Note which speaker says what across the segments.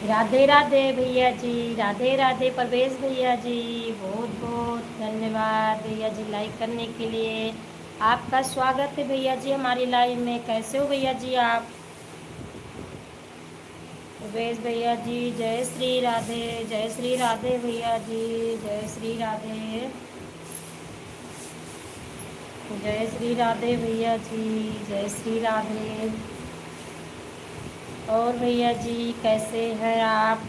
Speaker 1: राधे राधे भैया जी, राधे राधे परवेश भैया जी। बहुत बहुत धन्यवाद भैया जी लाइक करने के लिए। आपका स्वागत है भैया जी हमारी लाइव में। कैसे हो भैया जी आप? परवेश भैया जी जय श्री राधे, जय श्री राधे भैया जी, जय श्री राधे, जय श्री राधे भैया जी, जय श्री राधे। और भैया जी कैसे हैं आप?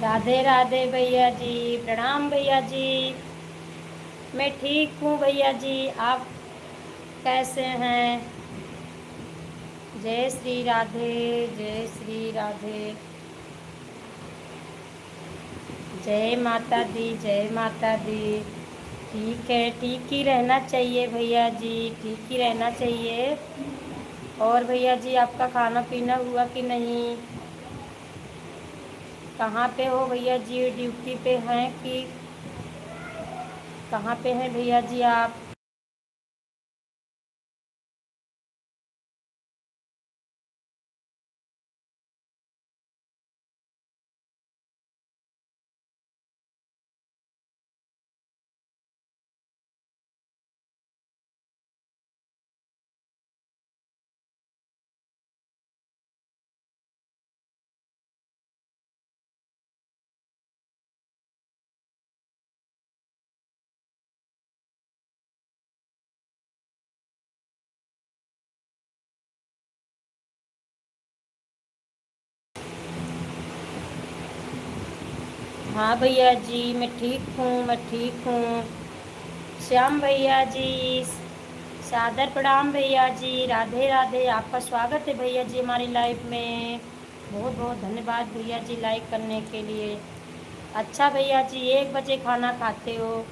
Speaker 1: राधे राधे भैया जी, प्रणाम भैया जी। मैं ठीक हूँ भैया जी, आप कैसे हैं? जय श्री राधे, जय श्री राधे, जय माता दी, जय माता दी। ठीक है, ठीक ही रहना चाहिए भैया जी, ठीक ही रहना चाहिए। और भैया जी आपका खाना पीना हुआ कि नहीं? कहाँ पे हो भैया जी? ड्यूटी पे हैं कि कहाँ पे हैं भैया जी आप? हाँ भैया जी मैं ठीक हूँ, मैं ठीक हूँ। श्याम भैया जी, सादर प्रणाम भैया जी, राधे राधे। आपका स्वागत है भैया जी हमारी लाइफ में। बहुत बहुत धन्यवाद भैया जी लाइक करने के लिए। अच्छा भैया जी 1 बजे खाना खाते हो?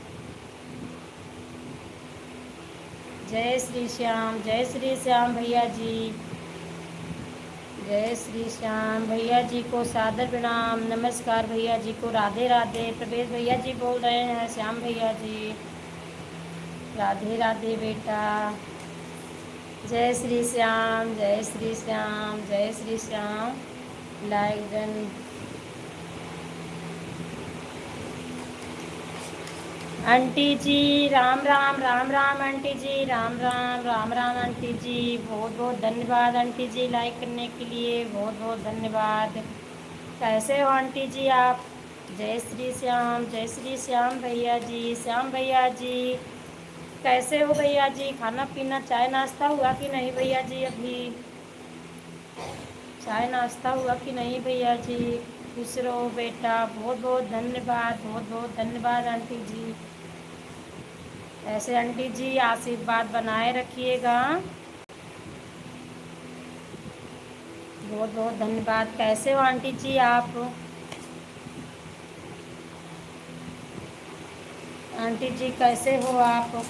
Speaker 1: जय श्री श्याम, जय श्री श्याम भैया जी, जय श्री श्याम भैया जी को सादर प्रणाम, नमस्कार भैया जी को, राधे राधे। प्रवेश भैया जी बोल रहे हैं, श्याम भैया जी राधे राधे बेटा। जय श्री श्याम, जय श्री श्याम, जय Shri Shyam. Like done. Aunty ji Ram Ram, Ram Ram aunty ji, Ram Ram, Ram Ram aunty ji. बहुत बहुत धन्यवाद आंटी जी लाइक करने के लिए, बहुत बहुत धन्यवाद। कैसे हो आंटी जी आप? जय श्री श्याम, जय श्री श्याम भैया जी, श्याम भैया जी। कैसे हो भैया जी? खाना पीना चाय नाश्ता हुआ कि नहीं भैया जी? अभी चाय नाश्ता हुआ कि नहीं भैया जी? खुश रहो बेटा, बहुत बहुत धन्यवाद, बहुत बहुत धन्यवाद आंटी जी। ऐसे आंटी जी आशीर्वाद बनाए रखिएगा। बहुत बहुत धन्यवाद। कैसे हो आंटी जी आप? आंटी जी कैसे हो आप?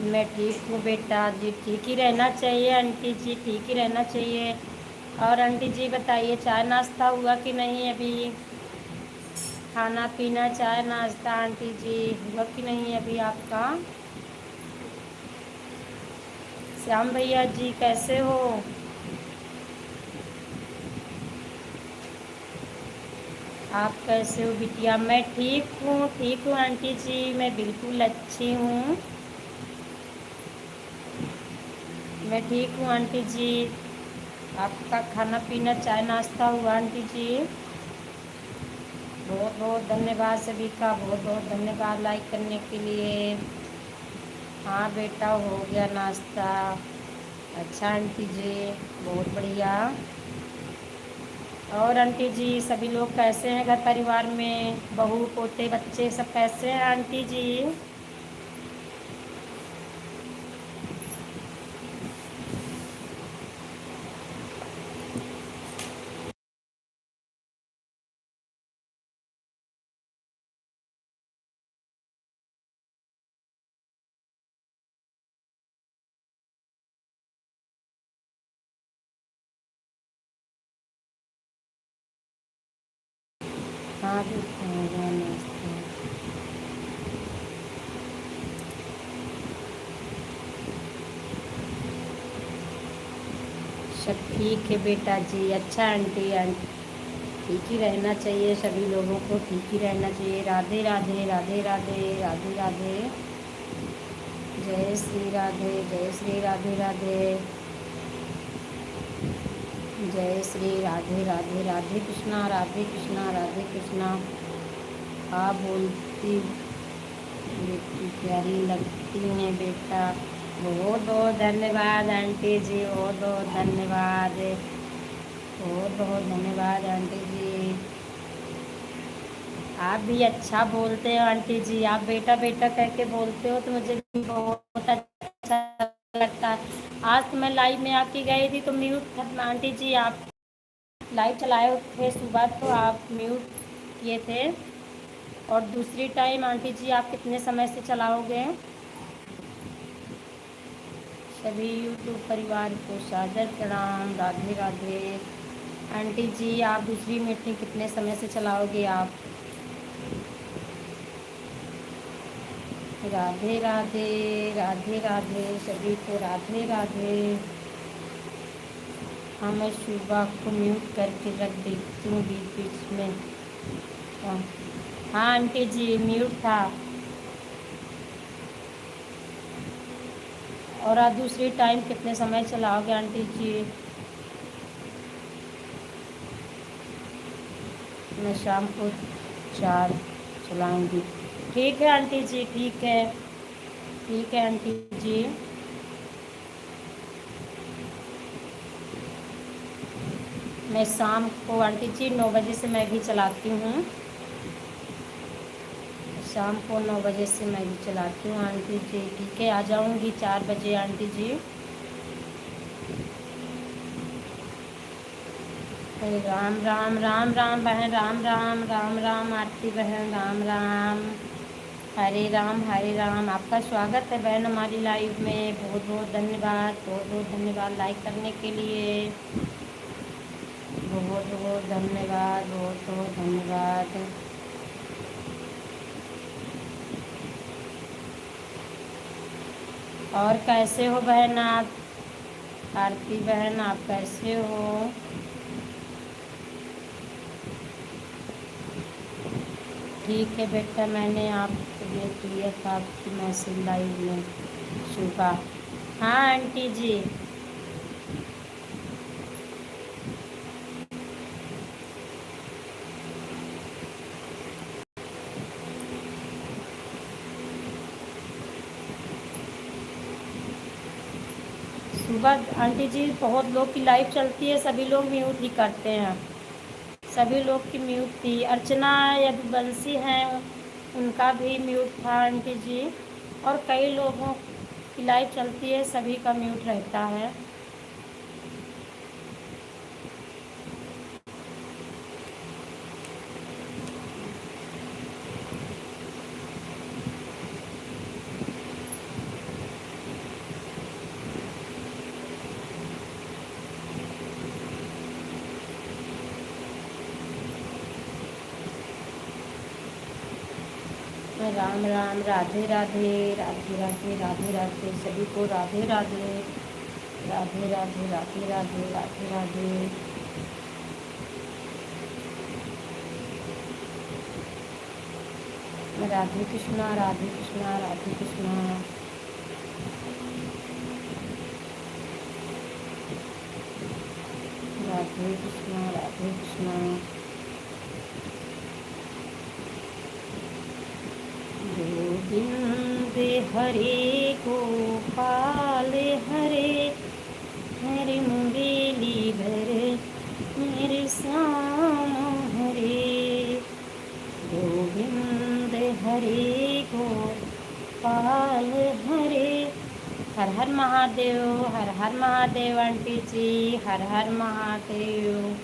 Speaker 1: मैं ठीक हूँ बेटा जी, ठीक ही रहना चाहिए आंटी जी, ठीक ही रहना चाहिए। और आंटी जी बताइए चाय नाश्ता हुआ कि नहीं अभी? खाना पीना चाय नाश्ता आंटी जी हुआ कि नहीं अभी आपका? श्याम भैया जी कैसे हो? आप कैसे हो बिटिया? मैं ठीक हूँ आंटी जी, मैं बिल्कुल अच्छी हूँ। मैं ठीक हूँ आंटी जी। आपका खाना पीना चाय नाश्ता हुआ आंटी जी? बहुत बहुत धन्यवाद सभी का, बहुत बहुत धन्यवाद लाइक करने के लिए। हाँ बेटा हो गया नाश्ता। अच्छा आंटी जी, बहुत बढ़िया। और आंटी जी सभी लोग कैसे हैं घर परिवार में? बहू पोते बच्चे सब कैसे हैं आंटी जी? हाँ भी खाएगा नाश्ता। सब ठीक है बेटा जी। अच्छा आंटी, आंटी ठीक ही रहना चाहिए, सभी लोगों को ठीक ही रहना चाहिए। राधे राधे राधे राधे राधे राधे। जय श्री राधे, जय श्री राधे राधे। जय श्री राधे राधे राधे कृष्णा, राधे कृष्णा, राधे कृष्णा। आप बोलती बेटी प्यारी लगती हैं बेटा। बहुत बहुत धन्यवाद आंटी जी, बहुत बहुत धन्यवाद, बहुत बहुत धन्यवाद आंटी जी। आप भी अच्छा बोलते हो आंटी जी, आप बेटा बेटा कह के बोलते हो तो मुझे भी बहुत अच्छा लगता है। आज तो मैं लाइव में आपकी गई थी तो म्यूट था आंटी जी, आप लाइव चलाए थे सुबह तो आप म्यूट किए थे। और दूसरी टाइम आंटी जी आप कितने समय से चलाओगे? सभी यूट्यूब परिवार को सादर प्रणाम, राधे राधे। आंटी जी आप दूसरी मीटिंग कितने समय से चलाओगे आप? राधे राधे राधे राधे सभी को राधे राधे। हाँ मैं सुबह को म्यूट करके रख देती हूँ बीच बीच में। हाँ हाँ आंटी जी म्यूट था। और आज दूसरी टाइम कितने समय चलाओगे आंटी जी? मैं शाम को 4 चलाऊँगी। ठीक है आंटी जी, ठीक है, ठीक है आंटी जी। मैं शाम को आंटी जी 9 बजे से मैं भी चलाती हूँ। शाम को 9 बजे से मैं भी चलाती हूँ आंटी जी। ठीक है, आ जाऊँगी 4 बजे आंटी जी। राम राम राम राम बहन, राम राम राम राम आरती बहन, राम राम। हरे राम। आपका स्वागत है बहन हमारी लाइव में। बहुत बहुत धन्यवाद, बहुत बहुत धन्यवाद लाइक करने के लिए। बहुत बहुत धन्यवाद, बहुत बहुत धन्यवाद। और कैसे हो बहन आप? आरती बहन आप कैसे हो? ठीक है बेटा, मैंने आपको देख लिया था आपकी मैसेज लाइव में सुबह। हाँ आंटी जी। सुबह आंटी जी बहुत लोग की लाइव चलती है, सभी लोग म्यूट ही करते हैं। सभी लोग की म्यूट थी। अर्चना यदुवंशी हैं उनका भी म्यूट था आंटी जी। और कई लोगों की लाइव चलती है, सभी का म्यूट रहता है। राम राम, राधे राधे राधे राधे राधे राधे सभी को राधे राधे राधे राधे राधे राधे राधे राधे। राधे कृष्णा, राधे कृष्णा, राधे कृष्णा। राधे कृष्णा, राधे कृष्णा। गोविंद हरे गोपाल हरे, हरे मुरली धर मेरे श्याम हरे। गोविंद हरे गोपाल हरे। हर हर महादेव, हर हर महादेव आंटी जी, हर हर महादेव।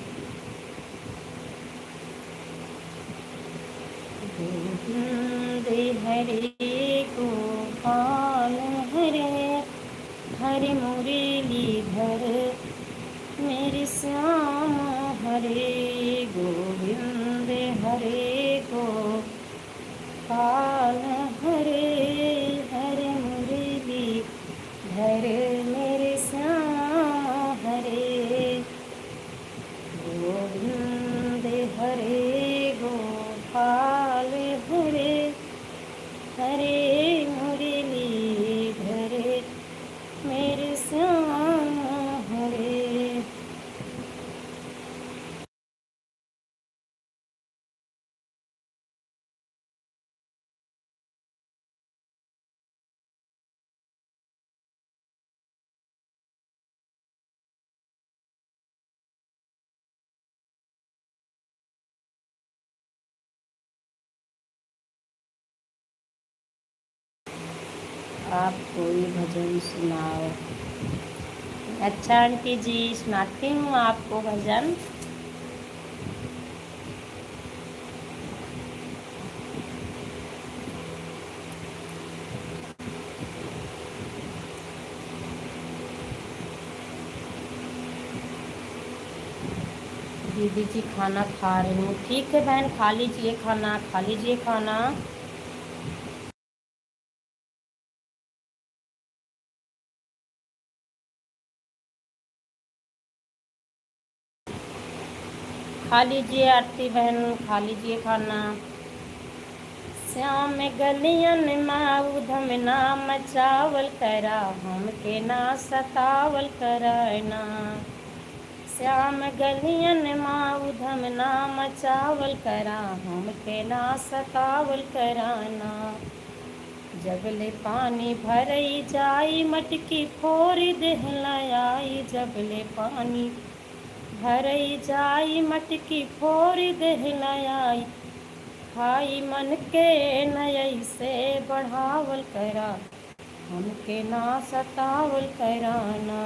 Speaker 1: गोविंद हरे गोपाल हरे, हरे मुरलीधर मेरे श्याम हरे। गोविंद हरे गोपाल हरे हरे मुरली धर मेरे श्याम हरे गोविंद हरे गोपाल हरे हरे मुरली धरे मेरे श्याम हरे। आप कोई भजन सुनाओ। अच्छा आंटी जी, सुनाती हूँ आपको भजन। दीदी जी खाना खा रही हूँ। ठीक है बहन, खा लीजिए खाना, खा लीजिए खाना। खा लीजिए आरती बहन, खा लीजिए खाना। श्याम गलियन माऊ धम नाम चावल करा हमके ना सतावल करना। श्याम गलियन माऊ धम नाम चावल करा हमके ना सतावल कराना। जबले पानी भरई जाई मटकी फोरी देहलाई। जबले पानी भरई जाई मटकी फोरी देहलाई। खाई मन के नयई से बढ़ावल करा हमके ना सतावल कराना।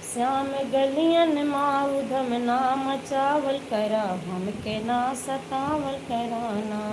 Speaker 1: श्याम गलियन माऊ धम नाम चावल करा हमके ना सतावल कराना।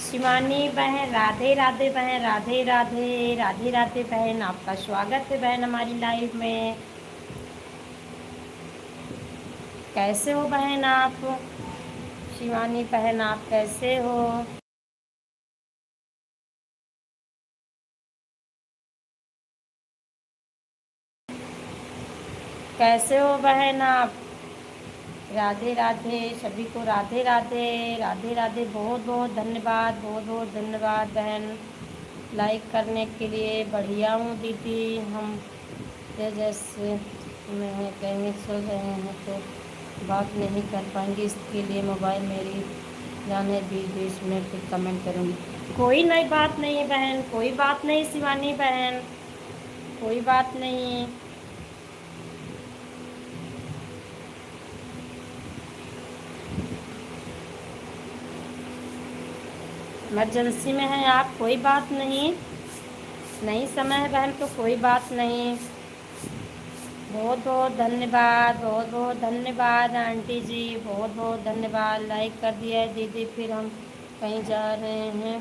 Speaker 1: शिवानी बहन राधे राधे बहन, राधे राधे राधे राधे बहन, आपका स्वागत है बहन हमारी लाइव में। कैसे हो बहन आप? शिवानी बहन आप कैसे हो? कैसे हो बहन आप? राधे राधे सभी को, राधे राधे राधे राधे। बहुत बहुत धन्यवाद, बहुत बहुत धन्यवाद बहन लाइक करने के लिए। बढ़िया हूँ दीदी। हम जैसे मैं कहीं सो रहे हैं तो बात नहीं कर पाएंगी, इसके लिए मोबाइल मेरी जाने बीच बीच में फिर कमेंट करूँगी। कोई नई बात नहीं बहन, कोई बात नहीं शिवानी बहन, कोई बात नहीं। इमरजेंसी में है आप, कोई बात नहीं। नहीं समय है बहन तो कोई बात नहीं। बहुत बहुत धन्यवाद, बहुत बहुत धन्यवाद आंटी जी, बहुत बहुत धन्यवाद। लाइक कर दिया है दीदी। फिर हम कहीं जा रहे हैं,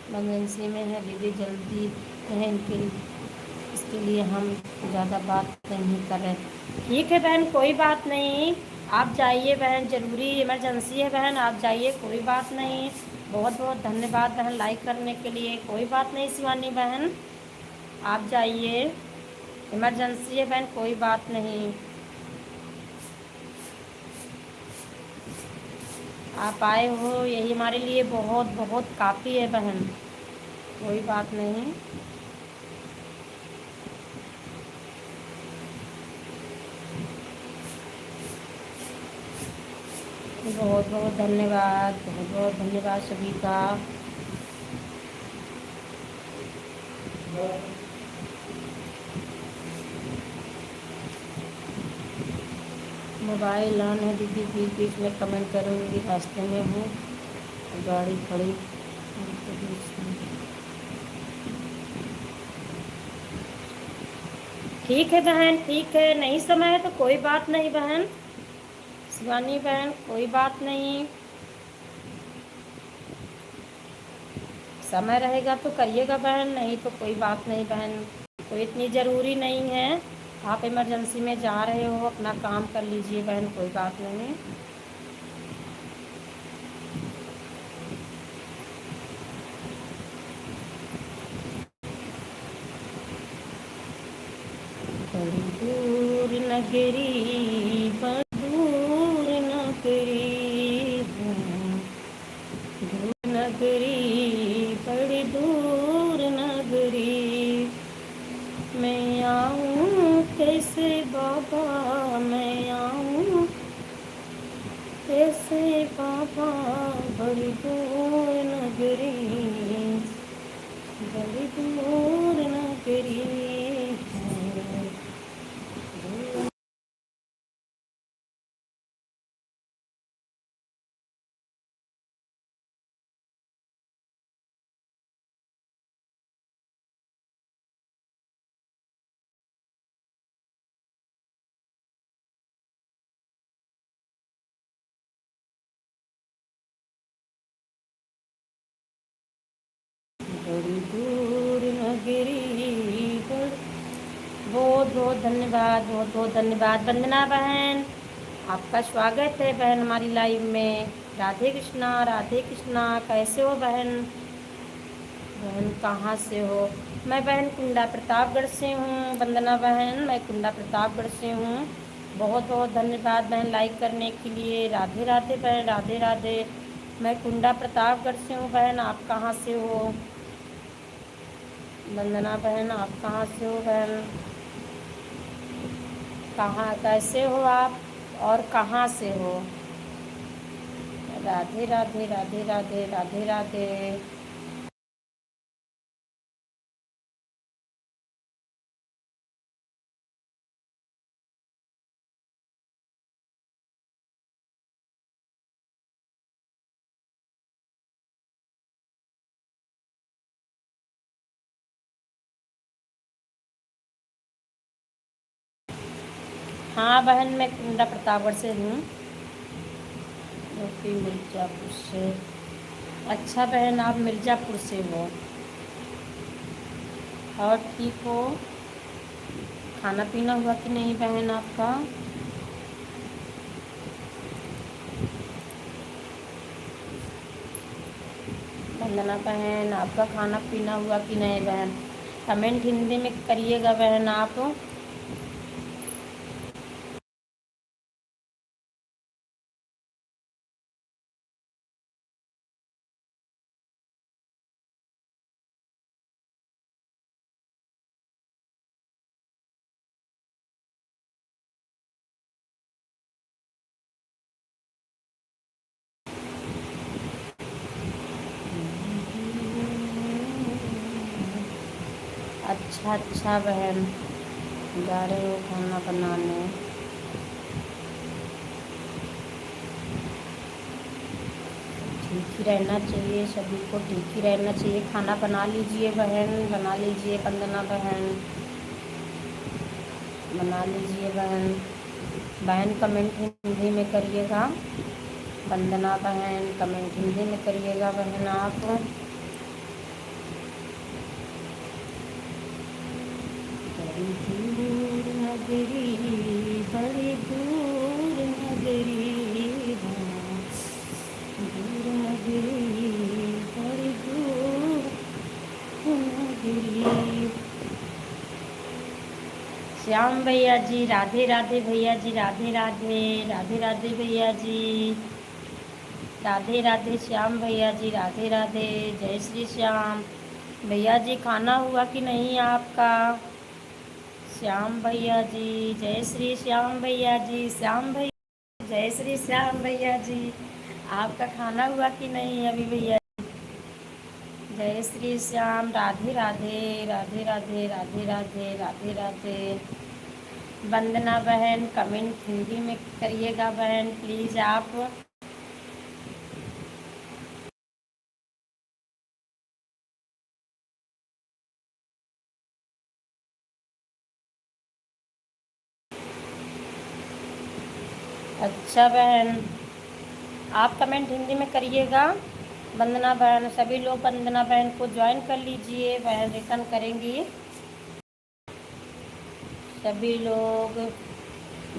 Speaker 1: इमरजेंसी में है दीदी, जल्दी है इनके, इसके लिए हम ज़्यादा बात नहीं कर रहे। ठीक है बहन, कोई बात नहीं। आप जाइए बहन, ज़रूरी इमरजेंसी है बहन, आप जाइए, कोई बात नहीं। बहुत बहुत धन्यवाद बहन लाइक करने के लिए। कोई बात नहीं शिवानी बहन, आप जाइए, इमरजेंसी है बहन, कोई बात नहीं। आप आए हो यही हमारे लिए बहुत बहुत काफ़ी है बहन, कोई बात नहीं। बहुत बहुत धन्यवाद, बहुत बहुत धन्यवाद सभी का। मोबाइल ऑन है दीदी, बीच बीच में कमेंट करूँगी। रास्ते में हूँ, गाड़ी खड़ी ठीक है बहन, ठीक है, नहीं समय है तो कोई बात नहीं बहन, शिवानी बहन कोई बात नहीं, समय रहेगा तो करिएगा बहन, नहीं तो कोई बात नहीं बहन, कोई इतनी ज़रूरी नहीं है। आप इमरजेंसी में जा रहे हो, अपना काम कर लीजिए बहन, कोई बात नहीं। बड़ी दूर नगरी, बड़ी दूर नगरी, दूर नगरी, बड़ी दूर नगरी, मैं आऊँ कैसे बाबा, मैं आऊँ कैसे बाबा, बड़ी दूर नगरी, बड़ी दूर नगरी है। बड़ी दूर नगरी, बहुत बहुत धन्यवाद, बहुत बहुत धन्यवाद वंदना बहन, आपका स्वागत है बहन हमारी लाइव में। राधे कृष्णा, राधे कृष्णा, कैसे हो बहन? बहन कहाँ से हो? मैं बहन कुंडा प्रतापगढ़ से हूँ वंदना बहन, मैं कुंडा प्रतापगढ़ से हूँ। बहुत बहुत धन्यवाद बहन लाइक करने के लिए। राधे राधे बहन, राधे राधे। मैं कुंडा प्रतापगढ़ से हूँ बहन, आप कहाँ से हो? वंदना बहन आप कहाँ से हो बहन? कहाँ कैसे हो आप और कहाँ से हो? राधे राधे, राधे राधे, राधे राधे। हाँ बहन मैं कुंडा प्रतापगढ़ से हूँ, यूपी मिर्ज़ापुर से। अच्छा बहन आप मिर्ज़ापुर से हो और ठीक हो? खाना पीना हुआ कि नहीं बहन आपका? वंदना बहन आपका खाना पीना हुआ कि नहीं बहन? कमेंट हिंदी में करिएगा बहन आप। अच्छा अच्छा बहन, जा रहे हो खाना बनाने? ठीक ही रहना चाहिए, सभी को ठीक ही रहना चाहिए। खाना बना लीजिए बहन, बना लीजिए वंदना बहन, बना लीजिए बहन। बहन कमेंट हिंदी में करिएगा, वंदना बहन कमेंट हिंदी में करिएगा बहन आप। बड़ी दूर नगरी, बड़ी दूर नगरी, दूर नगरी, बड़ी दूर नगरी। श्याम भैया जी राधे राधे, भैया जी राधे राधे, राधे राधे भैया जी, राधे राधे श्याम भैया जी, राधे राधे, जय श्री श्याम। भैया जी खाना हुआ कि नहीं आपका? श्याम भैया जी, जय श्री श्याम भैया जी, श्याम भैया जय श्री श्याम भैया जी, आपका खाना हुआ कि नहीं अभी भैया? जय श्री श्याम, राधे राधे, राधे राधे, राधे राधे, राधे राधे। वंदना बहन कमेंट हिंदी में करिएगा बहन प्लीज़ आप। अच्छा बहन, आप कमेंट हिंदी में करिएगा। वंदना बहन, सभी लोग वंदना बहन को ज्वाइन कर लीजिए, बहन रिटर्न करेंगी। सभी लोग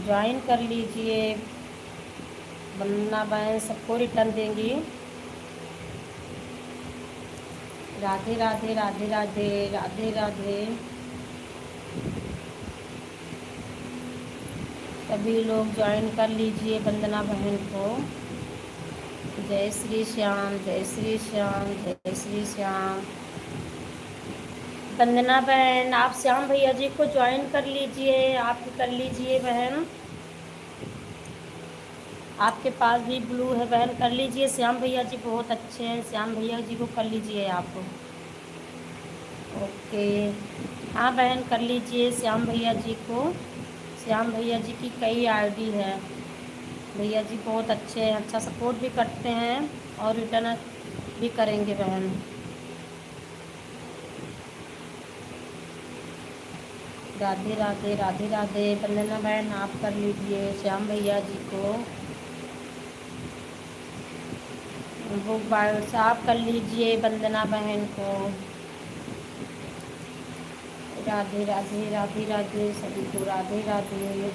Speaker 1: ज्वाइन कर लीजिए, वंदना बहन सबको रिटर्न देंगी। राधे राधे राधे राधे राधे राधे। सभी लोग ज्वाइन कर लीजिए वंदना बहन को। जय श्री श्याम, जय श्री श्याम, जय श्री श्याम। वंदना बहन, आप श्याम भैया जी को ज्वाइन कर लीजिए, आप कर लीजिए बहन। आपके पास भी ब्लू है बहन, कर लीजिए। श्याम भैया जी बहुत अच्छे हैं, श्याम भैया जी को कर लीजिए आप। ओके, हाँ बहन कर लीजिए श्याम भैया जी को। श्याम भैया जी की कई आईडी है। भैया जी बहुत अच्छे हैं, अच्छा सपोर्ट भी करते हैं और रिटर्न भी करेंगे बहन। राधे राधे राधे राधे। वंदना बहन आप कर लीजिए श्याम भैया जी को। बुक बायोट्स आप कर लीजिए वंदना बहन को। राधे राधे राधे राधे, सभी को राधे राधे।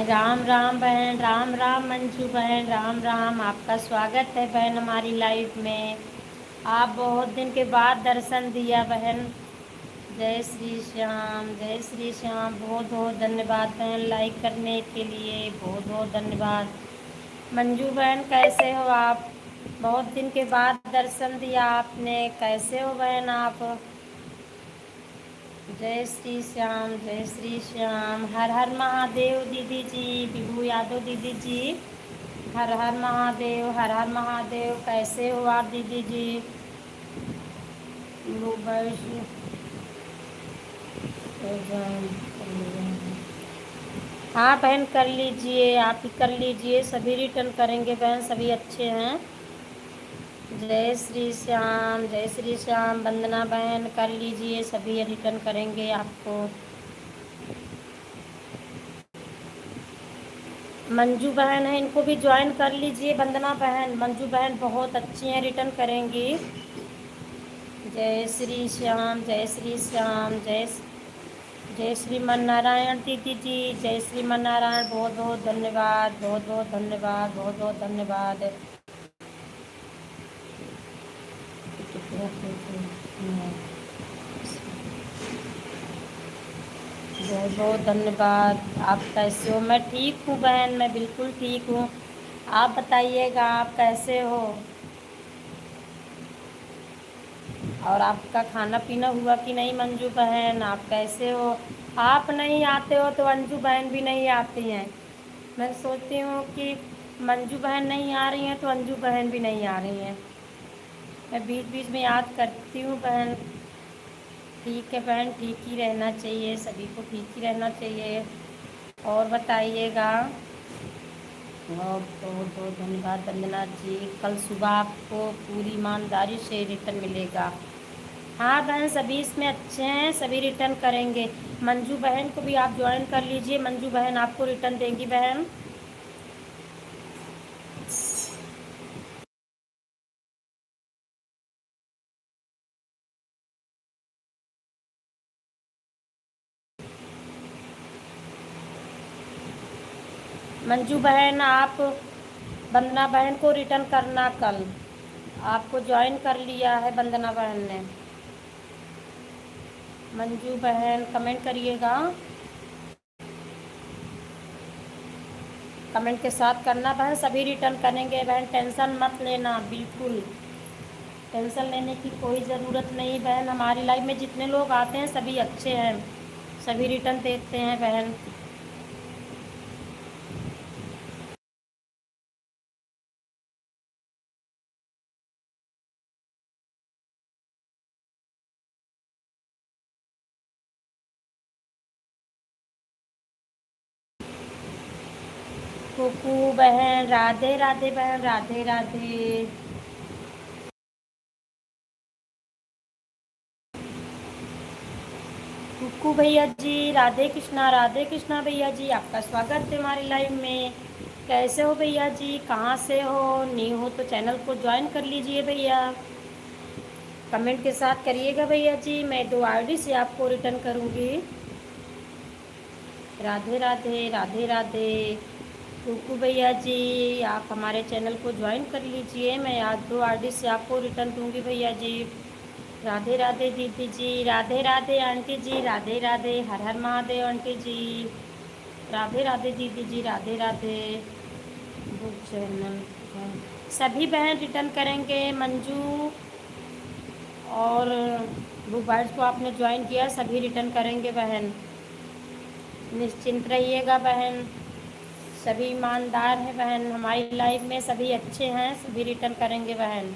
Speaker 1: राम राम बहन, राम राम मंजू बहन, राम राम। आपका स्वागत है बहन हमारी लाइफ में। आप बहुत दिन के बाद दर्शन दिया बहन। जय श्री श्याम, जय श्री श्याम। बहुत बहुत धन्यवाद बहन लाइक करने के लिए, बहुत बहुत धन्यवाद। मंजू बहन कैसे हो आप? बहुत दिन के बाद दर्शन दिया आपने, कैसे हो बहन आप? जय श्री श्याम, जय श्री श्याम। हर हर महादेव दीदी जी, विभू यादव दीदी जी। हर हर महादेव, हर हर महादेव। कैसे हो आप दीदी जी? हाँ बहन कर लीजिए, आप ही कर लीजिए, सभी रिटर्न करेंगे बहन, सभी अच्छे हैं। जय श्री श्याम, जय श्री श्याम। वंदना बहन कर लीजिए, सभी रिटर्न करेंगे आपको। मंजू बहन है, इनको भी ज्वाइन कर लीजिए वंदना बहन। मंजू बहन बहुत अच्छी हैं, रिटर्न करेंगी। जय श्री श्याम, जय श्री श्याम। जय श्रीमन नारायण दीदी जी, जय श्रीमन नारायण। बहुत बहुत धन्यवाद, बहुत बहुत धन्यवाद, बहुत बहुत धन्यवाद। बहुत बहुत धन्यवाद। आप कैसे हो? मैं ठीक हूँ बहन, मैं बिल्कुल ठीक हूँ। आप बताइएगा आप कैसे हो? और आपका खाना पीना हुआ कि नहीं मंजू बहन? आप कैसे हो? आप नहीं आते हो तो अंजू बहन भी नहीं आती हैं। मैं सोचती हूँ कि मंजू बहन नहीं आ रही हैं तो अंजू बहन भी नहीं आ रही हैं। मैं बीच बीच में याद करती हूँ बहन। ठीक है बहन, ठीक ही रहना चाहिए, सभी को ठीक ही रहना चाहिए। और बताइएगा। बहुत बहुत बहुत धन्यवाद वंदना जी। कल सुबह आपको पूरी ईमानदारी से रिटर्न मिलेगा। हाँ बहन, सभी इसमें अच्छे हैं, सभी रिटर्न करेंगे। मंजू बहन को भी आप ज्वाइन कर लीजिए, मंजू बहन आपको रिटर्न देंगी बहन। मंजू बहन आप वंदना बहन को रिटर्न करना कल। आपको ज्वाइन कर लिया है वंदना बहन ने। मंजू बहन कमेंट करिएगा, कमेंट के साथ करना बहन, सभी रिटर्न करेंगे बहन, टेंशन मत लेना, बिल्कुल टेंशन लेने की कोई ज़रूरत नहीं बहन। हमारी लाइफ में जितने लोग आते हैं सभी अच्छे हैं, सभी रिटर्न देते हैं बहन। कुकू बहन राधे राधे, बहन राधे राधे। कुकू भैया जी राधे कृष्णा भैया जी, आपका स्वागत है हमारे लाइव में। कैसे हो भैया जी, कहाँ से हो? न्यू हो तो चैनल को ज्वाइन कर लीजिए भैया। कमेंट के साथ करिएगा भैया जी, मैं 2 आईडी से आपको रिटर्न करूँगी। राधे राधे राधे राधे। कुकू भैया जी आप हमारे चैनल को ज्वाइन कर लीजिए, मैं आज 2 आईडी से आपको रिटर्न दूँगी भैया जी। राधे राधे दीदी जी, राधे राधे आंटी जी, राधे राधे, हर हर महादेव आंटी जी, राधे राधे दीदी जी, राधे राधे। बुक चैनल सभी बहन रिटर्न करेंगे। मंजू और बुक बाइट्स को आपने ज्वाइन किया, सभी रिटर्न करेंगे बहन, निश्चिंत रहिएगा बहन। सभी ईमानदार हैं बहन, हमारी लाइफ में सभी अच्छे हैं, सभी रिटर्न करेंगे बहन।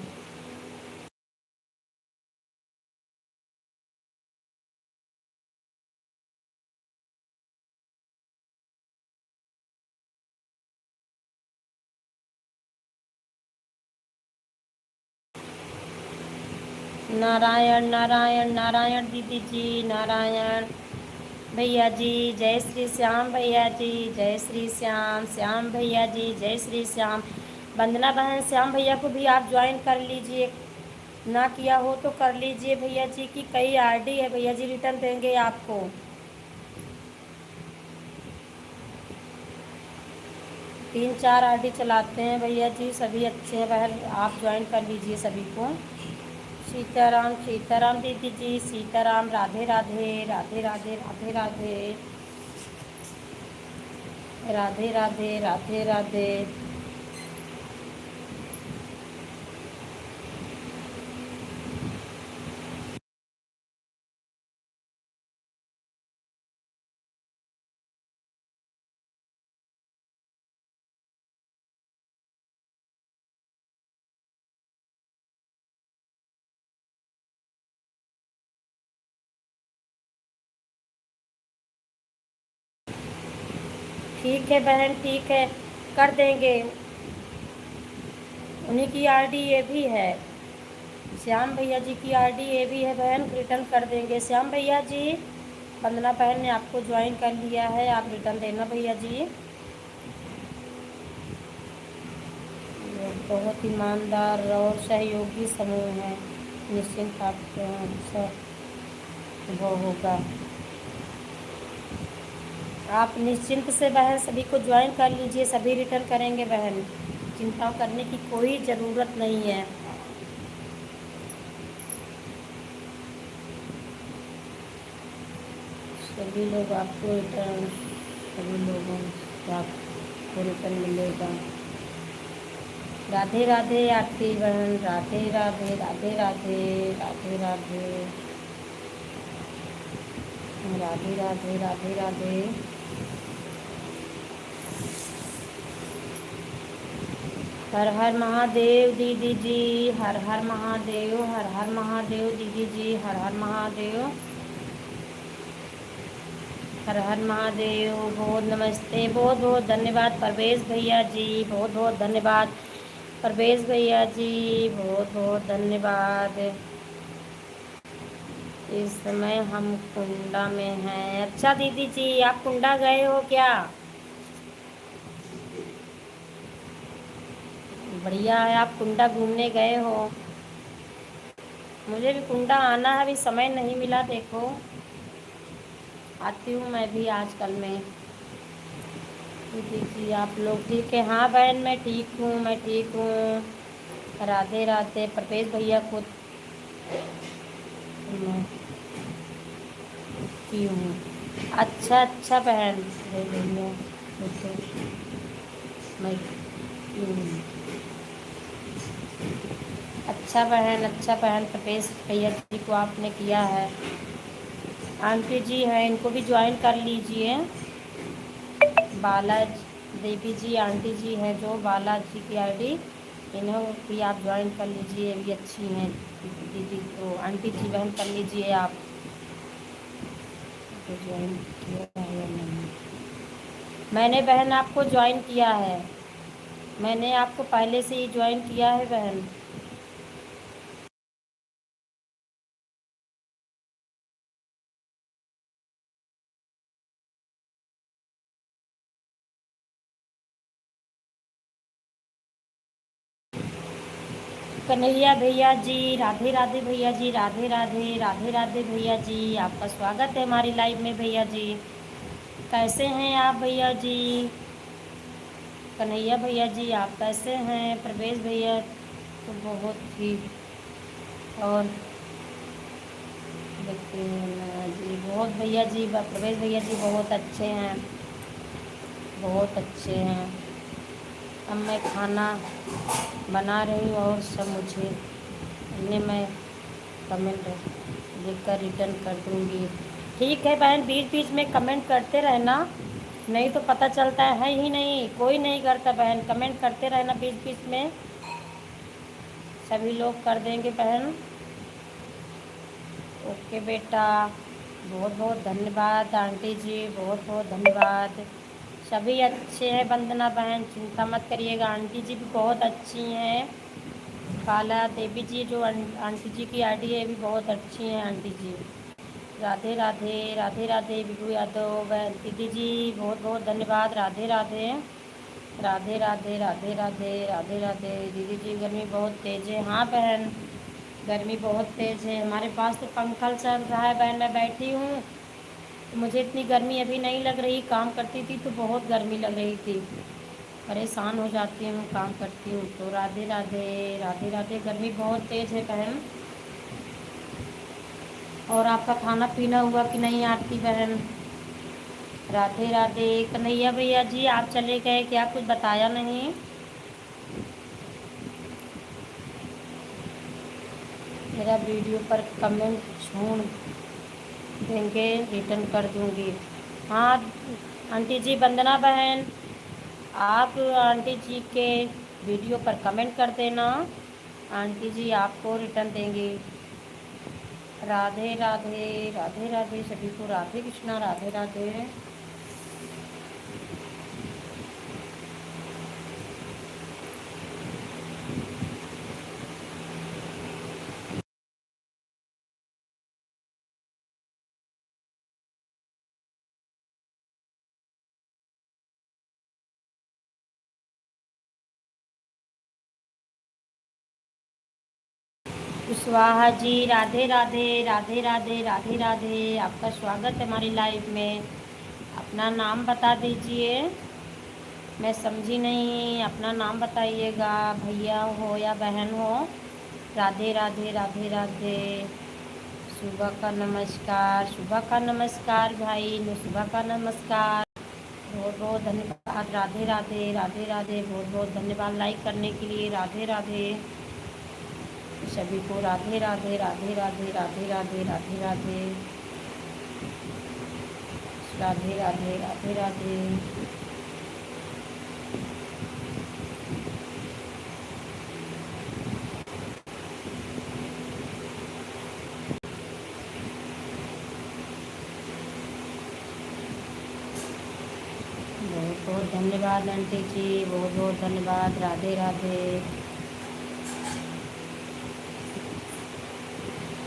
Speaker 1: नारायण नारायण नारायण दीदी जी, नारायण भैया जी, जय श्री श्याम भैया जी, जय श्री श्याम। श्याम भैया जी जय श्री श्याम। वंदना बहन श्याम भैया को भी आप ज्वाइन कर लीजिए, ना किया हो तो कर लीजिए भैया जी की कई आईडी है भैया जी, रिटर्न देंगे आपको। 3-4 आईडी चलाते हैं भैया जी, सभी अच्छे हैं बहन, आप ज्वाइन कर लीजिए सभी को। सीताराम सीताराम दीदी जी, सीताराम, राधे राधे राधे राधे राधे राधे राधे राधे राधे राधे। ठीक है बहन, ठीक है, कर देंगे। उन्हीं की आईडी ये भी है, श्याम भैया जी की आईडी ये भी है बहन, रिटर्न कर देंगे। श्याम भैया जी वंदना बहन ने आपको ज्वाइन कर लिया है, आप रिटर्न देना भैया जी। ये बहुत ईमानदार और सहयोगी समूह है, निश्चिंत आपको सब वो होगा। आप निश्चिंत से बहन सभी को ज्वाइन कर लीजिए, सभी रिटर्न करेंगे बहन, चिंता करने की कोई ज़रूरत नहीं है। सभी लोग आपको रिटर्न, सभी लोगों को आपको रिटर्न मिलेगा। राधे राधे आरती बहन, राधे राधे राधे राधे राधे राधे राधे राधे राधे राधे। हर हर महादेव दीदी जी, हर हर महादेव, हर हर महादेव दीदी जी, हर हर महादेव, हर हर महादेव। बहुत नमस्ते, बहुत बहुत धन्यवाद परवेश भैया जी, बहुत बहुत धन्यवाद परवेश भैया जी, बहुत बहुत धन्यवाद। इस समय हम कुंडा में हैं। अच्छा दीदी जी आप कुंडा गए हो क्या? बढ़िया है, आप कुंडा घूमने गए हो। मुझे भी कुंडा आना है, अभी समय नहीं मिला, देखो आती हूँ मैं भी आजकल में। दीदी जी आप लोग ठीक है? हाँ बहन मैं ठीक हूँ, मैं ठीक हूँ। राधे राधे परवेश भैया को मैं की हूँ। अच्छा अच्छा बहन, ले लो तो मैं की हूँ। अच्छा बहन परवेश भैया जी को आपने किया है। आंटी जी हैं, इनको भी ज्वाइन कर लीजिए। बाला देवी जी आंटी जी हैं जो, बालाजी की आईडी, इन्हें भी आप ज्वाइन कर लीजिए, ये भी अच्छी हैं दीदी, तो आंटी जी बहन कर लीजिए आप। तो ज्वाइन किया है या नहीं? मैंने बहन आपको ज्वाइन किया है, मैंने आपको पहले से ही ज्वाइन किया है बहन। कन्हैया भैया जी राधे राधे, भैया जी राधे राधे, राधे राधे भैया जी, आपका स्वागत है हमारी लाइव में भैया जी। कैसे हैं आप भैया जी? कन्हैया भैया जी आप कैसे हैं? प्रवेश भैया तो बहुत ही, और देखते हैं जी, बहुत भैया जी, प्रवेश भैया जी बहुत अच्छे हैं, बहुत अच्छे हैं। अब मैं खाना बना रही हूँ और सब मुझे अन्य मैं कमेंट देखकर रिटर्न कर दूँगी। ठीक है बहन, बीच बीच में कमेंट करते रहना, नहीं तो पता चलता है ही नहीं, कोई नहीं करता बहन। कमेंट करते रहना बीच बीच में, सभी लोग कर देंगे बहन। ओके बेटा, बहुत बहुत धन्यवाद आंटी जी, बहुत बहुत धन्यवाद। सभी अच्छे हैं वंदना बहन, चिंता मत करिएगा। आंटी जी भी बहुत अच्छी हैं। काला देवी जी जो आंटी जी की आईडी है भी बहुत अच्छी हैं आंटी जी। राधे राधे, राधे राधे बिगू यादव बहन, दीदी जी बहुत बहुत धन्यवाद। राधे राधे, राधे राधे, राधे राधे, राधे राधे। दीदी जी गर्मी बहुत तेज़ है। हाँ बहन, गर्मी बहुत तेज़ है, हमारे पास तो पंखा चल रहा है बहन, मैं बैठी हूँ तो मुझे इतनी गर्मी अभी नहीं लग रही। काम करती थी तो बहुत गर्मी लग रही थी, परेशान हो जाती हूँ काम करती हूँ तो। राधे राधे, राधे राधे। गर्मी बहुत तेज़ है बहन। और आपका खाना पीना हुआ कि नहीं आरती बहन? राधे राधे। कन्हैया भैया जी आप चले गए क्या, कुछ बताया नहीं? मेरा वीडियो पर कमेंट छोड़ देंगे, रिटर्न कर दूँगी। हाँ आंटी जी वंदना बहन, आप आंटी जी के वीडियो पर कमेंट कर देना, आंटी जी आपको रिटर्न देंगी। राधे राधे, राधे राधे सभी को, राधे कृष्णा, राधे राधे। कुशवाहा जी राधे राधे, राधे राधे, राधे राधे, आपका स्वागत है हमारी लाइव में। अपना नाम बता दीजिए, मैं समझी नहीं, अपना नाम बताइएगा, भैया हो या बहन हो। राधे राधे, राधे राधे। सुबह का नमस्कार, सुबह का नमस्कार भाई, सुबह का नमस्कार। बहुत बहुत धन्यवाद। राधे राधे, राधे राधे, बहुत बहुत धन्यवाद लाइक करने के लिए। राधे राधे सभी को, राधे राधे, राधे राधे, राधे राधे, राधे राधे, राधे राधे, राधे राधे। बहुत बहुत धन्यवाद आंटी जी, बहुत बहुत धन्यवाद। राधे राधे।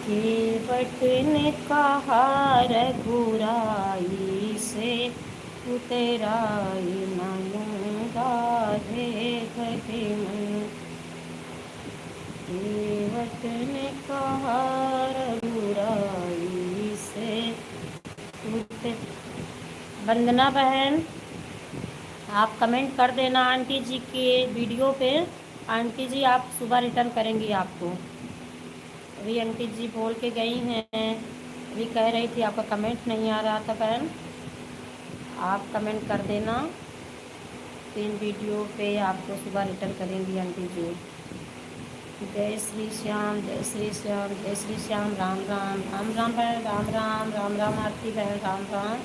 Speaker 1: केवट ने कहा रघुराई से, उतराई नंगा देखते मन। केवट ने कहा रघुराई से उतर। वंदना बहन आप कमेंट कर देना आंटी जी के वीडियो पे, आंटी जी आप सुबह रिटर्न करेंगी आपको। अभी आंटी जी बोल के गई हैं, अभी कह रही थी आपका कमेंट नहीं आ रहा था बहन, आप कमेंट कर देना, इन वीडियो पे आपको सुबह रिटर्न करेंगी आंटी जी। जय श्री श्याम, जय श्री श्याम, जय श्री श्याम। राम राम, राम राम बहन, राम राम, राम राम आरती बहन, राम राम।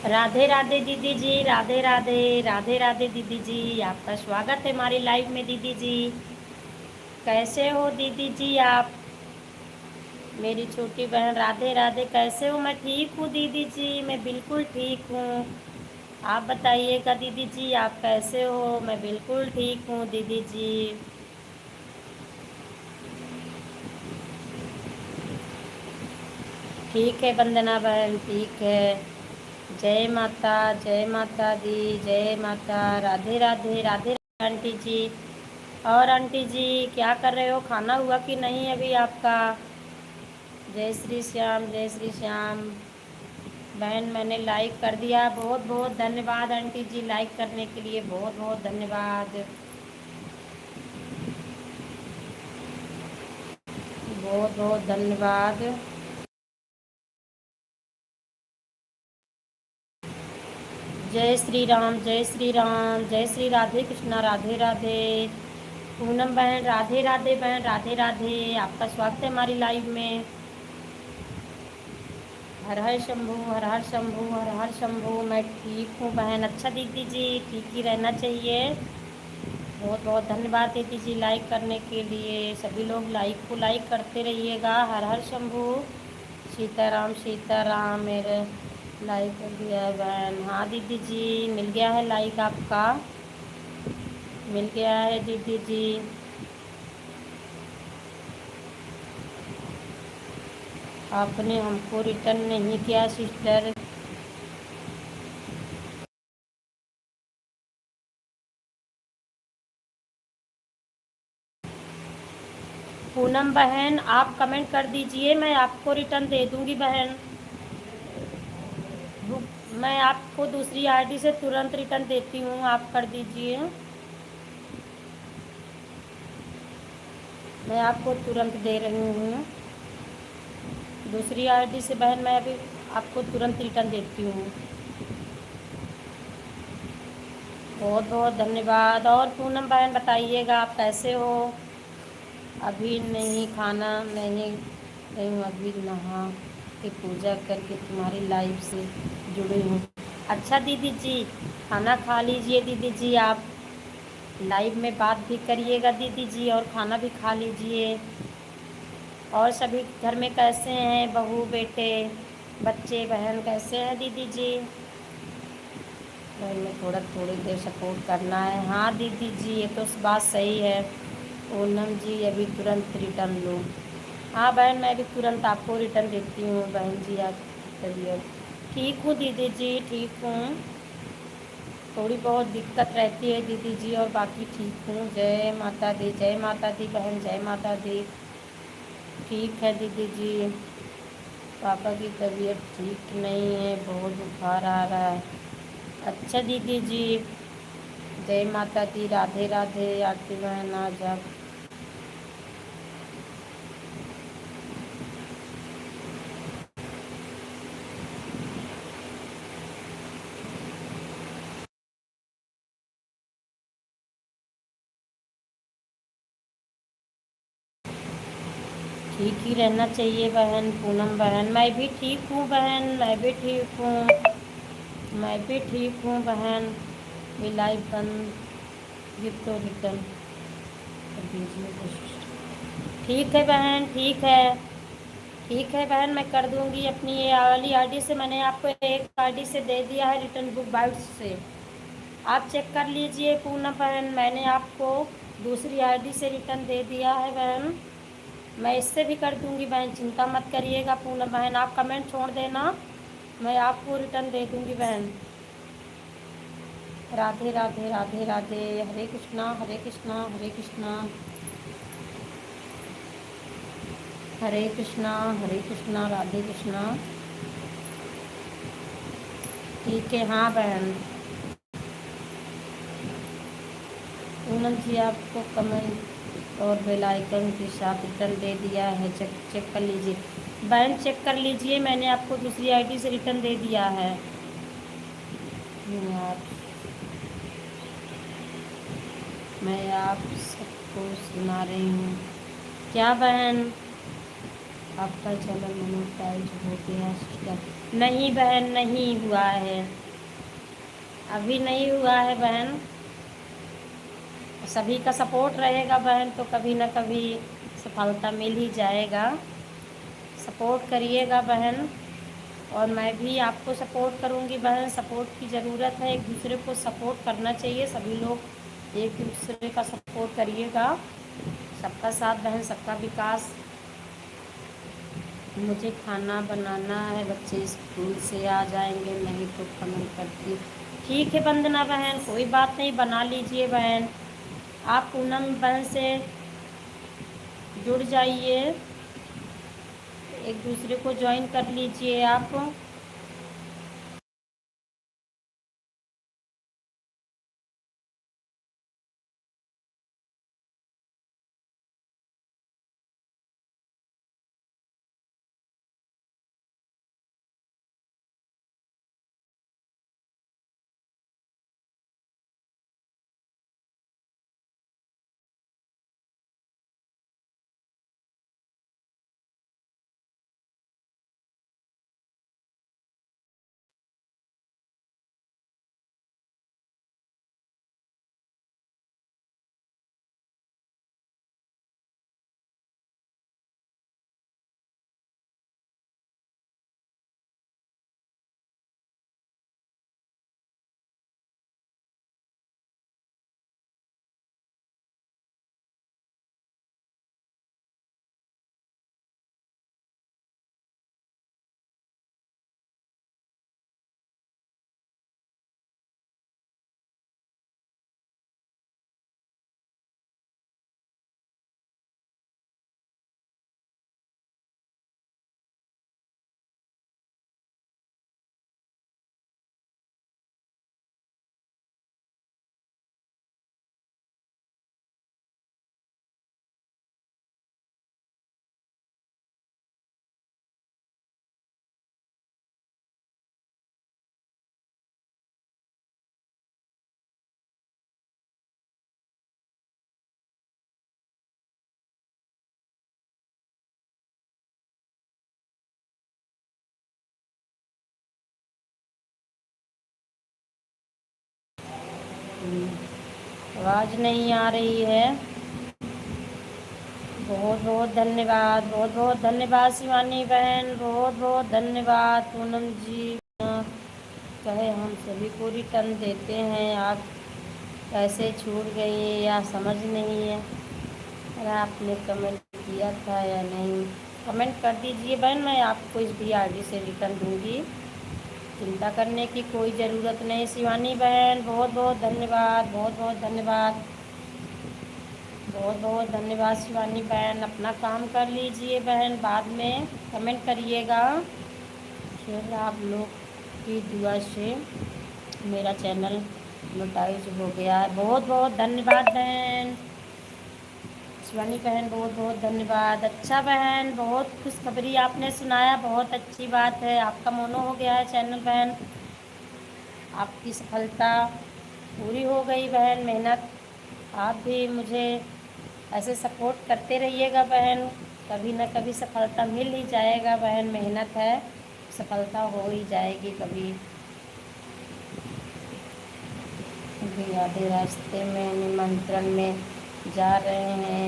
Speaker 1: राधे राधे दीदी जी, राधे राधे। राधे राधे दीदी जी, आपका स्वागत है हमारी लाइव में दीदी जी। कैसे हो दीदी जी आप? मेरी छोटी बहन राधे राधे, कैसे हो? मैं ठीक हूँ दीदी जी, मैं बिल्कुल ठीक हूँ। आप बताइएगा दीदी जी, आप कैसे हो? मैं बिल्कुल ठीक हूँ दीदी जी। ठीक है वंदना बहन, ठीक है। जय माता दी, जय माता। राधे राधे, राधे राधे आंटी जी। और आंटी जी क्या कर रहे हो? खाना हुआ कि नहीं अभी आपका? जय श्री श्याम, जय श्री श्याम। बहन मैंने लाइक कर दिया, बहुत बहुत धन्यवाद आंटी जी, लाइक करने के लिए बहुत बहुत धन्यवाद। बहुत बहुत धन्यवाद। जय श्री राम, जय श्री राम, जय श्री राधे कृष्णा, राधे राधे। पूनम बहन राधे राधे, बहन राधे राधे, आपका स्वागत है हमारी लाइव में। हर हर शंभू, हर हर शंभू, हर हर शंभू। मैं ठीक हूँ बहन। अच्छा दीदी जी, ठीक ही रहना चाहिए। बहुत बहुत धन्यवाद दीदी जी लाइक करने के लिए। सभी लोग लाइक को लाइक करते रहिएगा। हर हर शंभू। सीताराम सीताराम, मेरे लाइक कर दिया है बहन। हाँ दीदी जी, मिल गया है लाइक आपका, मिल गया है दीदी जी। आपने हमको रिटर्न नहीं किया सिस्टर। पूनम बहन आप कमेंट कर दीजिए, मैं आपको रिटर्न दे दूंगी बहन। मैं आपको दूसरी आईडी से तुरंत रिटर्न देती हूँ, आप कर दीजिए। मैं आपको तुरंत दे रही हूँ दूसरी आईडी से बहन, मैं अभी आपको तुरंत रिटर्न देती हूँ। बहुत बहुत धन्यवाद। और पूनम बहन बताइएगा आप कैसे हो? अभी नहीं, खाना नहीं गई हूँ, अभी नहा के पूजा करके तुम्हारी लाइफ से जुड़ी हूँ। अच्छा दीदी जी, खाना खा लीजिए दीदी जी, आप लाइव में बात भी करिएगा दीदी जी, और खाना भी खा लीजिए। और सभी घर में कैसे हैं? बहू बेटे बच्चे बहन कैसे हैं दीदी जी? बहन में थोड़ा थोड़ी देर सपोर्ट करना है। हाँ दीदी जी, ये तो बात सही है। पूनम जी अभी तुरंत रिटर्न लो। हाँ बहन, मैं भी तुरंत आपको रिटर्न देती हूँ बहन जी, आप तबीयत? ठीक हूँ दीदी जी, ठीक हूँ। थोड़ी बहुत दिक्कत रहती है दीदी जी, और बाकी ठीक हूँ। जय माता दी, जय माता दी बहन, जय माता दी। ठीक है दीदी जी। पापा की तबीयत ठीक नहीं है, बहुत बुखार आ रहा है। अच्छा दीदी जी, जय माता दी, राधे राधे। आरती बहन आज आप ठीक ही रहना चाहिए बहन। पूनम बहन मैं भी ठीक हूँ बहन, मैं भी ठीक हूँ, मैं भी ठीक हूँ बहन। ये लाइव बंद गिफ्ट तो रिटर्न कर दीजिए कोशिश। ठीक है बहन, ठीक है, ठीक है बहन, मैं कर दूंगी। अपनी ये वाली आईडी से मैंने आपको एक आईडी से दे दिया है रिटर्न बुक बाइट्स से, आप चेक कर लीजिए। पूनम बहन मैंने आपको दूसरी आईडी से रिटर्न दे दिया है बहन, मैं इससे भी कर दूंगी बहन, चिंता मत करिएगा। पूनम बहन आप कमेंट छोड़ देना, मैं आपको रिटर्न दे दूंगी बहन। राधे राधे, राधे राधे। हरे कृष्णा, हरे कृष्णा, हरे कृष्णा, हरे कृष्णा, हरे कृष्णा, राधे कृष्णा। ठीक है हाँ बहन। पूनम जी आपको कमेंट और बेल आइकन के साथ रिटर्न दे दिया है, चेक चेक कर लीजिए बहन, चेक कर लीजिए, मैंने आपको दूसरी आईडी से रिटर्न दे दिया है। यार मैं आप सबको सुना रही हूँ क्या बहन? आपका चैनल मोनेटाइज हो गया सिस्टर? नहीं बहन, नहीं हुआ है, अभी नहीं हुआ है बहन। सभी का सपोर्ट रहेगा बहन तो कभी ना कभी सफलता मिल ही जाएगा। सपोर्ट करिएगा बहन, और मैं भी आपको सपोर्ट करूंगी बहन। सपोर्ट की ज़रूरत है, एक दूसरे को सपोर्ट करना चाहिए। सभी लोग एक दूसरे का सपोर्ट करिएगा। सबका साथ बहन, सबका विकास। मुझे खाना बनाना है, बच्चे स्कूल से आ जाएंगे, नहीं तो कमेंट करती। ठीक है वंदना बहन, कोई बात नहीं, बना लीजिए बहन। आप पूनम बहन से जुड़ जाइए, एक दूसरे को ज्वाइन कर लीजिए आप। आवाज़ नहीं आ रही है। बहुत बहुत धन्यवाद, बहुत बहुत धन्यवाद शिवानी बहन, बहुत बहुत धन्यवाद। पूनम जी कहे हम सभी को रिटर्न देते हैं, आप कैसे छूट गई या समझ नहीं है। अरे आपने कमेंट किया था या नहीं, कमेंट कर दीजिए बहन, मैं आपको इस भी आईडी से रिटर्न दूंगी, चिंता करने की कोई ज़रूरत नहीं। शिवानी बहन बहुत बहुत धन्यवाद, बहुत बहुत धन्यवाद, बहुत बहुत धन्यवाद शिवानी बहन। अपना काम कर लीजिए बहन, बाद में कमेंट करिएगा। फिर आप लोग की दुआ से मेरा चैनल मोनेटाइज हो गया है। बहुत बहुत धन्यवाद बहन शिवानी बहन, बहुत बहुत धन्यवाद। अच्छा बहन, बहुत खुशखबरी आपने सुनाया, बहुत अच्छी बात है, आपका मोनो हो गया है चैनल बहन, आपकी सफलता पूरी हो गई बहन। मेहनत, आप भी मुझे ऐसे सपोर्ट करते रहिएगा बहन, कभी ना कभी सफलता मिल ही जाएगा बहन। मेहनत है, सफलता हो ही जाएगी कभी। अभी आधे रास्ते में निमंत्रण में जा रहे हैं,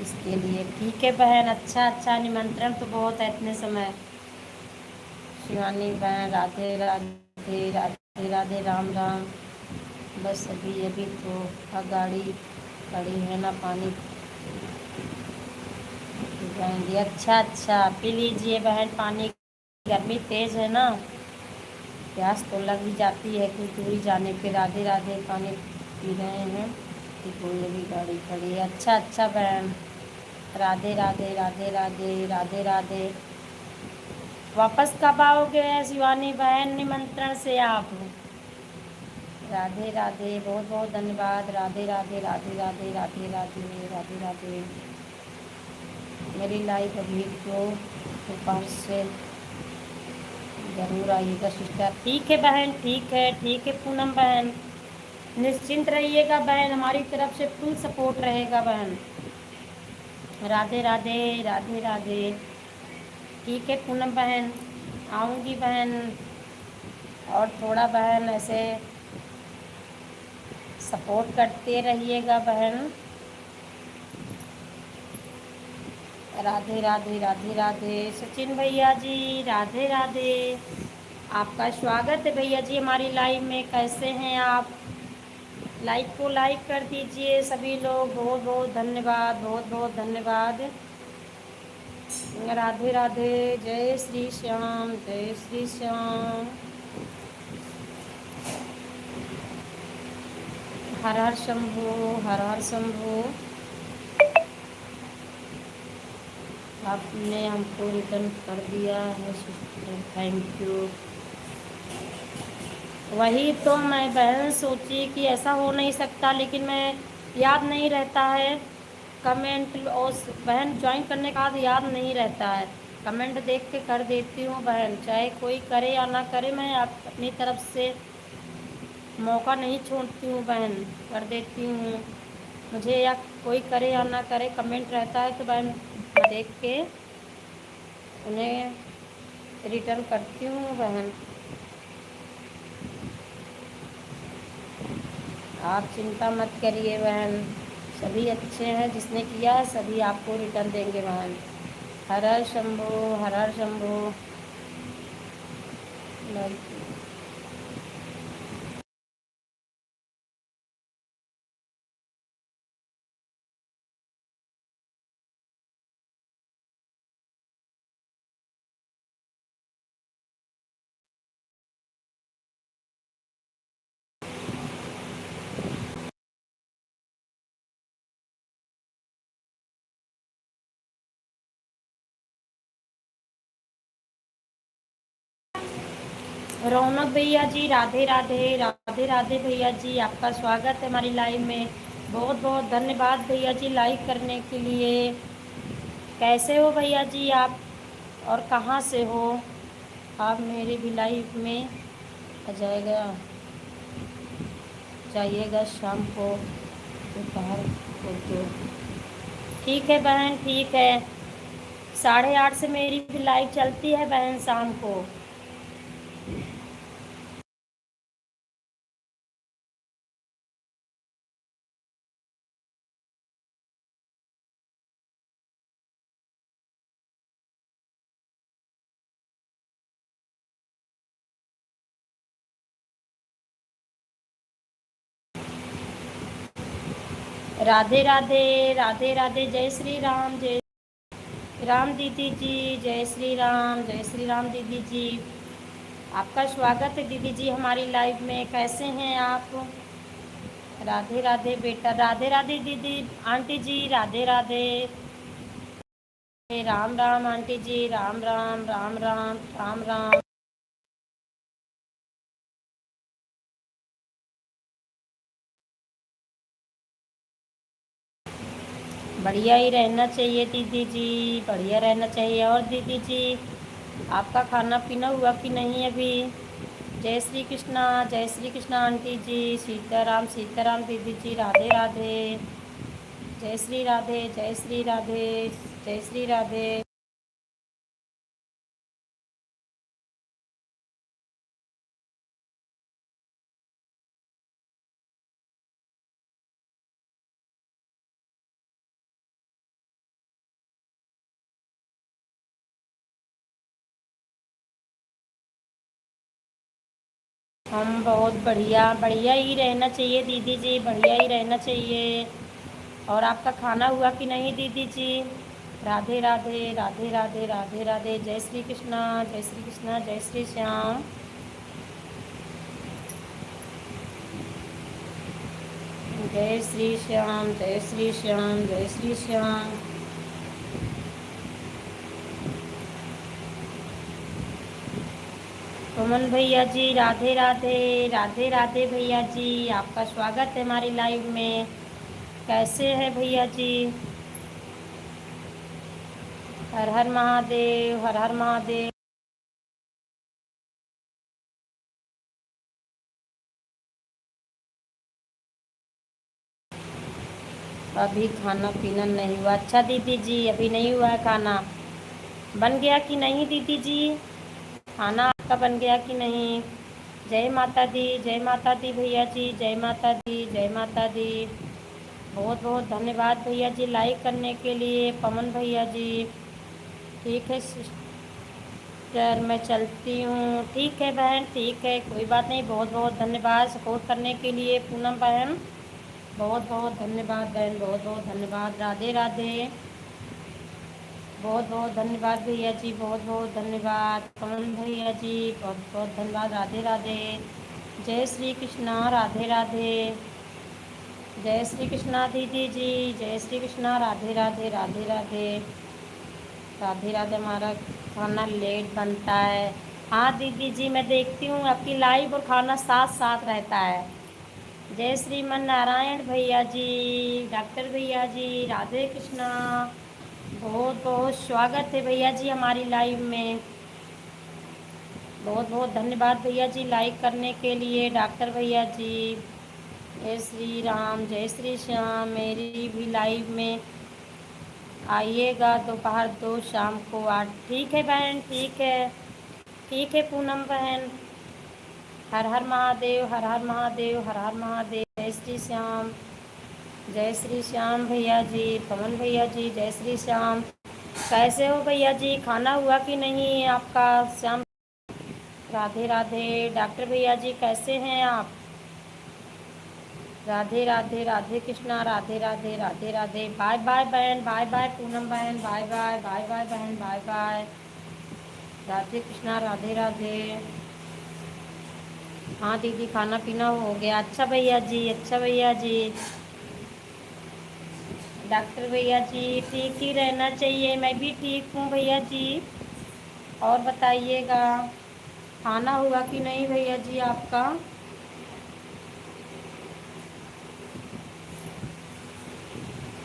Speaker 1: इसके लिए ठीक है बहन। अच्छा अच्छा, निमंत्रण तो बहुत है इतने समय। शिवानी बहन राधे राधे राधे राधे, राम राम। बस अभी अभी तो गाड़ी खड़ी है ना, पानी जाएंगे। अच्छा अच्छा, पी लीजिए बहन पानी, गर्मी तेज़ है ना, प्यास तो लग ही जाती है कुछ दूरी जाने पे। राधे राधे, पानी पी रहे हैं कि कोई अभी गाड़ी खड़ी है। अच्छा अच्छा बहन, राधे राधे राधे राधे राधे राधे। वापस कब आओगे शिवानी बहन निमंत्रण से आप? राधे राधे, बहुत बहुत धन्यवाद। राधे राधे राधे राधे राधे राधे राधे राधे। मेरी लाइफ अभी तो दोपहर से ज़रूर आइएगा सिस्टर। ठीक है बहन, ठीक है पूनम बहन, निश्चिंत रहिएगा बहन, हमारी तरफ से फुल सपोर्ट रहेगा बहन। राधे राधे राधे राधे। ठीक है पूनम बहन, आऊँगी बहन। और थोड़ा बहन ऐसे सपोर्ट करते रहिएगा बहन। राधे राधे राधे राधे। सचिन भैया जी राधे राधे। आपका स्वागत है भैया जी हमारी लाइव में। कैसे हैं आप? लाइव को लाइक कर दीजिए सभी लोग। बहुत बहुत धन्यवाद, बहुत बहुत धन्यवाद। राधे राधे। जय श्री श्याम, जय श्री श्याम। हर हर शंभू, हर हर शंभू। आपने हमको रिटर्न कर दिया है सिस्टर, थैंक यू। वही तो मैं बहन सोची कि ऐसा हो नहीं सकता, लेकिन मैं याद नहीं रहता है कमेंट। और बहन ज्वाइन करने के बाद याद नहीं रहता है। कमेंट देख के कर देती हूँ बहन, चाहे कोई करे या ना करे, मैं अपनी तरफ से मौका नहीं छोड़ती हूँ बहन, कर देती हूँ। मुझे या कोई करे या ना करे, कमेंट रहता है तो बहन मैं देख के उन्हें रिटर्न करती हूँ बहन। आप चिंता मत करिए बहन, सभी अच्छे हैं। जिसने किया है सभी आपको रिटर्न देंगे बहन। हर हर शंभू, हर हर शंभू। रौनक भैया जी राधे राधे, राधे राधे भैया जी। आपका स्वागत है हमारी लाइव में। बहुत बहुत धन्यवाद भैया जी लाइक करने के लिए। कैसे हो भैया जी आप, और कहाँ से हो आप? मेरे भी लाइव में आ जाइएगा शाम को, दोपहर को तो। ठीक है बहन, ठीक है। 8:30 से मेरी भी लाइव चलती है बहन शाम को। राधे राधे, राधे राधे। जय श्री राम, जय राम दीदी जी। जय श्री राम, जय श्री राम दीदी जी। आपका स्वागत है दीदी जी हमारी लाइव में। कैसे हैं आप? राधे राधे बेटा, राधे राधे दीदी। आंटी जी राधे राधे। राम राम आंटी जी, राम राम, राम राम, राम राम। बढ़िया ही रहना चाहिए दीदी जी, बढ़िया रहना चाहिए। और दीदी जी आपका खाना पीना हुआ कि नहीं अभी? जय श्री कृष्णा, जय श्री कृष्णा आंटी जी। सीताराम, सीताराम दीदी जी। राधे राधे। जय श्री राधे, जय श्री राधे, जय श्री राधे। हम बहुत बढ़िया, बढ़िया ही रहना चाहिए दीदी जी, बढ़िया ही रहना चाहिए। और आपका खाना हुआ कि नहीं दीदी जी? राधे राधे, राधे राधे, राधे राधे। जय श्री कृष्णा, जय श्री कृष्णा, जय श्री श्याम। जय श्री श्याम, जय श्री श्याम, जय श्री श्याम। सुमन भैया जी राधे राधे, राधे राधे भैया जी। आपका स्वागत है हमारी लाइव में। कैसे हैं भैया जी? हर हर महादेव, हर हर महादेव। अभी खाना पीना नहीं हुआ? अच्छा दीदी जी अभी नहीं हुआ है खाना। बन गया कि नहीं दीदी जी? खाना आपका बन गया कि नहीं? जय माता दी, जय माता दी भैया जी, जय माता दी, जय माता दी। बहुत बहुत धन्यवाद भैया जी लाइक करने के लिए, पवन भैया जी। ठीक है सिस्टर, मैं चलती हूँ। ठीक है बहन, ठीक है, कोई बात नहीं। बहुत बहुत धन्यवाद सपोर्ट करने के लिए पूनम बहन। बहुत बहुत धन्यवाद बहन, बहुत बहुत धन्यवाद। राधे राधे। बहुत बहुत धन्यवाद भैया जी, बहुत बहुत धन्यवाद पवन भैया जी, बहुत बहुत धन्यवाद। राधे राधे। जय श्री कृष्णा, राधे राधे। जय श्री कृष्णा दीदी जी, जय श्री कृष्णा, राधे राधे, राधे राधे। राधे राधे। हमारा खाना लेट बनता है। हाँ दीदी जी, मैं देखती हूँ आपकी लाइव और खाना साथ साथ रहता है। जय श्रीमन नारायण भैया जी, डॉक्टर भैया जी, राधे कृष्णा। बहुत बहुत स्वागत है भैया जी हमारी लाइव में। बहुत बहुत धन्यवाद भैया जी लाइक करने के लिए, डॉक्टर भैया जी। जय श्री राम, जय श्री श्याम। मेरी भी लाइव में आइएगा दोपहर 2 शाम को 8। ठीक है बहन, ठीक है, ठीक है पूनम बहन। हर हर महादेव, हर हर महादेव, हर हर महादेव। जय श्री श्याम, जय श्री श्याम भैया जी, पवन भैया जी, जय श्री श्याम। कैसे हो भैया जी? खाना हुआ कि नहीं आपका? श्याम, राधे राधे। डॉक्टर भैया जी कैसे हैं आप? राधे राधे, राधे कृष्णा, राधे राधे, राधे राधे। बाय बाय बहन, बाय बाय पूनम बहन, बाय बाय, बाय बाय बहन, बाय बाय। राधे कृष्णा, राधे राधे। हाँ दीदी, खाना पीना हो गया। अच्छा भैया जी, अच्छा भैया जी। डॉक्टर भैया जी ठीक ही रहना चाहिए, मैं भी ठीक हूँ भैया जी। और बताइएगा खाना हुआ कि नहीं भैया जी आपका?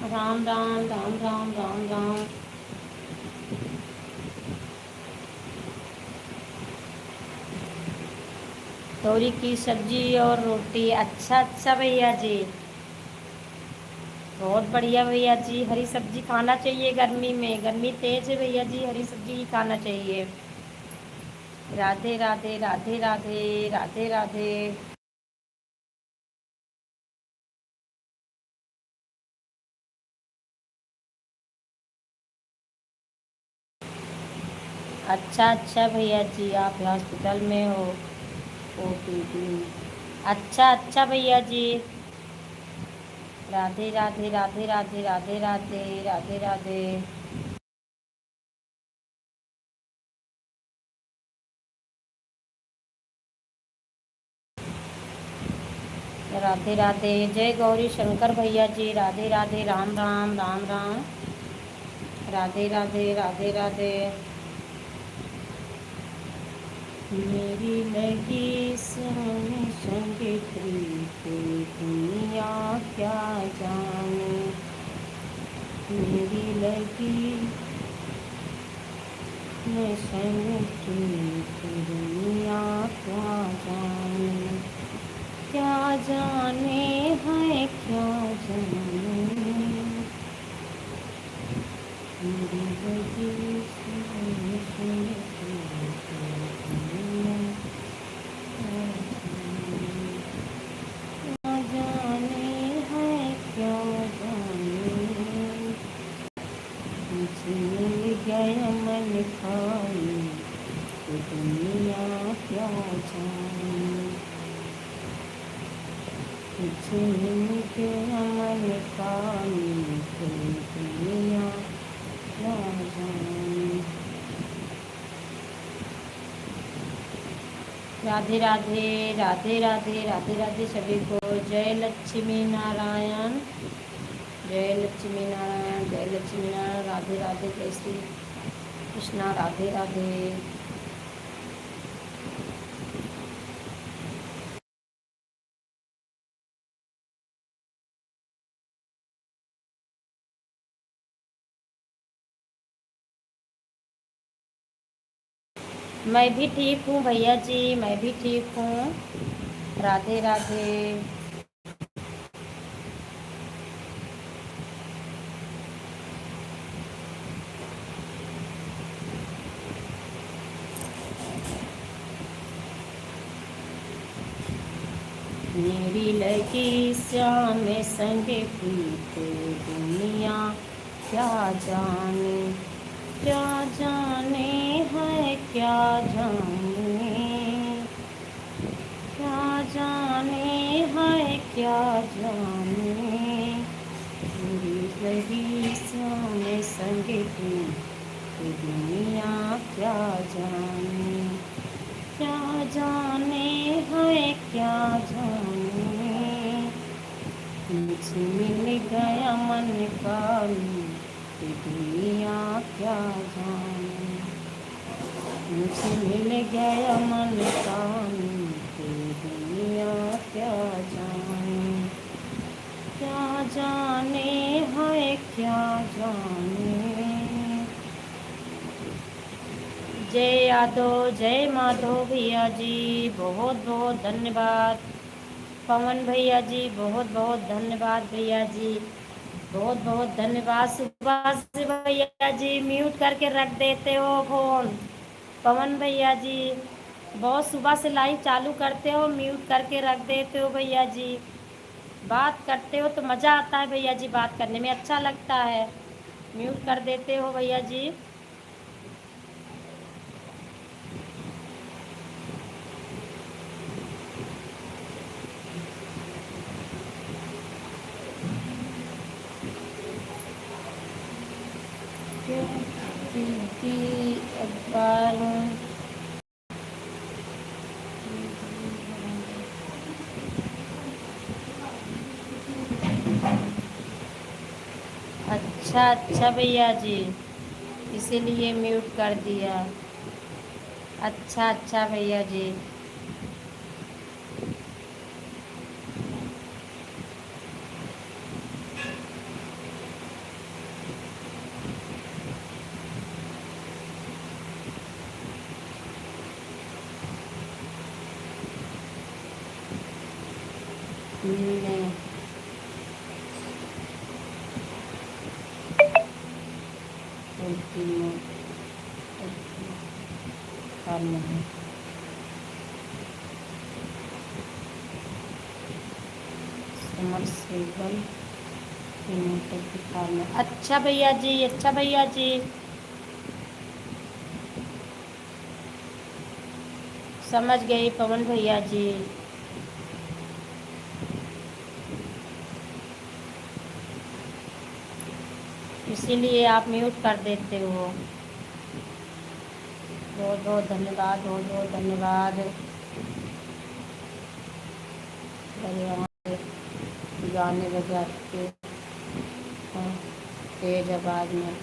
Speaker 1: राम राम, राम राम, राम राम। तोरी की सब्जी और रोटी। अच्छा अच्छा भैया जी, बहुत बढ़िया भैया जी। हरी सब्जी खाना चाहिए गर्मी में, गर्मी तेज है भैया जी, हरी सब्जी ही खाना चाहिए। राधे राधे, राधे राधे, राधे राधे। अच्छा अच्छा भैया जी, आप हॉस्पिटल में हो? ओपीडी। अच्छा अच्छा भैया जी। राधे राधे, राधे राधे, राधे राधे, राधे राधे। राधे राधे। जय गौरी शंकर भैया जी, राधे राधे, राम राम, राम राम। राधे राधे, राधे राधे। मेरी लगी सोने संग प्रीत दुनिया क्या जाने। मेरी लगी मैं संग प्रीत दुनिया क्या जाने। क्या जाने है, क्या जाने। मेरी लगी सोने संग प्रीत दुनिया क्या जाने। क्या जाने है, क्या जाने। मुझे मिल गया मन खाई तो दुनिया क्या जाने। मुझे मिल गया मन खाई तो दुनिया क्या जाने। राधे राधे, राधे राधे, राधे राधे सभी को। जय लक्ष्मी नारायण, जय लक्ष्मी नारायण, जय लक्ष्मी नारायण। राधे राधे, जय श्री कृष्णा, राधे राधे। मैं भी ठीक हूँ भैया जी, मैं भी ठीक हूँ। राधे राधे। मेरी लगी श्याम संगे प्रीत दुनिया क्या जाने, क्या जाने है क्या जाने, क्या जाने है क्या जाने। मेरी लगी श्याम संगे प्रीत दुनिया क्या जाने, क्या जाने है क्या जाने। मुझे मिल गया मन का ये दुनिया क्या जाने, मुझे मिल गया मन का ये दुनिया क्या जाने, क्या जाने है क्या जाने। जय यादव, जय माधव भैया जी, बहुत बहुत धन्यवाद। पवन भैया जी बहुत बहुत धन्यवाद। भैया जी बहुत बहुत धन्यवाद। सुबह से भैया जी म्यूट करके रख देते हो फोन। पवन भैया जी बहुत सुबह से लाइव चालू करते हो, म्यूट करके रख देते हो भैया जी। बात करते हो तो मज़ा आता है भैया जी, बात करने में अच्छा लगता है, म्यूट कर देते हो भैया जी। क्योंकि अखबार अच्छा अच्छा भैया जी, इसीलिए म्यूट कर दिया। अच्छा अच्छा भैया जी। नहीं, समरसेबल में। अच्छा भैया जी, अच्छा भैया जी, समझ गई पवन भैया जी। इसीलिए आप म्यूट कर देते हो। बहुत बहुत धन्यवाद, बहुत बहुत धन्यवाद। अरे वहाँ पे गाने बजाते हैं तेज आवाज़ में।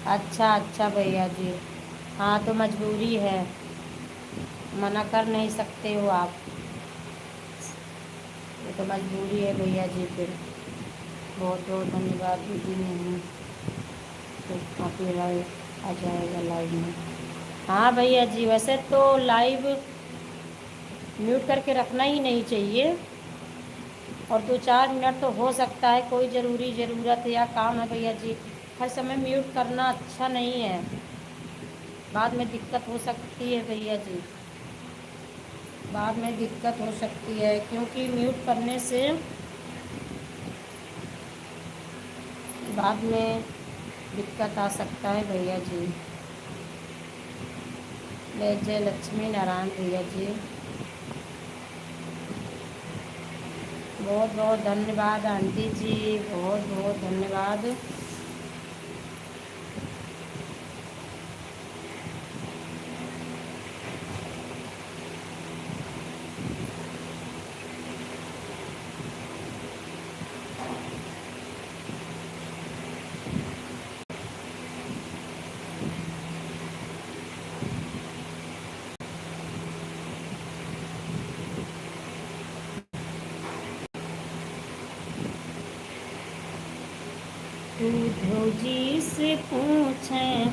Speaker 1: अच्छा अच्छा भैया जी, हाँ तो मजबूरी है, मना कर नहीं सकते हो आप, ये तो मजबूरी है भैया जी। फिर बहुत बहुत धन्यवाद दीदी। नहीं तो कॉपीराइट आ जाएगा लाइव में। हाँ भैया जी, वैसे तो लाइव म्यूट करके रखना ही नहीं चाहिए, और 2-4 मिनट तो हो सकता है कोई ज़रूरत या काम है भैया जी, हर समय म्यूट करना अच्छा नहीं है, बाद में दिक्कत हो सकती है भैया जी, बाद में दिक्कत हो सकती है, क्योंकि म्यूट करने से बाद में दिक्कत आ सकता है भैया जी। जय लक्ष्मी नारायण भैया जी, बहुत बहुत धन्यवाद। आंटी जी बहुत बहुत धन्यवाद। उद्धव जी से पूछें,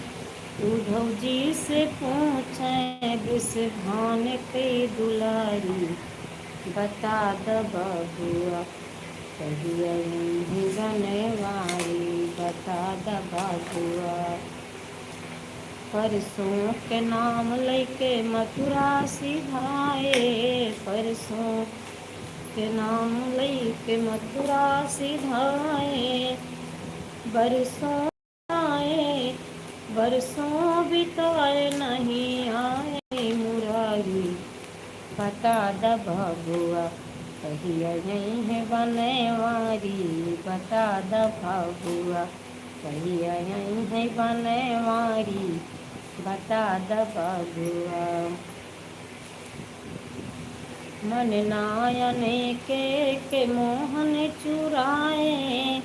Speaker 1: उद्धव जी से पूछें विषभान के दुलारी, बता द बबुआ कहिया बनवारी, बता द बबुआ। परसों के नाम लेके मथुरा सिधाए, परसों के नाम लेके मथुरा सिधाए, बरसों आए बरसों बिताए नहीं आए मुरारी, बता द बबुआ कहिया नहीं है बनवारी, बता द बबुआ कहिया नहीं है बनवारी, बता द बबुआ। मन नायने के मोहन चुराए,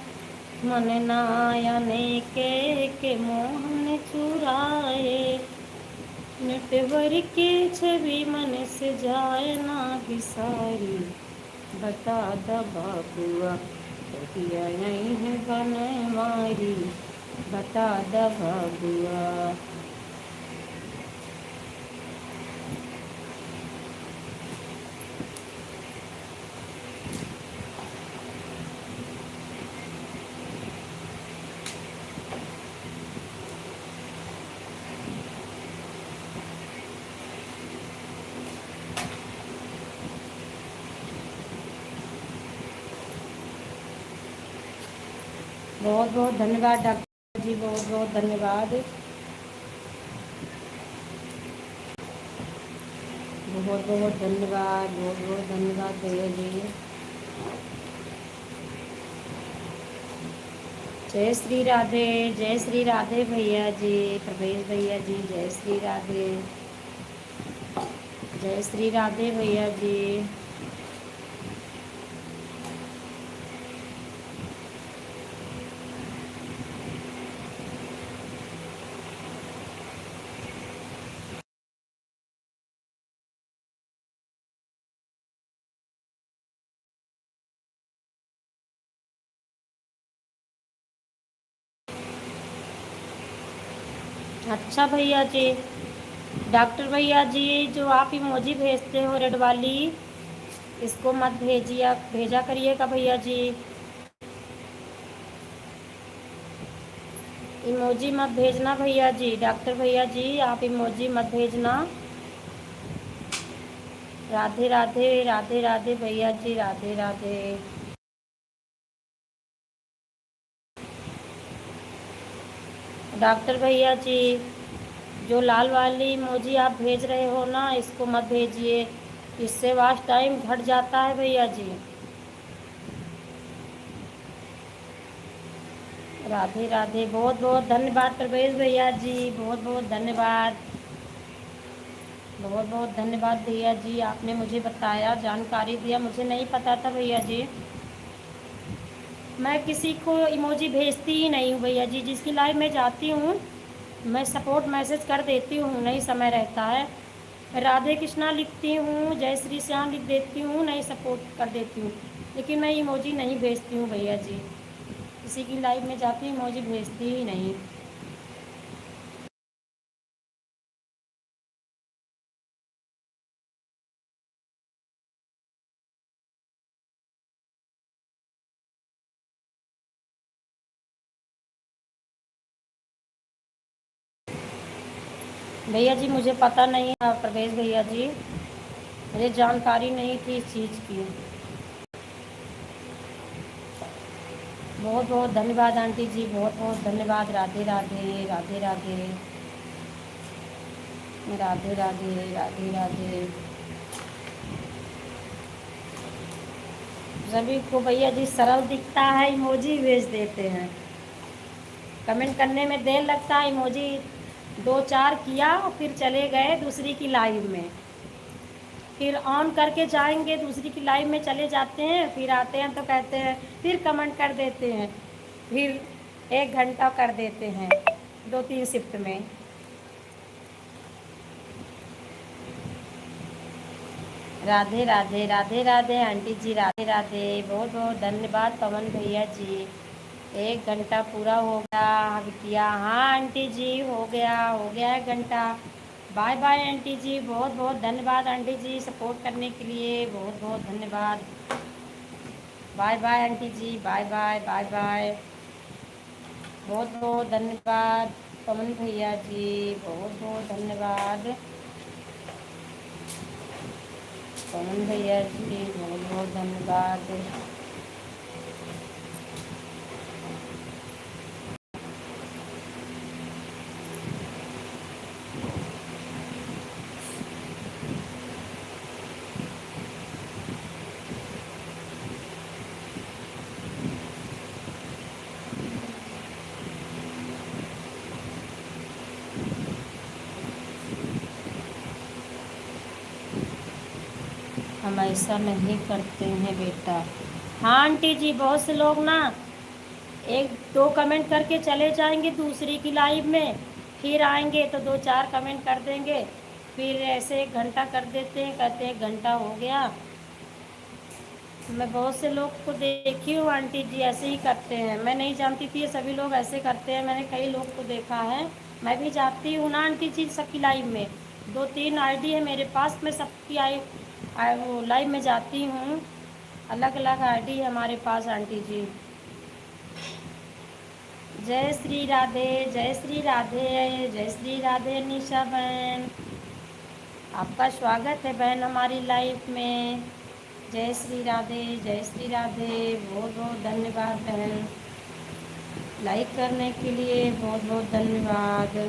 Speaker 1: मन नायने के मोहन चुराए, नटवर की छवि मन से जाए ना बिसारी, बता द बबुआ कहिया नहीं है बनवारी, बता द बबुआ। बहुत बहुत धन्यवाद डॉक्टर जी, बहुत बहुत धन्यवाद, बहुत बहुत धन्यवाद, बहुत बहुत धन्यवाद भैया जी। जय श्री राधे भैया जी, प्रवेश भैया जी, जय श्री राधे, जय श्री राधे भैया जी। अच्छा भैया जी, डॉक्टर भैया जी जो आप इमोजी भेजते हो रेड वाली, इसको मत भेजिए, भेजा करिएगा भैया जी, इमोजी मत भेजना भैया जी, डॉक्टर भैया जी आप इमोजी मत भेजना। राधे राधे, राधे राधे भैया जी, राधे राधे। डॉक्टर भैया जी जो लाल वाली इमोजी आप भेज रहे हो ना, इसको मत भेजिए, इससे वास्ट टाइम घट जाता है भैया जी। राधे राधे, बहुत बहुत धन्यवाद प्रवेश भैया जी, बहुत बहुत धन्यवाद, बहुत बहुत धन्यवाद भैया जी, आपने मुझे बताया, जानकारी दिया, मुझे नहीं पता था भैया जी। मैं किसी को इमोजी भेजती ही नहीं हूँ भैया जी, जिसकी लाइव में जाती हूँ मैं सपोर्ट मैसेज कर देती हूँ, नहीं समय रहता है, राधे कृष्णा लिखती हूँ, जय श्री श्याम लिख देती हूँ, नहीं सपोर्ट कर देती हूँ, लेकिन मैं इमोजी नहीं भेजती हूँ भैया जी, किसी की लाइव में जाती हूँ इमोजी भेजती ही नहीं। भैया जी मुझे पता नहीं है प्रवेश भैया जी, मुझे जानकारी नहीं थी इस चीज़ की। बहुत बहुत धन्यवाद आंटी जी, बहुत बहुत धन्यवाद, राधे राधे, राधे राधे, राधे राधे, राधे राधे। सभी को भैया जी सरल दिखता है इमोजी भेज देते हैं, कमेंट करने में देर लगता है, इमोजी दो चार किया फिर चले गए दूसरी की लाइव में, फिर ऑन करके जाएंगे दूसरी की लाइव में चले जाते हैं, फिर आते हैं तो कहते हैं फिर कमेंट कर देते हैं, फिर 1 घंटा कर देते हैं 2-3 शिफ्ट में। राधे राधे, राधे राधे आंटी जी, राधे राधे, बहुत बहुत धन्यवाद पवन भैया जी। 1 घंटा पूरा हो गया बिटिया, हाँ आंटी जी हो गया 1 घंटा। बाय बाय आंटी जी, बहुत बहुत धन्यवाद आंटी जी सपोर्ट करने के लिए, बहुत बहुत धन्यवाद। बाय बाय आंटी जी, बाय बाय, बाय बाय, बहुत बहुत धन्यवाद पवन भैया जी, बहुत बहुत धन्यवाद। पवन भैया जी बहुत बहुत धन्यवाद। हम ऐसा नहीं करते हैं बेटा। हाँ आंटी जी, बहुत से लोग ना एक दो कमेंट करके चले जाएंगे दूसरी की लाइव में, फिर आएंगे तो दो चार कमेंट कर देंगे, फिर ऐसे 1 घंटा कर देते हैं, कहते हैं 1 घंटा हो गया। मैं बहुत से लोग को देखी हूँ आंटी जी, ऐसे ही करते हैं। मैं नहीं जानती थी ये सभी लोग ऐसे करते हैं, मैंने कई लोग को देखा है। मैं भी जाती हूँ ना आंटी जी सबकी लाइव में, 2-3 आईडी है मेरे पास, मैं सबकी वो लाइव में जाती हूँ। अलग अलग आईडी है हमारे पास आंटी जी। जय श्री राधे, जय श्री राधे, जय श्री राधे निशा बहन, आपका स्वागत है बहन हमारी लाइफ में। जय श्री राधे, जय श्री राधे, बहुत बहुत धन्यवाद बहन, लाइक करने के लिए बहुत बहुत धन्यवाद।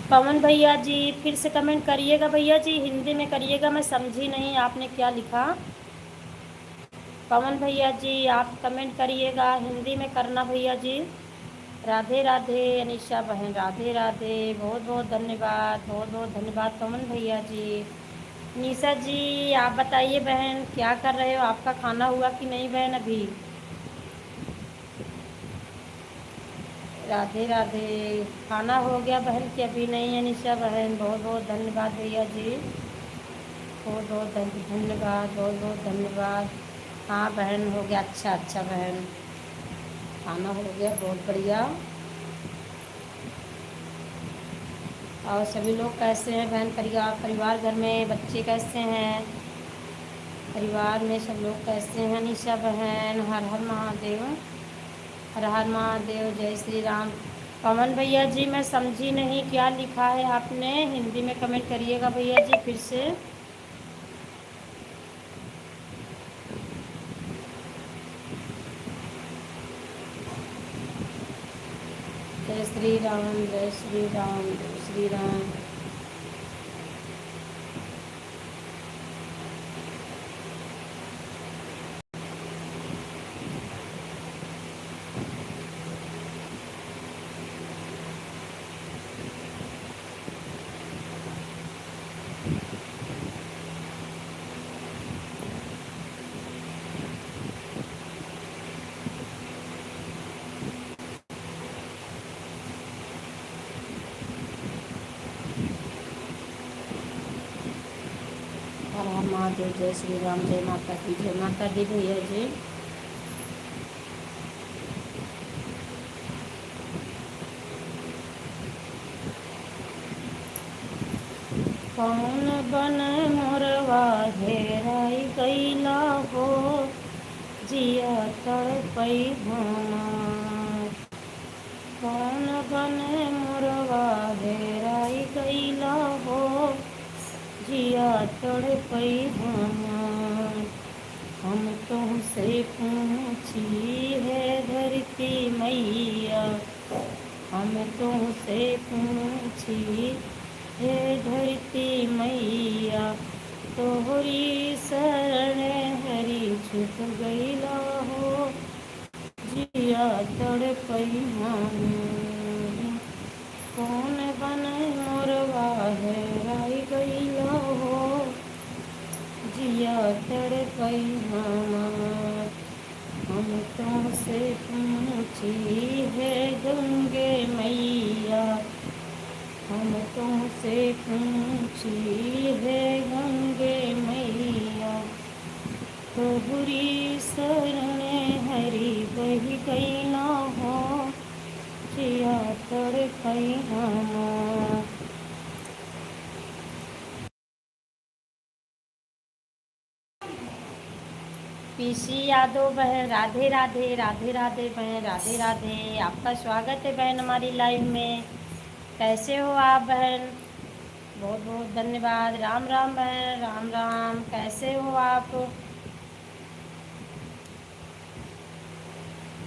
Speaker 1: पवन भैया जी फिर से कमेंट करिएगा भैया जी, हिंदी में करिएगा, मैं समझी नहीं आपने क्या लिखा। पवन भैया जी आप कमेंट करिएगा, हिंदी में करना भैया जी। राधे राधे अनिशा बहन, राधे राधे, बहुत बहुत धन्यवाद, बहुत बहुत धन्यवाद पवन भैया जी। निशा जी आप बताइए बहन क्या कर रहे हो, आपका खाना हुआ कि नहीं बहन अभी? राधे राधे, खाना हो गया बहन कि अभी नहीं है? निशा बहन बहुत बहुत धन्यवाद भैया जी, बहुत बहुत धन्यवाद, बहुत बहुत धन्यवाद। हाँ बहन हो गया, अच्छा अच्छा बहन, खाना हो गया, बहुत बढ़िया। और सभी लोग कैसे हैं बहन? परिवार घर में बच्चे कैसे हैं? परिवार में सब लोग कैसे हैं? निशा बहन हर हर महादेव, हर हर महादेव, जय श्री राम। पवन भैया जी मैं समझी नहीं क्या लिखा है आपने, हिंदी में कमेंट करिएगा भैया जी फिर से। जय श्री राम, जय श्री राम, जय श्री राम। हर हर महादेव, जय श्री राम, जय माता दी, जय माता दी भैया जी। कौन बन मोरवा हेराई गईला हो, जिया तड़पई हमार। कौन बन मोरवा हेराई गईला हो, जिया तड़पई हमार। हम तुमसे पूछी है धरती मैया, हम तुमसे पूछी हे धरती मैया, तोहरी शरण हरी छुप गईला हो, जिया तड़पई हमार। कौन बन मोरवा हेराई गईला हो, जिया तड़पई हमार। हम तुमसे पूछी है गंगे मैया, हम तुमसे पूछी है गंगे मैया, तोहरी शरण हरि बही गई ना हो, जिया तड़पई हम। पीसी यादव बहन, राधे राधे, राधे राधे बहन, राधे राधे। आपका स्वागत है बहन हमारी लाइव में। कैसे हो आप बहन? बहुत बहुत धन्यवाद। राम राम बहन, राम राम। कैसे हो आप?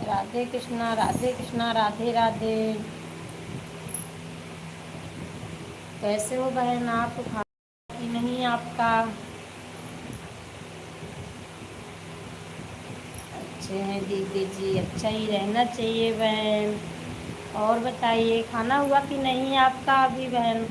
Speaker 1: राधे कृष्णा, राधे कृष्णा, राधे राधे। कैसे हो बहन आप? खाना कि नहीं आपका? अच्छे हैं दीदी जी, अच्छा ही रहना चाहिए बहन। और बताइए, खाना हुआ कि नहीं आपका अभी बहन?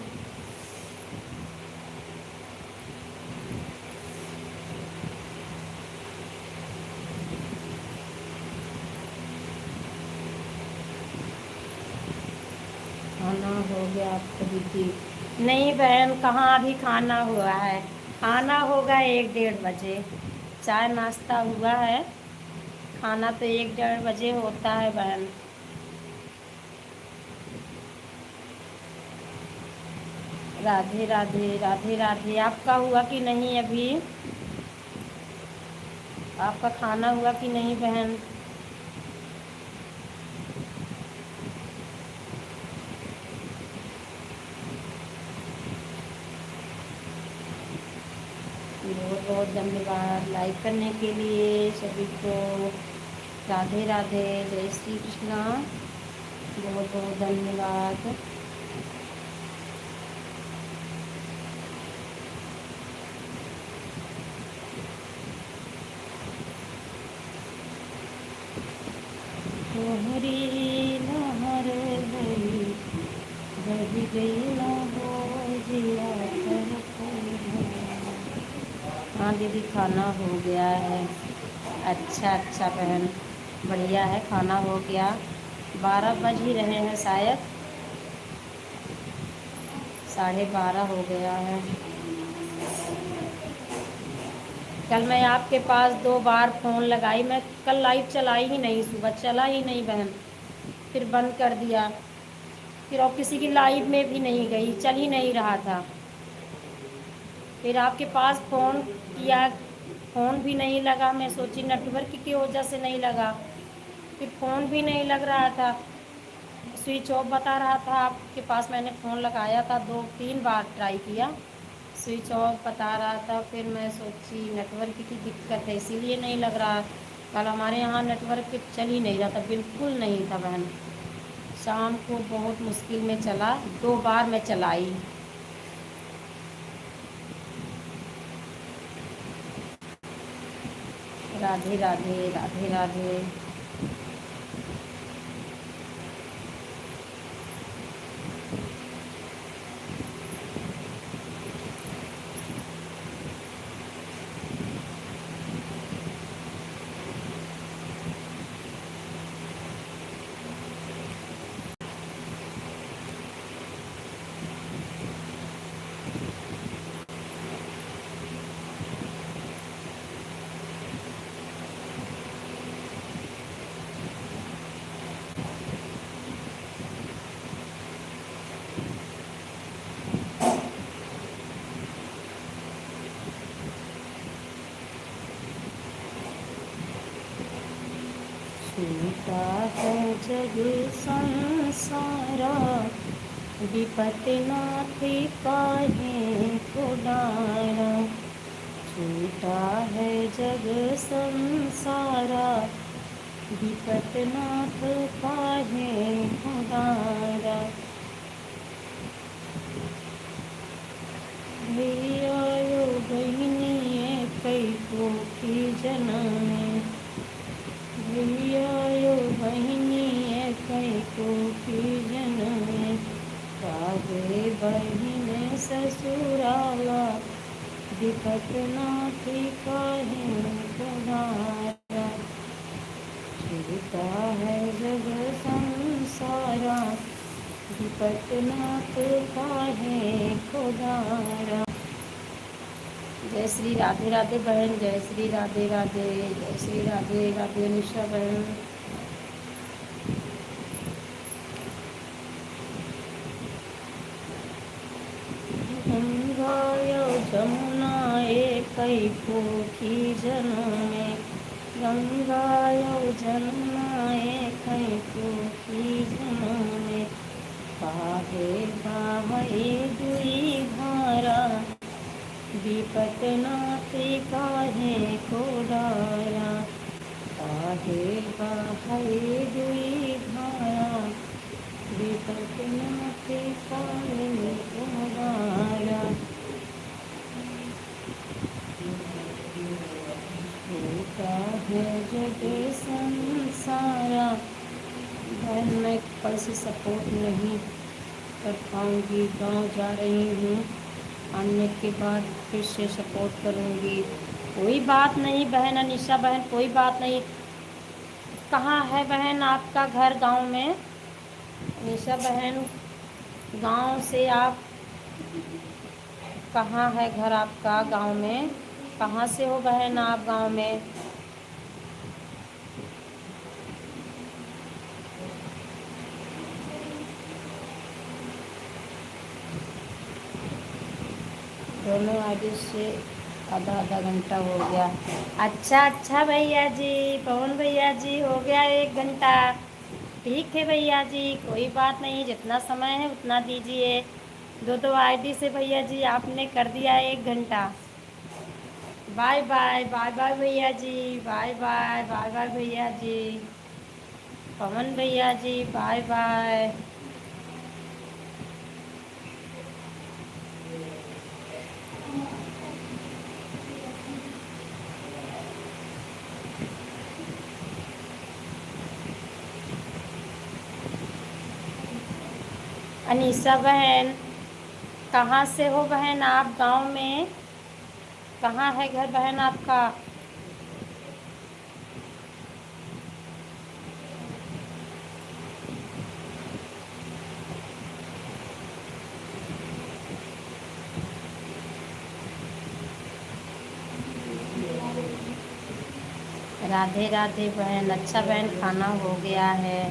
Speaker 1: खाना हो गया आपका दीदी? नहीं बहन, कहाँ अभी खाना हुआ है। खाना होगा 1-1:30 बजे। चाय नाश्ता हुआ है, खाना तो 1-1:30 बजे होता है बहन। राधे राधे, राधे राधे। आपका हुआ कि नहीं अभी? आपका खाना हुआ कि नहीं बहन? बहुत बहुत धन्यवाद लाइक करने के लिए सभी को। राधे राधे, जय श्री कृष्णा। बहुत बहुत धन्यवाद। तोहरी लहर गई बही गई ना हो, जिया तड़पई हम। हाँ दीदी, खाना हो गया है। अच्छा अच्छा बहन, बढ़िया है, खाना हो गया। 12 बज ही रहे हैं शायद, 12:30 हो गया है। कल मैं आपके पास 2 बार फ़ोन लगाई। मैं कल लाइव चलाई ही नहीं, सुबह चला ही नहीं बहन, फिर बंद कर दिया। फिर और किसी की लाइव में भी नहीं गई, चल ही नहीं रहा था। फिर आपके पास फ़ोन किया, फ़ोन भी नहीं लगा। मैं सोची नेटवर्क की वजह से नहीं लगा, फिर फ़ोन भी नहीं लग रहा था, स्विच ऑफ बता रहा था। आपके पास मैंने फ़ोन लगाया था, 2-3 बार ट्राई किया, स्विच ऑफ बता रहा था। फिर मैं सोची नेटवर्क की दिक्कत है इसीलिए नहीं लग रहा। कल हमारे यहाँ नेटवर्क चल ही नहीं रहा था, बिल्कुल नहीं था बहन। शाम को बहुत मुश्किल में चला, 2 बार मैं चलाई। राधे राधे, राधे राधे। छूटा है जग संसारा, विपत नाथ काहे को डारा। छूटा है जग संसारा, विपत नाथ काहे को डारा। भैया बहनिए कई को की जनाने, भैया बहनिए कई को की जनाने। काहे बहन ससुराला, विपत नाथ काहे को डारा। झूठा है जग संसारा, विपत नाथ काहे खुदारा। जय श्री राधे राधे बहन, जय श्री राधे राधे, जय श्री राधे राधे निशा बहन। गंगा यमुना एकई कोटि जनों में, गंगा यमुना एकई कोटि जनों में, काहे बाहे दुई धारा, विपत नाथ काहे खुदारा। काहे बाहे दुई धारा, विपत नाथ काहे खुदारा। झूठा है जग संसारा। बहन मैं कल से सपोर्ट नहीं कर पाऊँगी, गाँव जा रही हूँ, आने के बाद फिर से सपोर्ट करूँगी। कोई बात नहीं बहन अनीशा बहन, कोई बात नहीं। कहाँ है बहन आपका घर गांव में? अनीशा बहन गांव से आप, कहाँ है घर आपका गांव में? कहाँ से हो बहन आप गांव में? दोनों आईडी से आधा आधा घंटा हो गया। अच्छा भैया जी, पवन भैया जी, हो गया 1 घंटा। ठीक है भैया जी, कोई बात नहीं, जितना समय है उतना दीजिए। दो आईडी से भैया जी आपने कर दिया 1 घंटा। बाय बाय बाय बाय भैया जी, बाय बाय बाय बाय भैया जी, पवन भैया जी बाय बाय। अनीसा बहन कहाँ से हो बहन आप गांव में? कहाँ है घर बहन आपका? राधे राधे बहन। अच्छा बहन खाना हो गया है।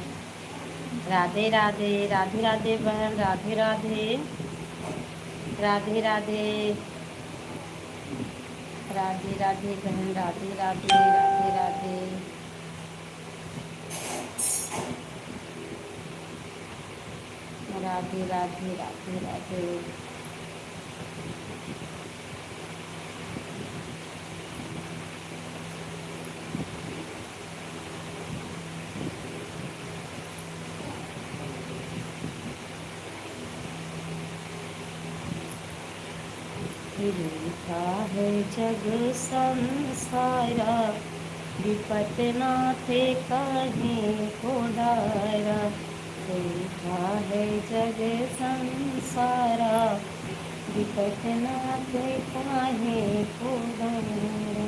Speaker 1: राधे राधे राधे राधे बहन, राधे राधे राधे राधे राधे राधे बहन, राधे राधे राधे राधे। राधे राधे राधे राधे। झूठा है जग संसारा, विपत नाथ काहे खुदारा। झूठा है जग संसारा, विपत नाथ काहे खुदारा।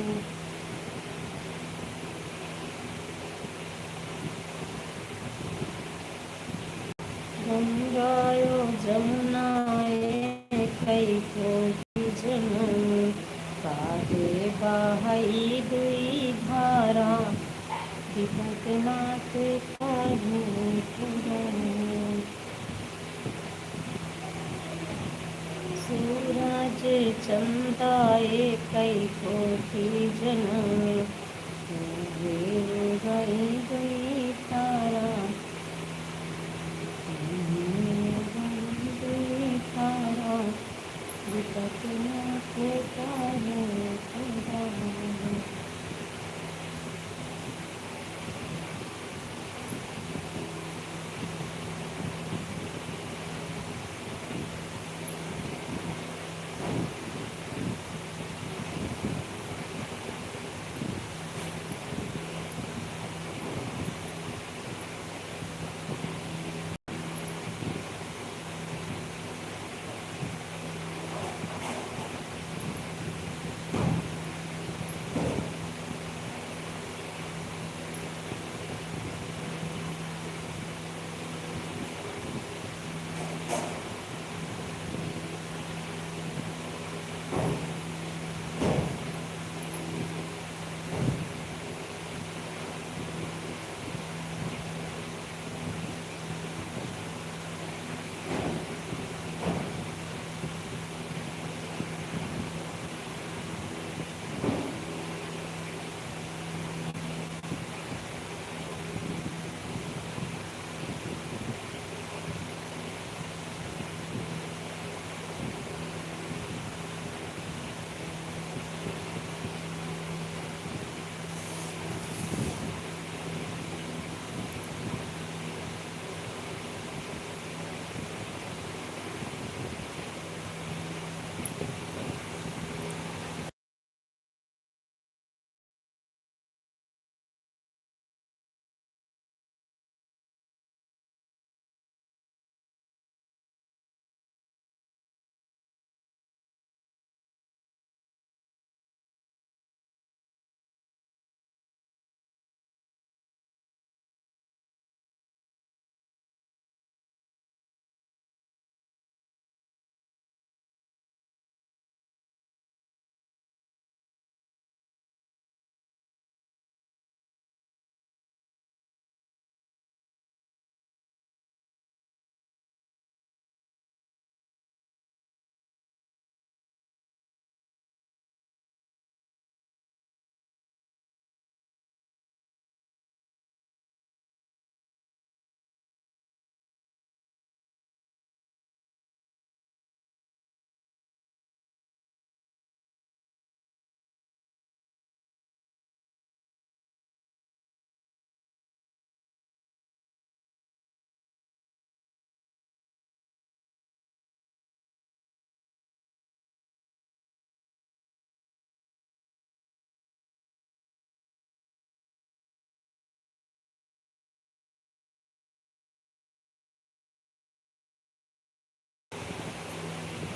Speaker 1: गंगा यमुना एकई कोटि जनों में, काहे बाहई दुई धारा, विपत नाथ काहे खुदारा। सूरज चंदा एकई कोटि जनों में, गई गई तारा, तारा विपत नाथ काहे खुदारा।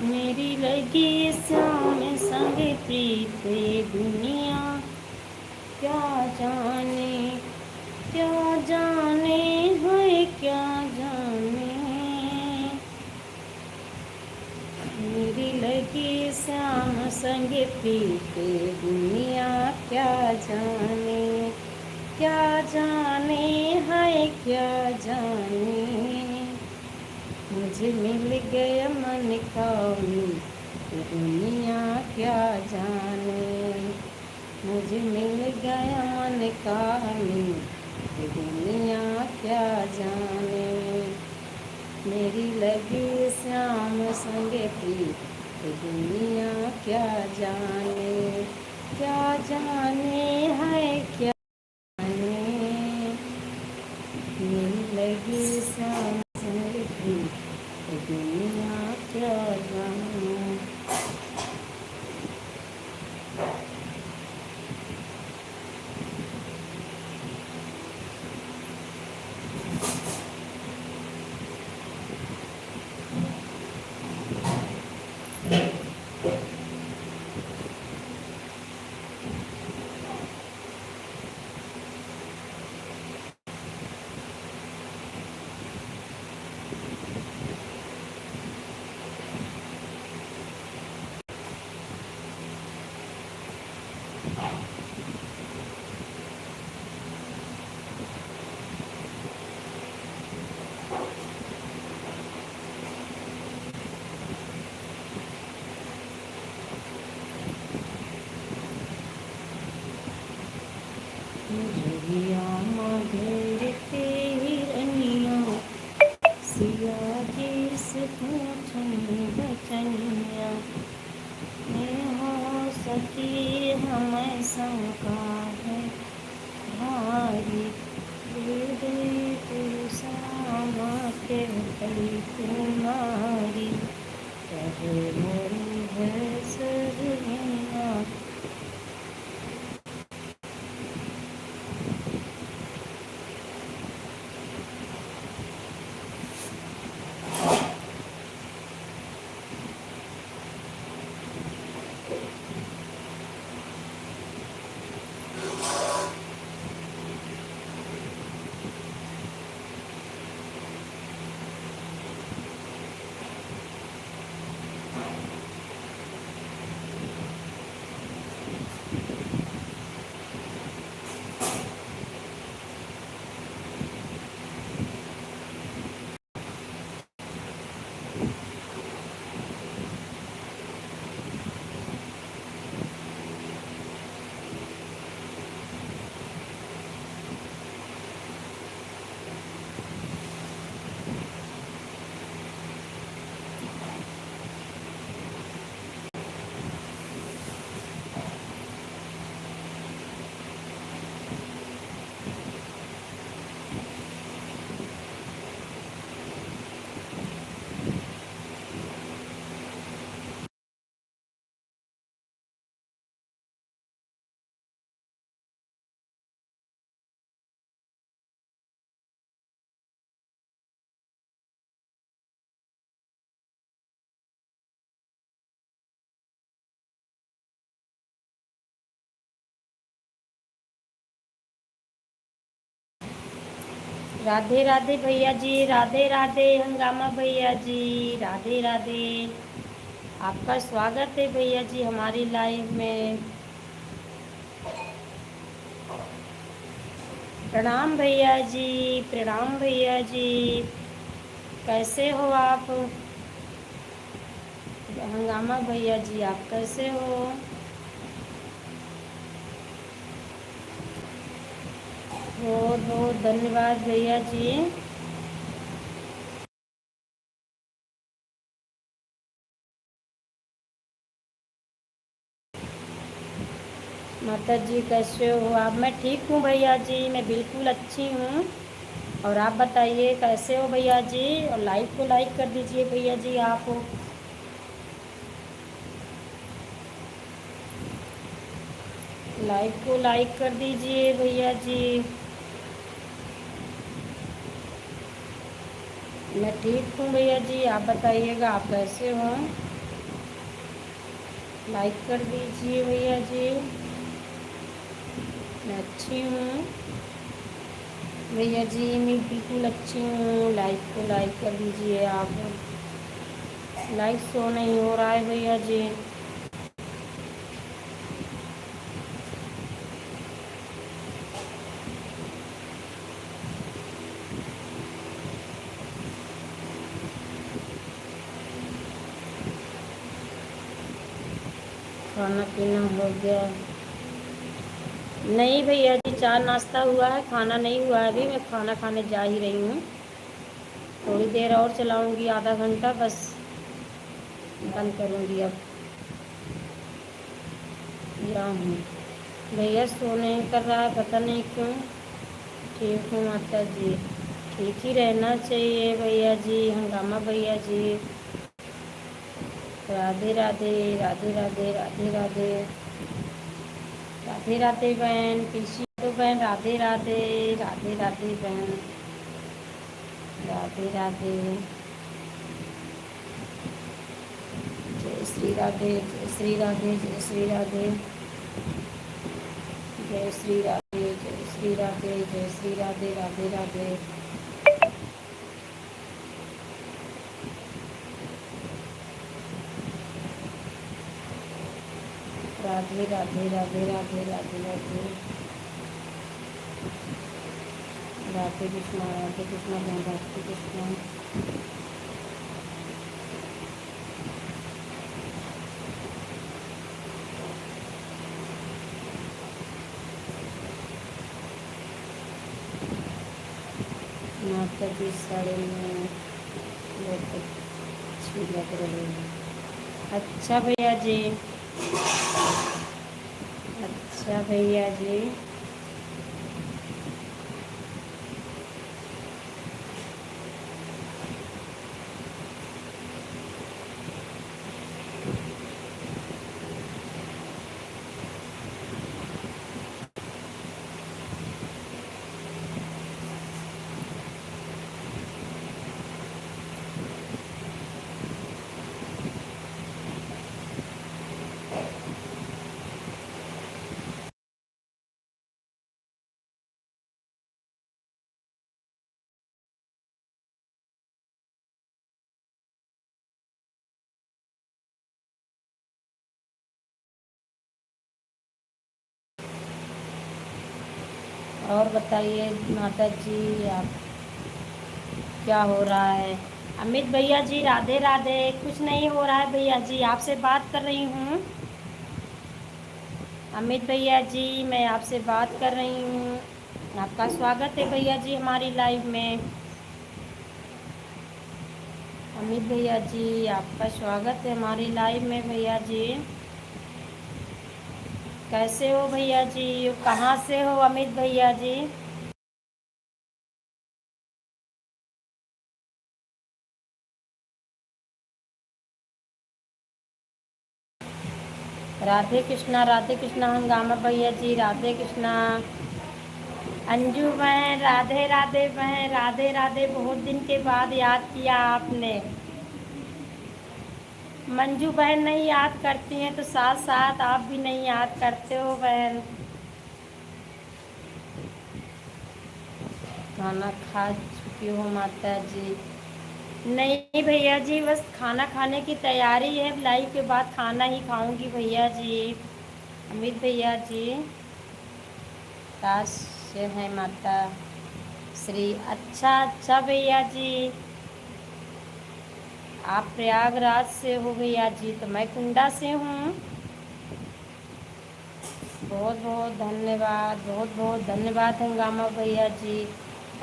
Speaker 1: मेरी लगी श्याम संग प्रीत दुनिया, क्या जाने क्या जाने है क्या जाने। मेरी लगी श्याम संग प्रीत दुनिया, क्या जाने क्या जाने है क्या जाने। मुझे मिल गया मन का दुनिया, क्या जाने। मुझे मिल गया मन का दुनिया, क्या जाने। मेरी लगी श्याम संग प्रीत दुनिया, क्या जाने क्या जाने है क्या जाने। मेरी लगी श्याम संग प्रीत दुनिया, क्या जाने। झुरिया घेरते हिरनिया, सिया जी से पूछन बचनिया। मैं हो सकी हमें शंका है भारी, दे दे तू सामा के कली तुम्हारी। कहे मोरी है सरिया, राधे राधे भैया जी, राधे राधे हंगामा भैया जी, राधे राधे। आपका स्वागत है भैया जी हमारी लाइव में। प्रणाम भैया जी, प्रणाम भैया जी। कैसे हो आप हंगामा भैया जी, आप कैसे हो। बहुत बहुत धन्यवाद भैया जी। माता जी कैसे हो आप। मैं ठीक हूँ भैया जी, मैं बिल्कुल अच्छी हूँ। और आप बताइए कैसे हो भैया जी। और लाइव को लाइक कर दीजिए भैया जी आप। लाइव को लाइक कर दीजिए भैया जी। मैं ठीक हूँ भैया जी, आप बताइएगा आप कैसे हो। लाइक कर दीजिए भैया जी। मैं अच्छी हूँ भैया जी, मैं बिल्कुल अच्छी हूँ। लाइक को लाइक कर दीजिए आप। लाइक शो नहीं हो रहा है भैया जी। खाना पीना हो गया? नहीं भैया जी, चाय नाश्ता हुआ है, खाना नहीं हुआ है अभी। मैं खाना खाने जा ही रही हूँ। थोड़ी देर और चलाऊँगी, आधा घंटा बस, बंद करूँगी अब। या हूँ भैया, सो नहीं कर रहा है, पता नहीं क्यों। ठीक हूँ माता जी। ठीक ही रहना चाहिए भैया जी। हंगामा भैया जी, राधे राधे राधे राधे राधे राधे राधे राधे बहन। पीछे तो बहन, राधे राधे राधे राधे बहन, राधे राधे। जय श्री राधे, जय श्री राधे, जय श्री राधे, जय श्री राधे, जय श्री राधे, जय श्री राधे, राधे राधे। राधे राधे राधे राधे राधे राधे। राधे कृष्णा, राधे कृष्णा बहन, राधे कृष्णा। माता जी साड़ी में बहुत अच्छी लग रही है। अच्छा भैया जी, अच्छा भैया जी। और बताइए माता जी, आप क्या हो रहा है? अमित भैया जी राधे राधे। कुछ नहीं हो रहा है भैया जी, आपसे बात कर रही हूँ। अमित भैया जी, मैं आपसे बात कर रही हूँ। आपका स्वागत है भैया जी हमारी लाइव में। अमित भैया जी, आपका स्वागत है हमारी लाइव में भैया जी। कैसे हो भैया जी? कहाँ से हो अमित भैया जी? राधे कृष्णा हंगामा भैया जी, राधे कृष्णा। अंजू बहन राधे राधे बहन, राधे राधे। बहुत दिन के बाद याद किया आपने। मंजू बहन नहीं याद करती हैं तो साथ साथ आप भी नहीं याद करते हो बहन। खाना खा चुकी हो माता जी? नहीं भैया जी, बस खाना खाने की तैयारी है। लाइव के बाद खाना ही खाऊंगी भैया जी। अमित भैया जी, काश से है माता श्री। अच्छा अच्छा भैया जी, आप प्रयागराज से हो भैया जी, तो मैं कुंडा से हूँ। बहुत बहुत धन्यवाद, बहुत बहुत धन्यवाद हंगामा भैया जी।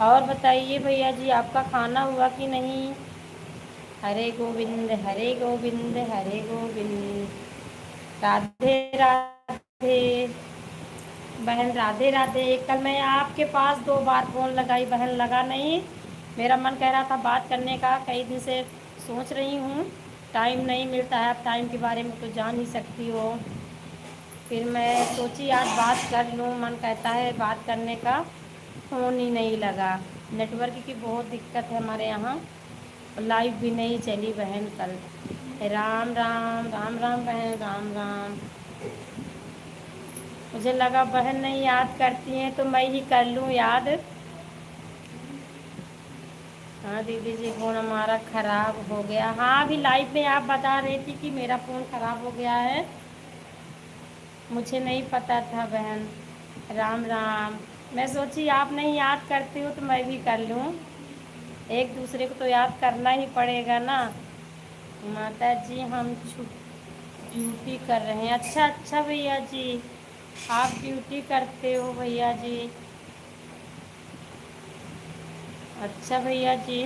Speaker 1: और बताइए भैया जी, आपका खाना हुआ कि नहीं? हरे गोविंद हरे गोविंद हरे गोविंद। राधे राधे बहन, राधे राधे। कल मैं आपके पास 2 बार फ़ोन लगाई बहन, लगा नहीं। मेरा मन कह रहा था बात करने का, कई दिन से सोच रही हूँ, टाइम नहीं मिलता है। अब टाइम के बारे में तो जान ही सकती हो। फिर मैं सोची आज बात कर लूँ, मन कहता है बात करने का। फ़ोन ही नहीं लगा। नेटवर्क की बहुत दिक्कत है हमारे यहाँ। लाइव भी नहीं चली बहन कल। राम राम राम राम बहन, राम राम। मुझे लगा बहन नहीं याद करती हैं तो मैं ही कर लूँ याद। हाँ दीदी जी, फ़ोन हमारा ख़राब हो गया। हाँ अभी लाइव में आप बता रही थी कि मेरा फ़ोन ख़राब हो गया है, मुझे नहीं पता था बहन। राम राम। मैं सोची आप नहीं याद करती हो तो मैं भी कर लूँ, एक दूसरे को तो याद करना ही पड़ेगा ना। माता जी हम ड्यूटी कर रहे हैं। अच्छा अच्छा भैया जी, आप ड्यूटी करते हो भैया जी। अच्छा भैया जी।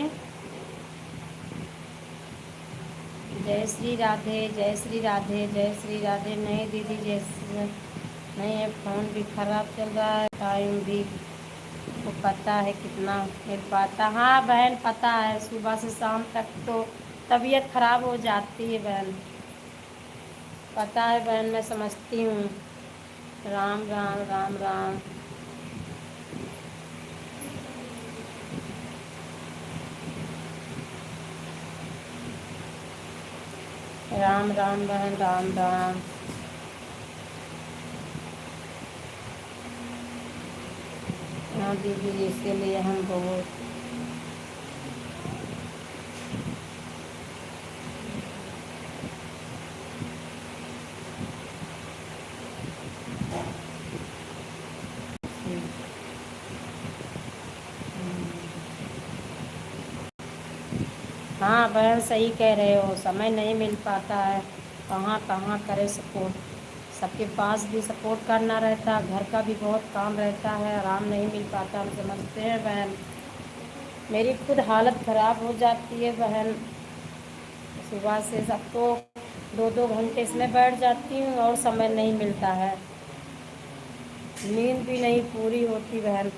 Speaker 1: जय श्री राधे, जय श्री राधे, जय श्री राधे। नहीं दीदी जैसे नहीं है, फ़ोन भी ख़राब चल रहा है, टाइम भी तो पता है कितना मिल पाता। हाँ बहन पता है, सुबह से शाम तक तो तबीयत ख़राब हो जाती है बहन, पता है बहन, मैं समझती हूँ। राम राम राम राम। राम राम बहन, राम राम। हाँ दीदी इसीलिए हम बहुत हाँ बहन सही कह रहे हो, समय नहीं मिल पाता है, कहाँ कहाँ करे सपोर्ट, सबके पास भी सपोर्ट करना रहता है, घर का भी बहुत काम रहता है, आराम नहीं मिल पाता, हम समझते हैं बहन। मेरी खुद हालत ख़राब हो जाती है बहन, सुबह से सब तो 2-2 घंटे इसमें बैठ जाती हूँ और समय नहीं मिलता है, नींद भी नहीं पूरी होती बहन।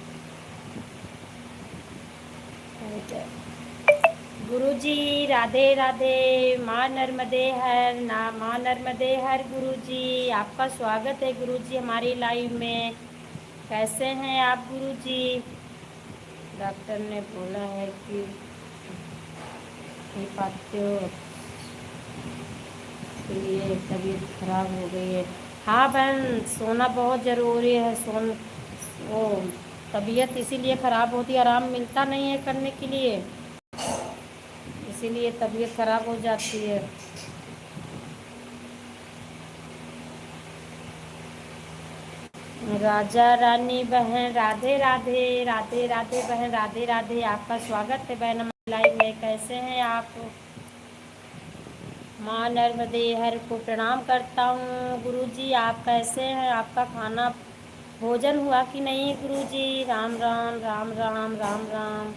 Speaker 1: गुरुजी राधे राधे। माँ नर्मदे हर ना, माँ नर्मदे हर। गुरुजी आपका स्वागत है गुरुजी हमारी लाइव में। कैसे हैं आप गुरुजी? डॉक्टर ने बोला है कि नहीं पाते हो, इसलिए तबीयत खराब हो गई है। हाँ बहन सोना बहुत ज़रूरी है, वो तबीयत इसीलिए ख़राब होती है, आराम मिलता नहीं है करने के लिए, इसीलिए तबीयत ख़राब हो जाती है। राजा रानी बहन राधे राधे, राधे राधे बहन, राधे राधे। आपका स्वागत है बहन हमारी लाइव में। कैसे हैं आप? माँ नर्मदे हर को प्रणाम करता हूँ। गुरुजी आप कैसे हैं? आपका खाना भोजन हुआ कि नहीं गुरुजी? राम राम राम राम राम राम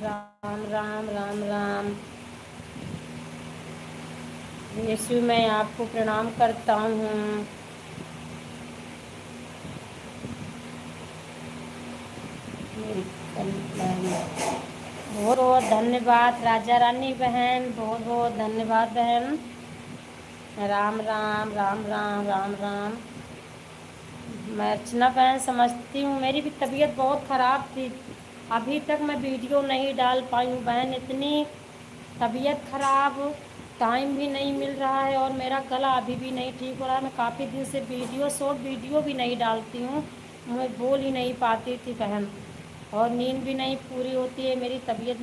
Speaker 1: राम राम राम राम। यीशु मैं आपको प्रणाम करता हूँ। बहुत बहुत धन्यवाद राजा रानी बहन, बहुत बहुत धन्यवाद बहन। राम राम राम राम राम राम। मैं अर्चना बहन समझती हूँ, मेरी भी तबीयत बहुत ख़राब थी, अभी तक मैं वीडियो नहीं डाल पाई हूँ बहन, इतनी तबीयत ख़राब, टाइम भी नहीं मिल रहा है और मेरा गला अभी भी नहीं ठीक हो रहा है। मैं काफ़ी दिन से वीडियो, शॉर्ट वीडियो भी नहीं डालती हूँ, मैं बोल ही नहीं पाती थी बहन, और नींद भी नहीं पूरी होती है, मेरी तबीयत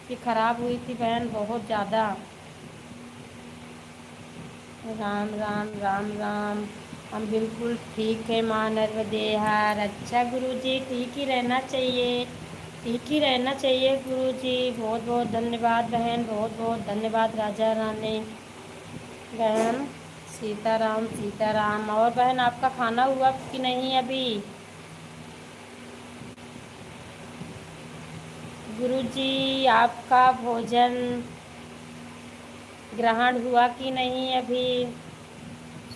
Speaker 1: भी ख़राब हुई थी बहन बहुत ज़्यादा। राम राम राम राम। हम बिल्कुल ठीक है माँ नर्मदे हर। अच्छा गुरुजी ठीक ही रहना चाहिए, ठीक ही रहना चाहिए गुरुजी। बहुत बहुत धन्यवाद बहन, बहुत बहुत धन्यवाद राजा रानी बहन। सीताराम सीताराम। और बहन आपका खाना हुआ कि नहीं अभी? गुरुजी आपका भोजन ग्रहण हुआ कि नहीं अभी?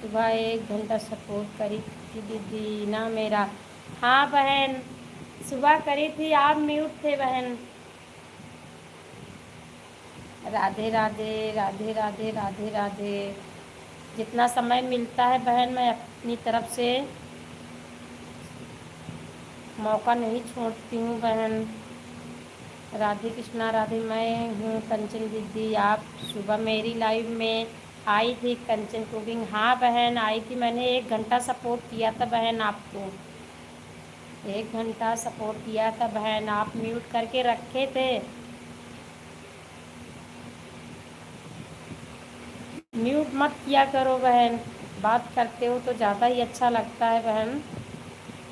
Speaker 1: सुबह 1 घंटा सपोर्ट करी थी दीदी ना मेरा। हाँ बहन सुबह करी थी, आप म्यूट थे बहन। राधे राधे राधे राधे राधे राधे। जितना समय मिलता है बहन मैं अपनी तरफ से मौका नहीं छोड़ती हूँ बहन। राधे कृष्णा राधे। मैं हूँ कंचन दीदी। आप सुबह मेरी लाइव में आई थी कंचन कुकिंग। हाँ बहन आई थी, मैंने 1 घंटा सपोर्ट किया था बहन आपको। 1 घंटा सपोर्ट किया था बहन, आप म्यूट करके रखे थे। म्यूट मत किया करो बहन, बात करते हो तो ज़्यादा ही अच्छा लगता है बहन।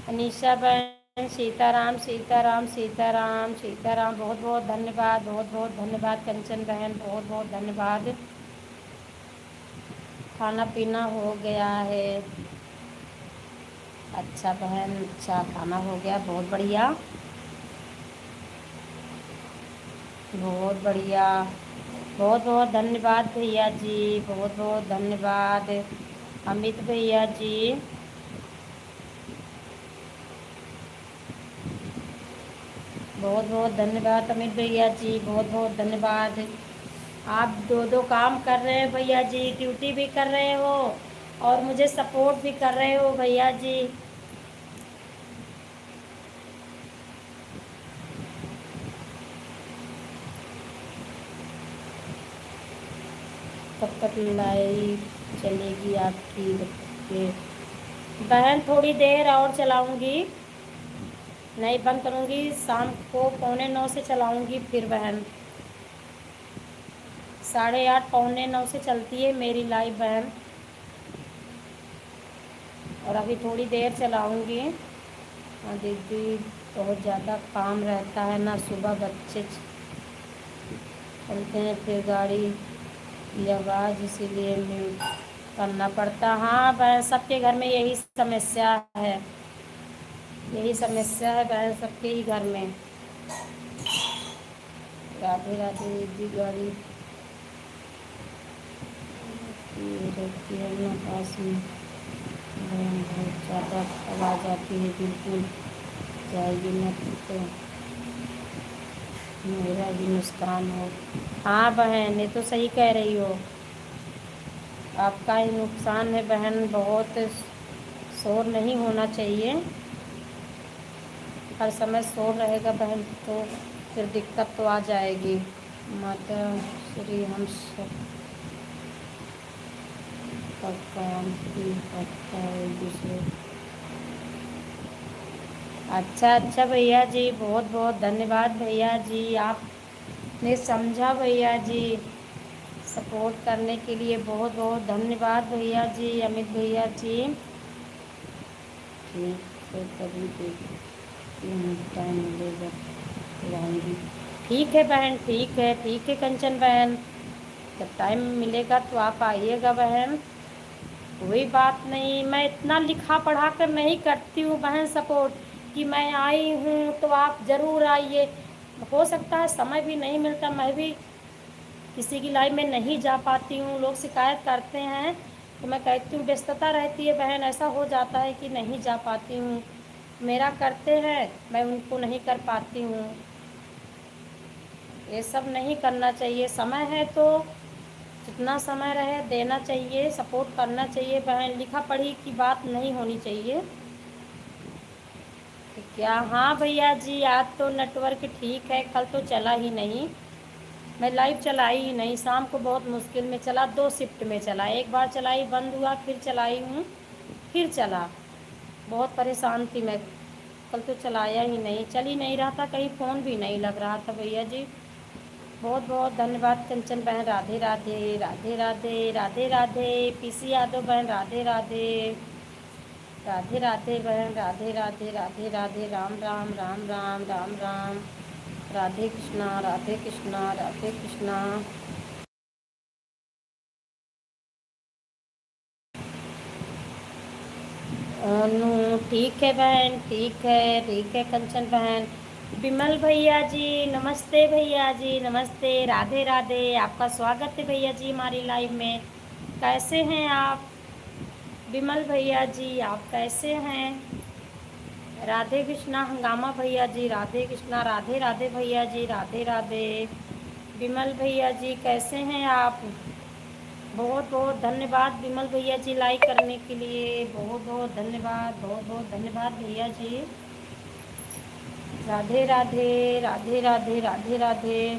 Speaker 1: अनीशा बहन सीताराम सीताराम सीताराम सीताराम, बहुत बहुत धन्यवाद, बहुत बहुत धन्यवाद कंचन बहन, बहुत बहुत धन्यवाद। खाना पीना हो गया है? अच्छा बहन, अच्छा खाना हो गया, बहुत बढ़िया बहुत बढ़िया। बहुत बहुत धन्यवाद भैया जी, बहुत बहुत धन्यवाद अमित भैया जी। बहुत बहुत धन्यवाद अमित भैया जी, बहुत बहुत धन्यवाद। आप दो दो काम कर रहे हैं भैया जी, ड्यूटी भी कर रहे हो और मुझे सपोर्ट भी कर रहे हो भैया जी। कब तक लाइव चलेगी आपकी बहन? थोड़ी देर और चलाऊंगी, नहीं बंद करूंगी। शाम को 8:45 से चलाऊंगी फिर बहन। 8:30 8:45 से चलती है मेरी लाइव बहन, और अभी थोड़ी देर चलाऊंगी। हाँ दीदी, बहुत ज़्यादा काम रहता है ना, सुबह बच्चे चलते हैं फिर गाड़ी की आवाज़, इसीलिए म्यूट करना पड़ता। हाँ बहन, सबके घर में यही समस्या है, यही समस्या है बहन, सबके ही घर में। राधे राधे दीदी। गाड़ी रहती है ना पास में बहन, बहुत ज़्यादा आवाज़ आती है, बिल्कुल जाएगी ना तो मेरा भी नुकसान हो। हाँ बहन, ये तो सही कह रही हो, आपका ही नुकसान है बहन। बहुत शोर नहीं होना चाहिए, हर समय शोर रहेगा बहन तो फिर दिक्कत तो आ जाएगी। माता श्री हम सब का काम ही करता है एक दूसरे। अच्छा अच्छा भैया जी, बहुत बहुत धन्यवाद भैया जी, आपने समझा भैया जी। सपोर्ट करने के लिए बहुत बहुत धन्यवाद भैया जी, अमित भैया जी। ठीक है, तभी देखती हूँ, टाइम मिलेगा तो आऊँगी। ठीक है बहन, ठीक है कंचन बहन, जब टाइम मिलेगा तो आप आइएगा बहन। कोई बात नहीं, मैं इतना लिखा पढ़ा कर नहीं करती हूँ बहन सपोर्ट कि मैं आई हूँ तो आप ज़रूर आइए। हो सकता है समय भी नहीं मिलता, मैं भी किसी की लाइफ में नहीं जा पाती हूँ, लोग शिकायत करते हैं तो मैं कहती हूँ व्यस्तता रहती है बहन, ऐसा हो जाता है कि नहीं जा पाती हूँ। मेरा करते हैं, मैं उनको नहीं कर पाती हूँ। ये सब नहीं करना चाहिए, समय है तो जितना समय रहे देना चाहिए, सपोर्ट करना चाहिए बहन, लिखा पढ़ी की बात नहीं होनी चाहिए। क्या? हाँ भैया जी, आज तो नेटवर्क ठीक है, कल तो चला ही नहीं, मैं लाइव चलाई ही नहीं। शाम को बहुत मुश्किल में चला, 2 शिफ्ट में चला, एक बार चलाई बंद हुआ, फिर चलाई हूँ, फिर चला। बहुत परेशान थी मैं, कल तो चलाया ही नहीं, चल ही नहीं रहा था, कहीं फ़ोन भी नहीं लग रहा था भैया जी। बहुत बहुत धन्यवाद कंचन बहन, राधे राधे राधे राधे राधे राधे। पीसी यादव बहन राधे राधे राधे राधे बहन, राधे राधे राधे राधे, राम राम राम राम राम राम। राधे कृष्णा राधे कृष्णा राधे कृष्णा। अनु ठीक है बहन, ठीक है कंचन बहन। विमल भैया जी नमस्ते, भैया जी नमस्ते, राधे राधे, आपका स्वागत है भैया जी हमारी लाइव में। कैसे हैं आप विमल भैया जी, आप कैसे हैं? राधे कृष्णा हंगामा भैया जी, राधे कृष्णा, राधे राधे भैया जी, राधे राधे। विमल भैया जी कैसे हैं आप? बहुत बहुत धन्यवाद विमल भैया जी लाइक करने के लिए, बहुत बहुत धन्यवाद, बहुत बहुत धन्यवाद भैया जी। राधे राधे राधे राधे राधे राधे।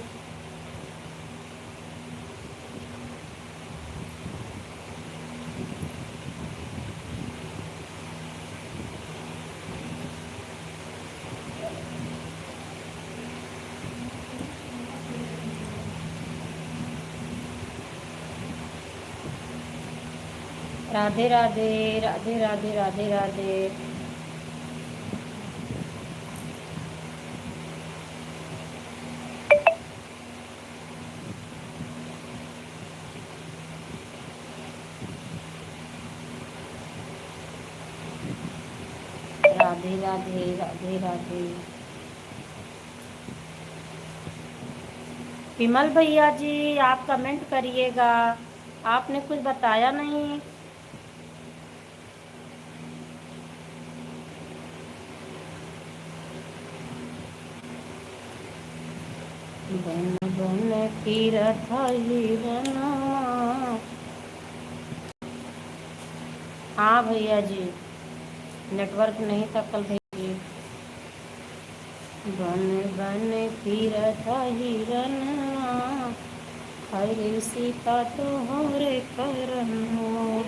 Speaker 1: राधे राधे राधे राधे राधे राधे। राधे राधे राधे राधे। विमल भैया जी आप कमेंट करिएगा, आपने कुछ बताया नहीं। बन बन फिरत हिरनवा। हाँ भैया जी, नेटवर्क नहीं था कल भेजिए। बन बन फिरत हिरनवा, हरे सीता तोहरे करनवा।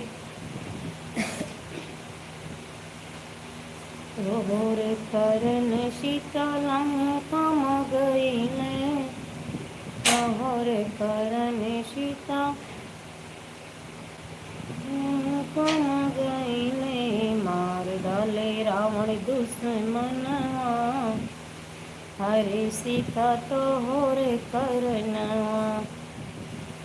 Speaker 1: तोहरे करन सीता लंका म गई मैं, तोहरे करन सीता लंका म गई मैं। मार डाले रावण दुश्मनवा, हरे सीता तोहरे करनवा।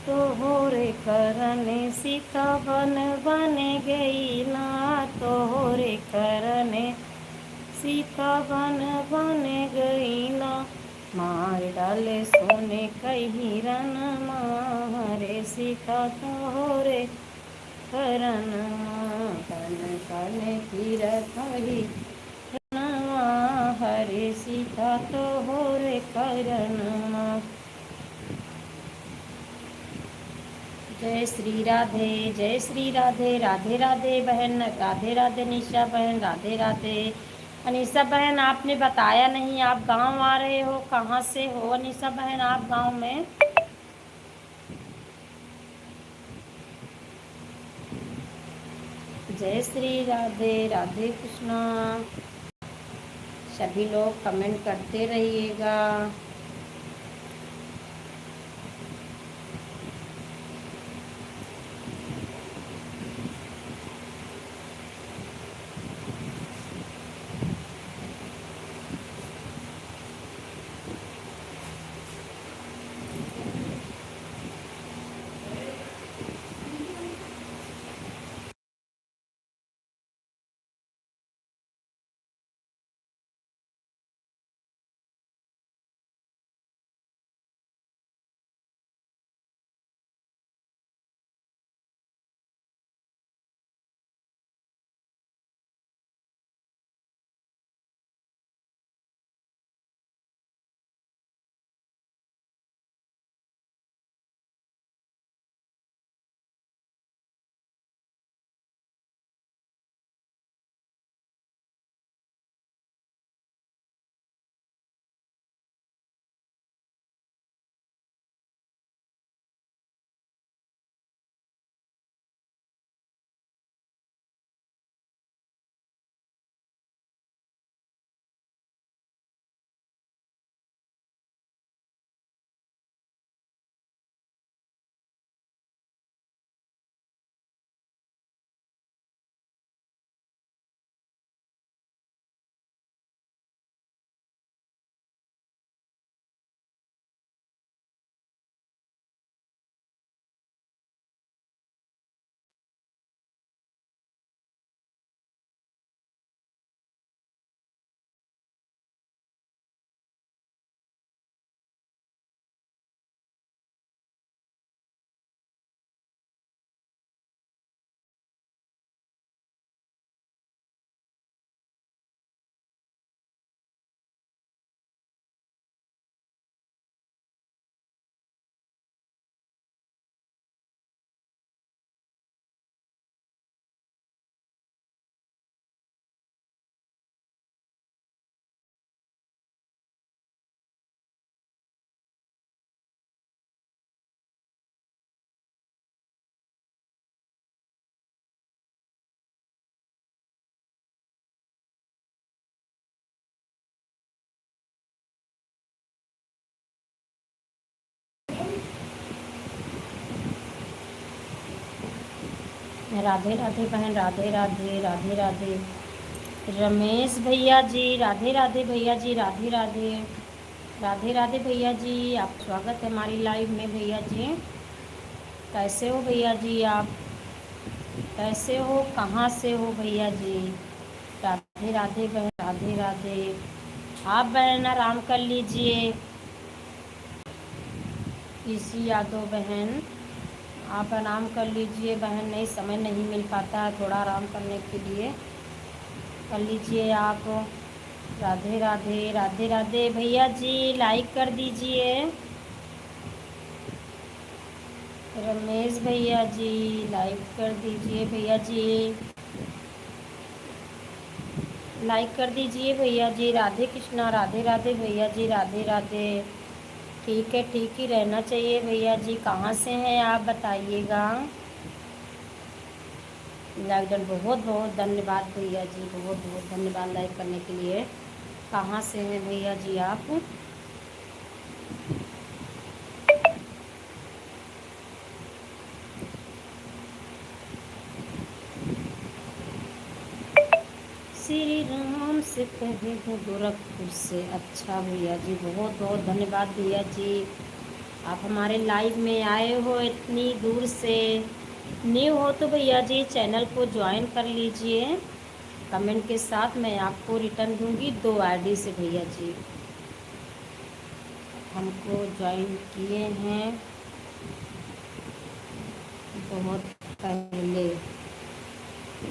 Speaker 1: तोहरे करने सीता बन बन गई ना, तोहरे करने सीता बन बन गई ना। मार डाले सोने कही रन, मारे सीता तोहरे करन। कन कन फिरत हिरनवा, हरे सीता तोहरे करनवा। जय श्री राधे, जय श्री राधे। राधे राधे बहन, राधे राधे निशा बहन, राधे राधे। अनीसा बहन आपने बताया नहीं, आप गांव आ रहे हो, कहाँ से हो अनीसा बहन आप गांव में? जय श्री राधे, राधे कृष्णा। सभी लोग कमेंट करते रहिएगा। राधे राधे बहन, राधे राधे, राधे राधे। रमेश भैया जी राधे राधे, भैया जी राधे राधे, राधे राधे भैया जी। आप स्वागत है हमारी लाइव में भैया जी। कैसे हो भैया जी आप? कैसे हो, कहाँ से हो भैया जी? राधे राधे बहन, राधे राधे। आप बहन आराम कर लीजिए। इसी यादव बहन, आप आराम कर लीजिए बहन, नहीं समय नहीं मिल पाता है थोड़ा आराम करने के लिए, कर लीजिए आप। राधे राधे, राधे राधे भैया जी, लाइक कर दीजिए। रमेश भैया जी लाइक कर दीजिए भैया जी, लाइक कर दीजिए भैया जी। राधे कृष्णा, राधे राधे भैया जी, राधे राधे। ठीक है, ठीक ही रहना चाहिए भैया जी। कहाँ से हैं आप बताइएगा। लाइक डन, बहुत बहुत धन्यवाद भैया जी, बहुत बहुत धन्यवाद लाइक करने के लिए। कहाँ से हैं भैया जी आप? श्री राम से कहे हो गोरखपुर से। अच्छा भैया जी, बहुत बहुत धन्यवाद भैया जी। आप हमारे लाइव में आए हो इतनी दूर से। न्यू हो तो भैया जी चैनल को ज्वाइन कर लीजिए। कमेंट के साथ मैं आपको रिटर्न दूंगी 2 आईडी से भैया जी। हमको ज्वाइन किए हैं बहुत पहले,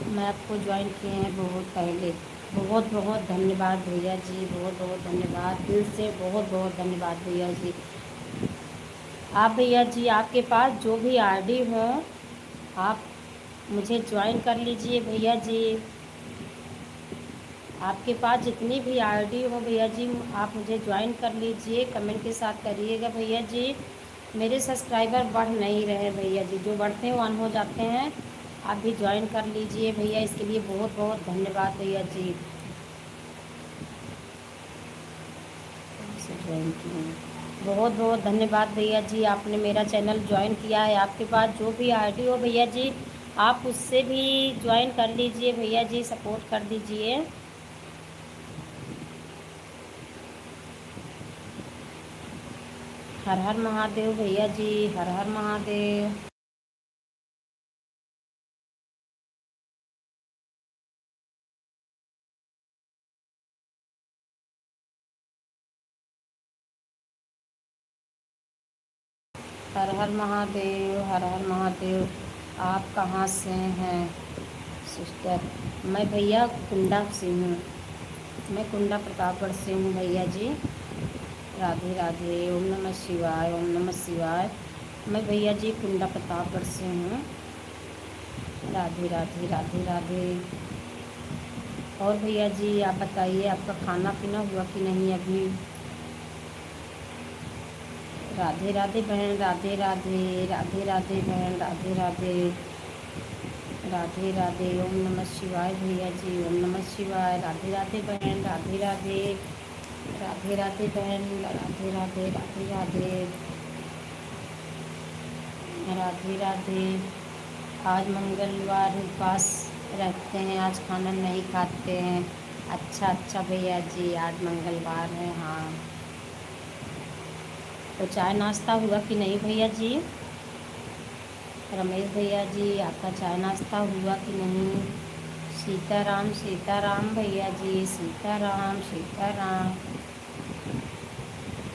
Speaker 1: मैं आपको ज्वाइन किए हैं बहुत पहले। बहुत बहुत धन्यवाद भैया जी, बहुत बहुत धन्यवाद, दिल से बहुत बहुत धन्यवाद भैया जी। आप भैया जी आपके पास जो भी आईडी हो आप मुझे ज्वाइन कर लीजिए भैया जी। आपके पास जितनी भी आईडी हो भैया जी आप मुझे ज्वाइन कर लीजिए, कमेंट के साथ करिएगा भैया जी। मेरे सब्सक्राइबर बढ़ नहीं रहे भैया जी, जो बढ़ते हैं वो ऑन हो जाते हैं। आप भी ज्वाइन कर लीजिए भैया, इसके लिए बहुत बहुत धन्यवाद भैया जी। ज्वाइन किए, बहुत बहुत धन्यवाद भैया जी, आपने मेरा चैनल ज्वाइन किया है। आपके पास जो भी आईडी हो भैया जी आप उससे भी ज्वाइन कर लीजिए भैया जी, सपोर्ट कर दीजिए। हर हर महादेव भैया जी, हर हर महादेव। हर हर महादेव, हर हर महादेव। आप कहाँ से हैं सिस्टर? मैं भैया कुंडा से हूँ, मैं कुंडा प्रतापगढ़ से हूँ भैया जी। राधे राधे, ओम नमः शिवाय, ओम नमः शिवाय। मैं भैया जी कुंडा प्रतापगढ़ से हूँ। राधे राधे, राधे राधे। और भैया जी आप बताइए आपका खाना पीना हुआ कि नहीं अभी? राधे राधे बहन, राधे राधे, राधे राधे बहन, राधे राधे, राधे राधे। ओम नमः शिवाय भैया जी, ओम नमः शिवाय। राधे राधे बहन, राधे राधे, राधे राधे बहन, राधे राधे, राधे राधे, राधे राधे। आज मंगलवार उपवास रखते हैं, आज खाना नहीं खाते हैं। अच्छा अच्छा भैया जी, आज मंगलवार है। हाँ, तो चाय नाश्ता हुआ कि नहीं भैया जी? रमेश भैया जी आपका चाय नाश्ता हुआ कि नहीं? सीताराम, सीताराम भैया जी, सीताराम, सीताराम।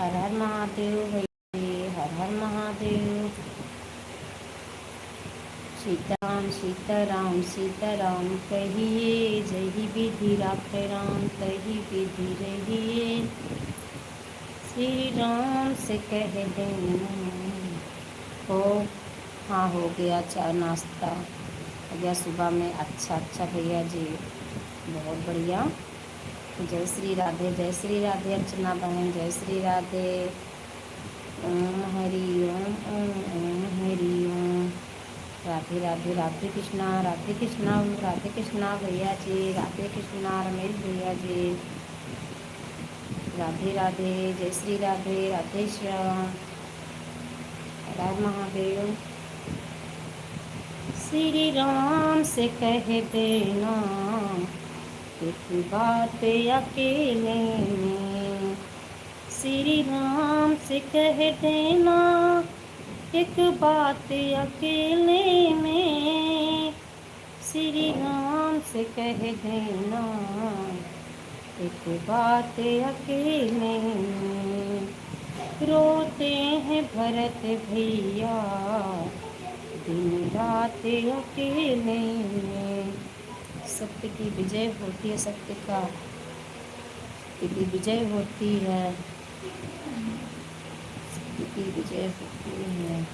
Speaker 1: हर हर महादेव भैया जी, हर हर महादेव। सीताराम, सीताराम, सीताराम कहिए, जही विधि राख राम, तही विधि रहिए। श्री राम से कह दें हो। हाँ हो गया चाय नाश्ता हो गया सुबह में। अच्छा अच्छा भैया जी, बहुत बढ़िया। जय श्री राधे, जय श्री राधे अर्चना बहन, जय श्री राधे। ओम हरि ओम, ओम ओम हरि ओम। राधे राधे, राधे कृष्णा, राधे कृष्णा, राधे कृष्णा भैया जी, राधे कृष्णा रमेश भैया जी। राधे राधे, जय श्री राधे, राधे श्याम। हर हर महादेव। श्री राम से कह देना एक बात अकेले में। श्री राम से कह देना एक बात अकेले में। श्री राम से कह देना एक बात अकेले में। रोते हैं भरत भैया दिन रात अकेले में। सत्य की विजय होती है, सत्य का की विजय होती है, सत्य की विजय होती है।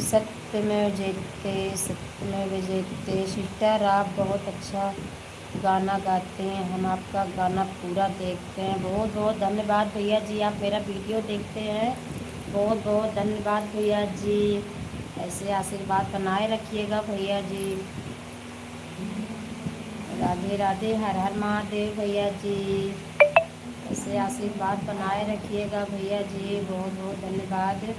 Speaker 1: सत्यमेव जयते, सत्यमेव जयते। सिस्टर आप बहुत अच्छा गाना गाते हैं, हम आपका गाना पूरा देखते हैं। बहुत बहुत धन्यवाद भैया जी, आप मेरा वीडियो देखते हैं। बहुत बहुत धन्यवाद भैया जी, ऐसे आशीर्वाद बनाए रखिएगा भैया जी। राधे राधे, हर हर महादेव भैया जी, ऐसे आशीर्वाद बनाए रखिएगा भैया जी। बहुत बहुत धन्यवाद।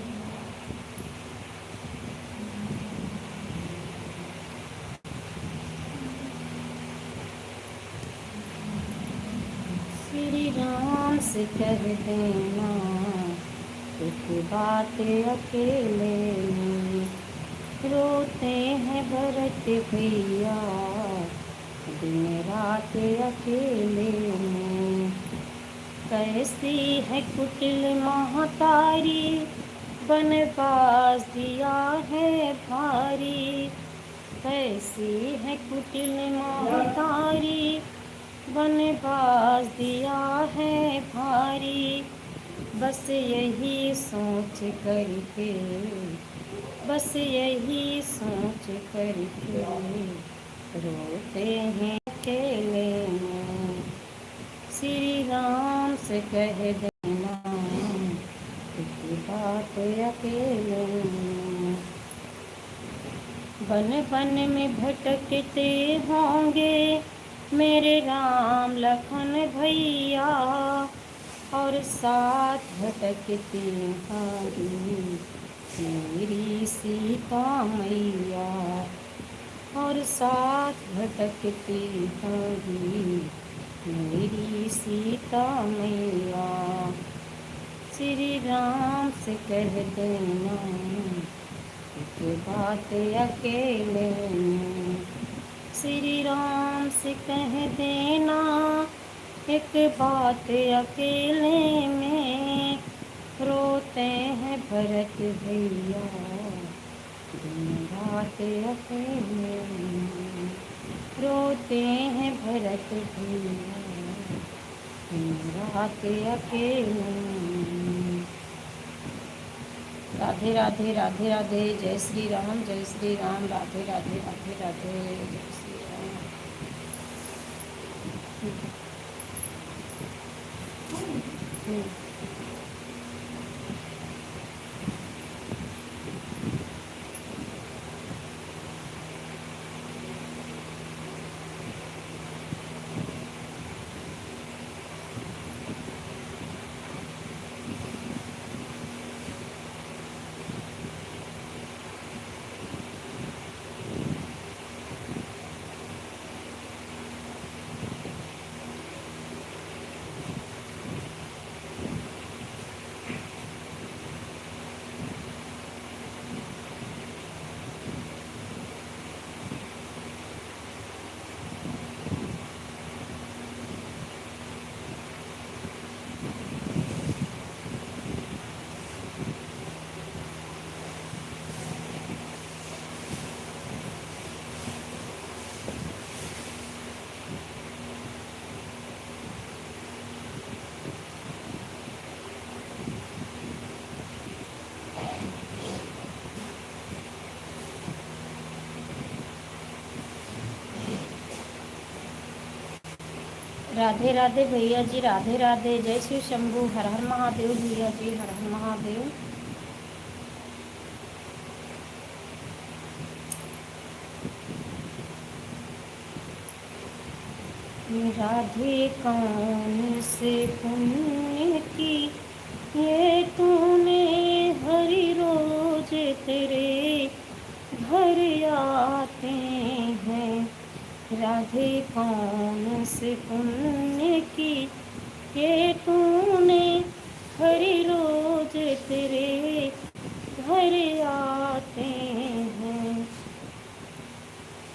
Speaker 1: श्री राम से कह देना एक बात अकेले में। रोते हैं भरत भैया दिन रात अकेले में। कैसी है कुटिल महतारी बनवास दिया है भारी। कैसी है कुटिल महतारी बनवास दिया है भारी। बस यही सोच करके, बस यही सोच करके रोते हैं अकेले में। श्री राम से कह देना एक बात अकेले में। बन बन में भटकते होंगे मेरे राम लखन भैया, और साथ भटकती होंगी मेरी सीता मैया, और साथ भटकती होंगी मेरी सीता मैया। श्री राम से कह देना एक बात अकेले में। श्री राम से कह देना एक बात अकेले में। रोते हैं भरत भैया दिन रात अकेले में। रोते हैं भरत भैया दिन रात अकेले में। राधे राधे, राधे राधे, जय श्री राम, जय श्री राम। राधे राधे, राधे राधे, जय श्री राम। राधे राधे भैया जी, राधे राधे, जय श्री शंभू, हर हर महादेव भैया जी, हर हर महादेव। राधे कौन से पुण्य की ये तूने, हरि रोज तेरे घर आते हैं। राधे कौन से पुण्य की ये तूने, हरि रोज तेरे घर आते हैं।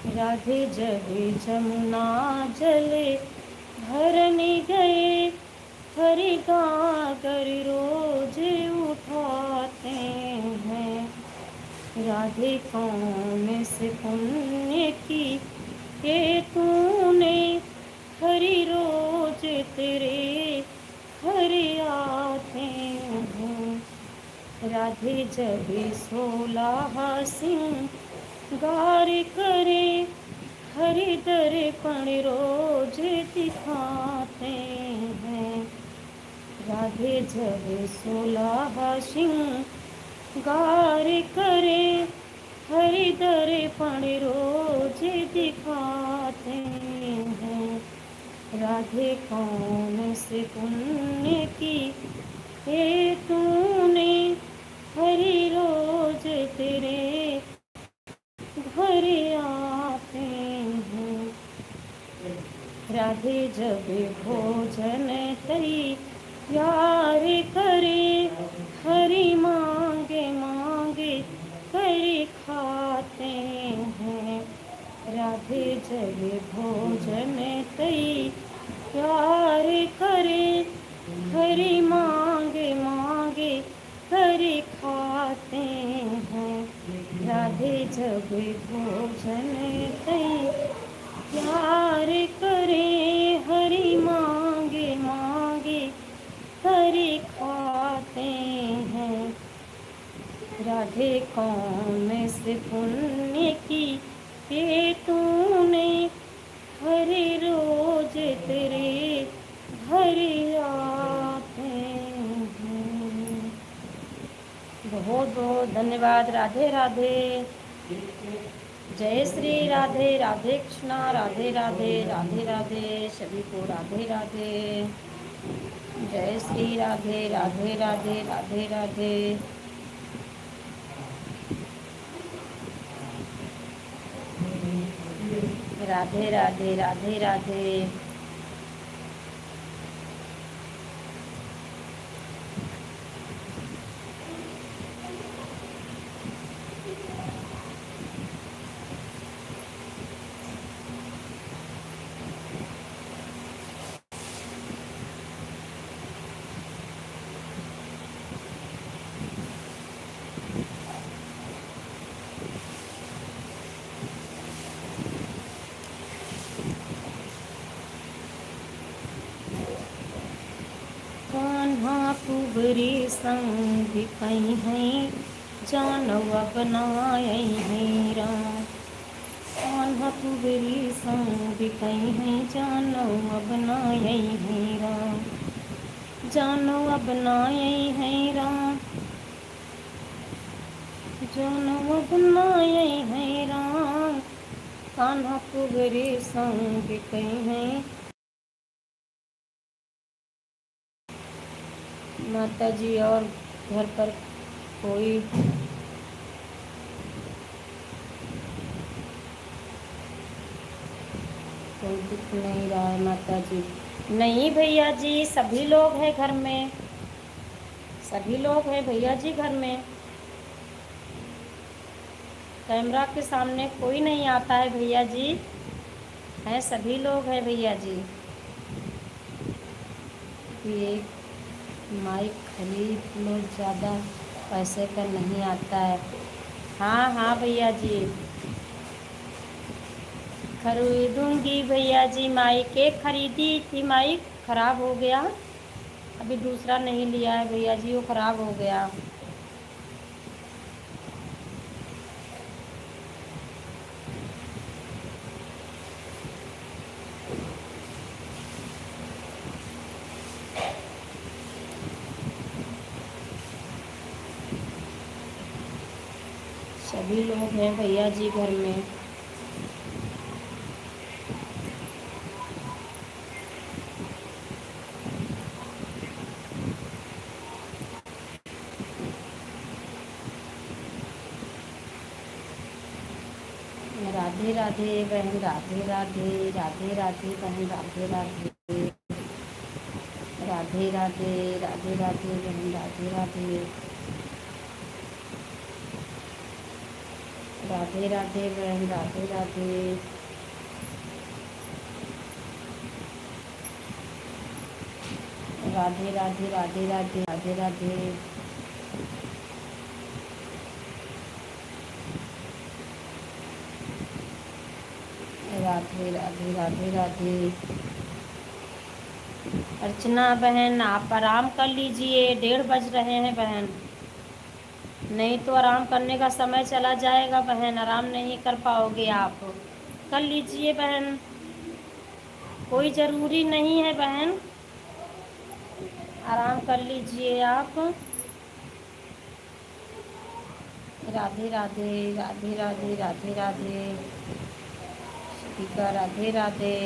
Speaker 1: राधे जब जमुना जल भरने गए, हरि गागर रोज उठाते हैं। राधे कौन से पुण्य की ये तूने, हरि रोज तेरे घर आते हैं। राधे जब 16 सिंगार करे, हरि दर्पण रोज दिखाते हैं। राधे जब 16 सिंगार करे, हरि दर्पण रोज दिखाते हैं। राधे कौन से पुण्य की ये तूने, हरि रोज तेरे घर आते हैं। राधे जब भोजन तैयार करे, हरि मांगे मांगे कर खाते हैं। राधे जब भोजन तैयार करे, हरि मांगे मांगे कर खाते हैं। राधे जब भोजन तैयार करे, हरि मांगे मांगे कर खाते हैं। राधे कौन से पुण्य की ये तूने, हरि रोज तेरे घर आते हैं। बहुत बहुत धन्यवाद। राधे राधे। जय श्री राधे। राधे कृष्णा। राधे राधे। राधे राधे सभी को। राधे राधे। जय श्री राधे। राधे राधे। राधे राधे। राधे राधे। राधे राधे। कान्हा कुबरी संग कहीं हैं, जानवा बनाए हैं राम। कान्हा कुबरी संग कहीं हैं, जानवा बनाए हैं राम। जानवा बनाए हैं राम। जानवा बनाए हैं राम। कान्हा कुबरी संग कहीं हैं। माता जी और घर पर कोई दिख नहीं रहा है माता जी। नहीं भैया जी, सभी लोग हैं घर में। सभी लोग हैं भैया जी घर में। कैमरा के सामने कोई नहीं आता है भैया जी। हैं सभी लोग हैं भैया जी। ये माइक खरीद लो, ज़्यादा पैसे का नहीं आता है। हाँ हाँ भैया जी, खरीदूंगी भैया जी माइक। एक खरीदी थी माइक, ख़राब हो गया। अभी दूसरा नहीं लिया है भैया जी, वो ख़राब हो गया। सभी लोग हैं भैया जी घर में। राधे राधे बहन, राधे राधे, राधे राधे बहन, राधे राधे, राधे राधे, राधे राधे बहन, राधे राधे, राधे राधे बहन, राधे राधे, राधे राधे, राधे राधे, राधे राधे, राधे राधे, राधे राधे। अर्चना बहन, आप आराम कर लीजिए, 1:30 बज रहे हैं बहन, नहीं तो आराम करने का समय चला जाएगा बहन, आराम नहीं कर पाओगे आप। कर लीजिए बहन, कोई ज़रूरी नहीं है बहन, आराम कर लीजिए आप। राधे राधे, राधे राधे, राधे राधे, टीका राधे राधे।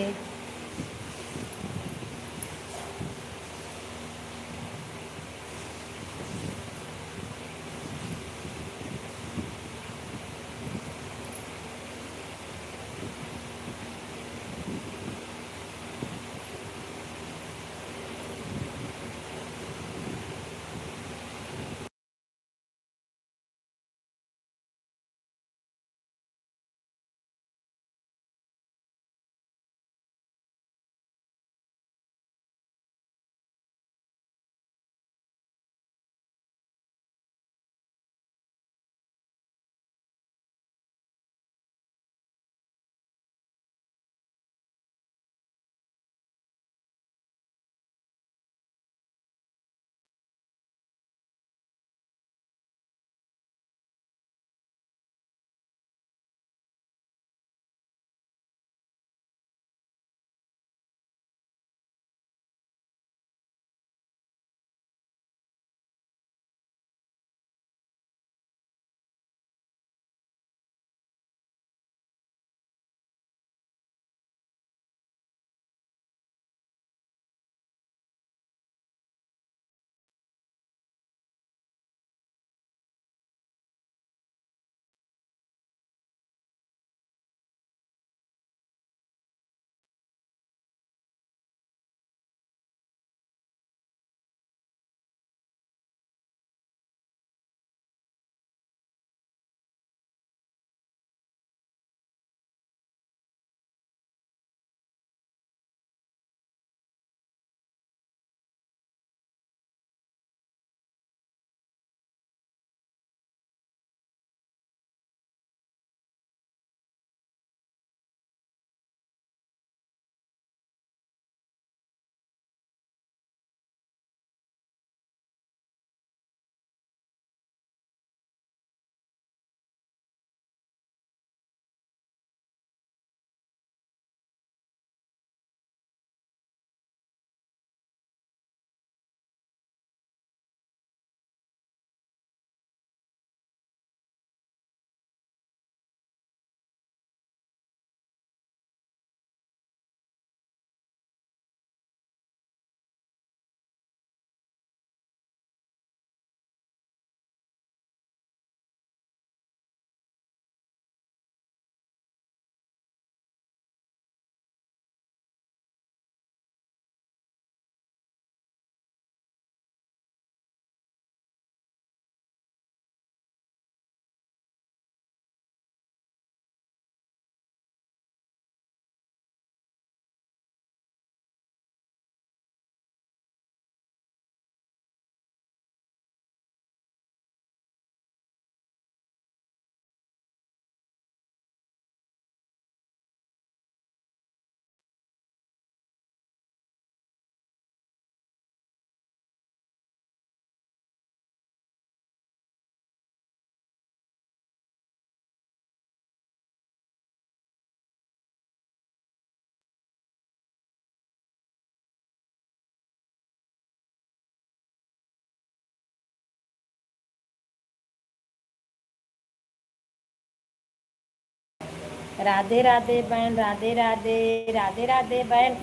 Speaker 1: राधे राधे बहन, राधे राधे, राधे राधे बहन।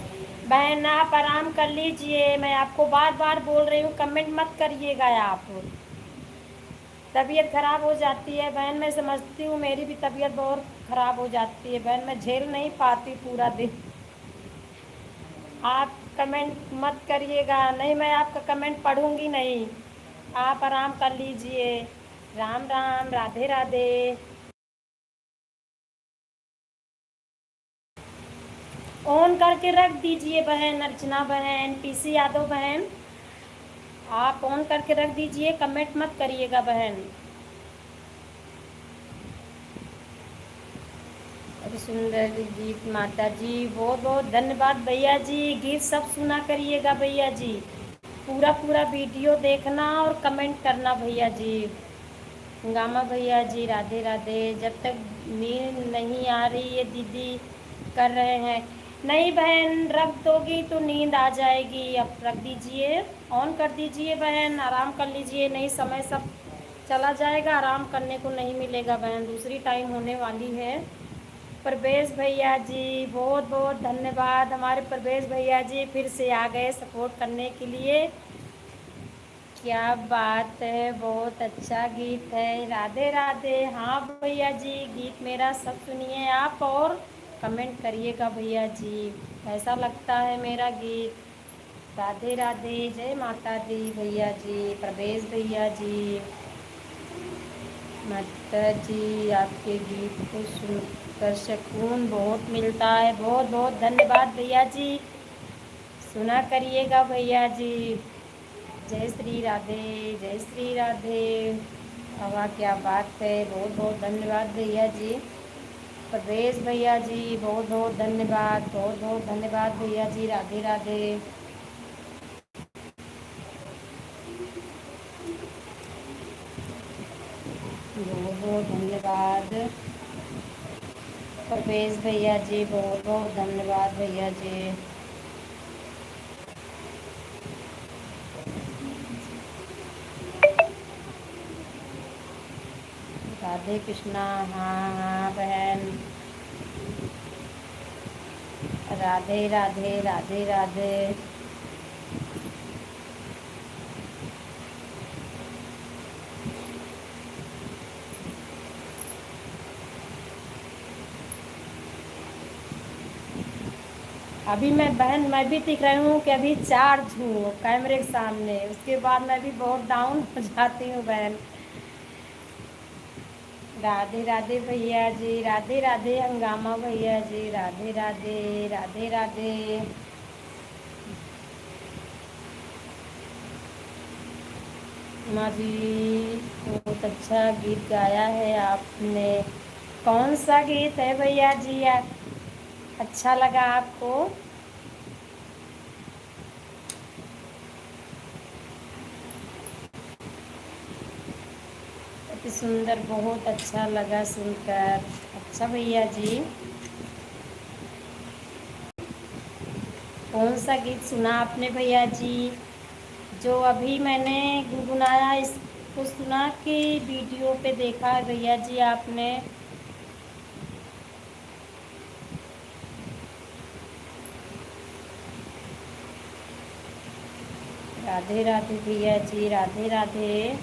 Speaker 1: बहन आप आराम कर लीजिए, मैं आपको बार बार बोल रही हूँ, कमेंट मत करिएगा आप। तबीयत ख़राब हो जाती है बहन, मैं समझती हूँ, मेरी भी तबीयत बहुत ख़राब हो जाती है बहन, मैं झेल नहीं पाती पूरा दिन। आप कमेंट मत करिएगा, नहीं मैं आपका कमेंट पढ़ूंगी नहीं। आप आराम कर लीजिए। राम राम, राधे राधे। ऑन करके रख दीजिए बहन, अर्चना बहन, पीसी यादव बहन, आप ऑन करके रख दीजिए, कमेंट मत करिएगा बहन। अरे सुंदर गीत माता जी, बहुत बहुत धन्यवाद भैया जी। गीत सब सुना करिएगा भैया जी, पूरा पूरा वीडियो देखना और कमेंट करना भैया जी। गामा भैया जी राधे राधे। जब तक नींद नहीं आ रही है दीदी कर रहे हैं। नहीं बहन, रख दोगी तो नींद आ जाएगी, अब रख दीजिए, ऑन कर दीजिए बहन, आराम कर लीजिए, नहीं समय सब चला जाएगा, आराम करने को नहीं मिलेगा बहन, दूसरी टाइम होने वाली है। प्रवेश भैया जी बहुत बहुत धन्यवाद, हमारे प्रवेश भैया जी फिर से आ गए सपोर्ट करने के लिए। क्या बात है, बहुत अच्छा गीत है, राधे राधे। हाँ भैया जी, गीत मेरा सब सुनिए आप और कमेंट करिएगा भैया जी, कैसा लगता है मेरा गीत। राधे राधे, जय माता दी भैया जी, प्रवेश भैया जी। माता जी आपके गीत को सुनकर सुकून बहुत मिलता है, बहुत बहुत धन्यवाद भैया जी, सुना करिएगा भैया जी। जय श्री राधे, जय श्री राधे। वाह क्या बात है, बहुत बहुत धन्यवाद भैया जी। प्रवेश भैया जी बहुत बहुत धन्यवाद, बहुत बहुत धन्यवाद भैया जी, राधे राधे। बहुत बहुत धन्यवाद प्रवेश भैया जी, बहुत बहुत धन्यवाद भैया जी। राधे कृष्णा। हाँ हाँ बहन, राधे राधे, राधे राधे। अभी मैं बहन, मैं भी दिख रही हूँ कि अभी चार्ज हूँ कैमरे के सामने, उसके बाद मैं भी बहुत डाउन हो जाती हूँ बहन। राधे राधे भैया जी, राधे राधे हंगामा भैया जी, राधे राधे, राधे राधे। माँ जी बहुत अच्छा गीत गाया है आपने, कौन सा गीत है भैया जी, अच्छा लगा आपको? अति सुंदर, बहुत अच्छा लगा सुनकर। अच्छा भैया जी, कौन सा गीत सुना आपने भैया जी? जो अभी मैंने गुनगुनाया इसको सुना कि वीडियो पे देखा है भैया जी आपने? राधे राधे भैया जी, राधे राधे।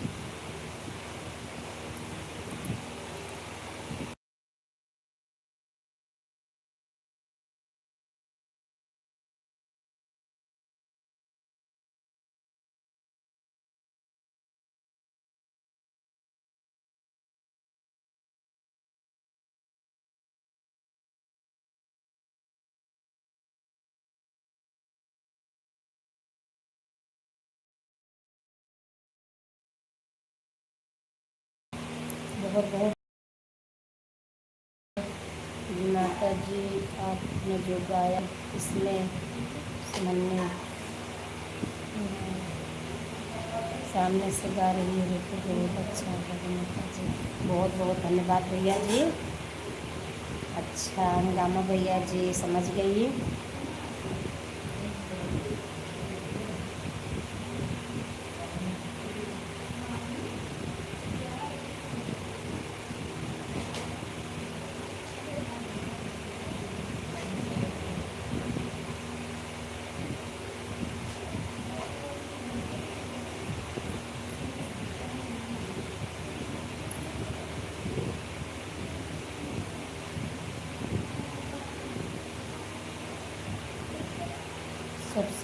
Speaker 1: बहुत बहुत माता जी, आपने जो गाया इसमें सुनने सामने से गा रही है तो बहुत अच्छा लगा माता जी, बहुत बहुत धन्यवाद भैया जी। अच्छा हंगामा भैया जी, समझ गई।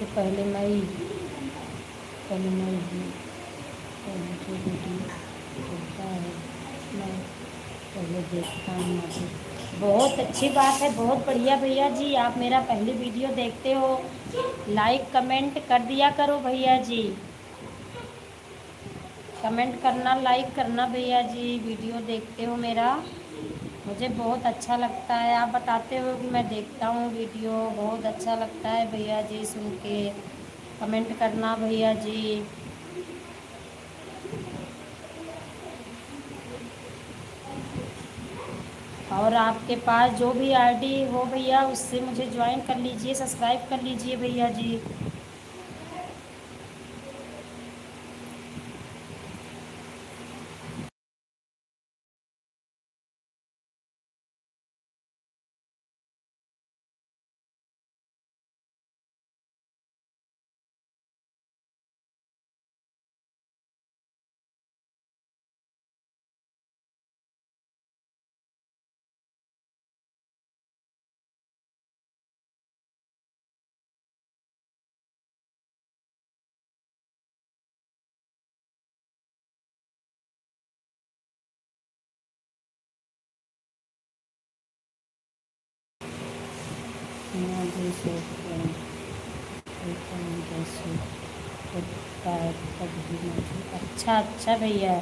Speaker 1: से पहले मैं ही तो मुझे वीडियो होता है, मैं पहले देखता हूँ अभी। बहुत अच्छी बात है, बहुत बढ़िया भैया जी, आप मेरा पहले वीडियो देखते हो, लाइक कमेंट कर दिया करो भैया जी, कमेंट करना लाइक करना भैया जी, वीडियो देखते हो मेरा, मुझे बहुत अच्छा लगता है, आप बताते हो कि मैं देखता हूँ वीडियो, बहुत अच्छा लगता है भैया जी सुन के, कमेंट करना भैया जी। और आपके पास जो भी आईडी हो भैया उससे मुझे ज्वाइन कर लीजिए, सब्सक्राइब कर लीजिए भैया जी। जैसे होता है तब भी मुझे अच्छा अच्छा भैया,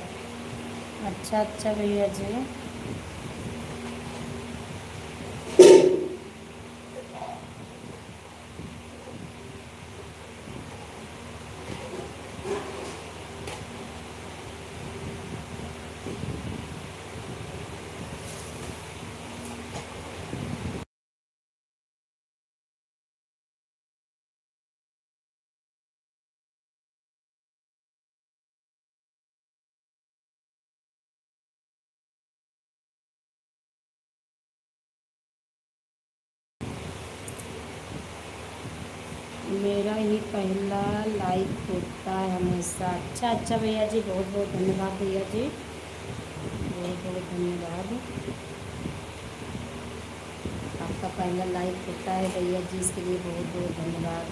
Speaker 1: अच्छा अच्छा भैया जी। मेरा ही पहला लाइक होता है हमेशा, अच्छा अच्छा भैया जी, बहुत बहुत धन्यवाद भैया जी, बहुत बहुत धन्यवाद, आपका पहला लाइक होता है भैया जी, इसके लिए बहुत बहुत धन्यवाद।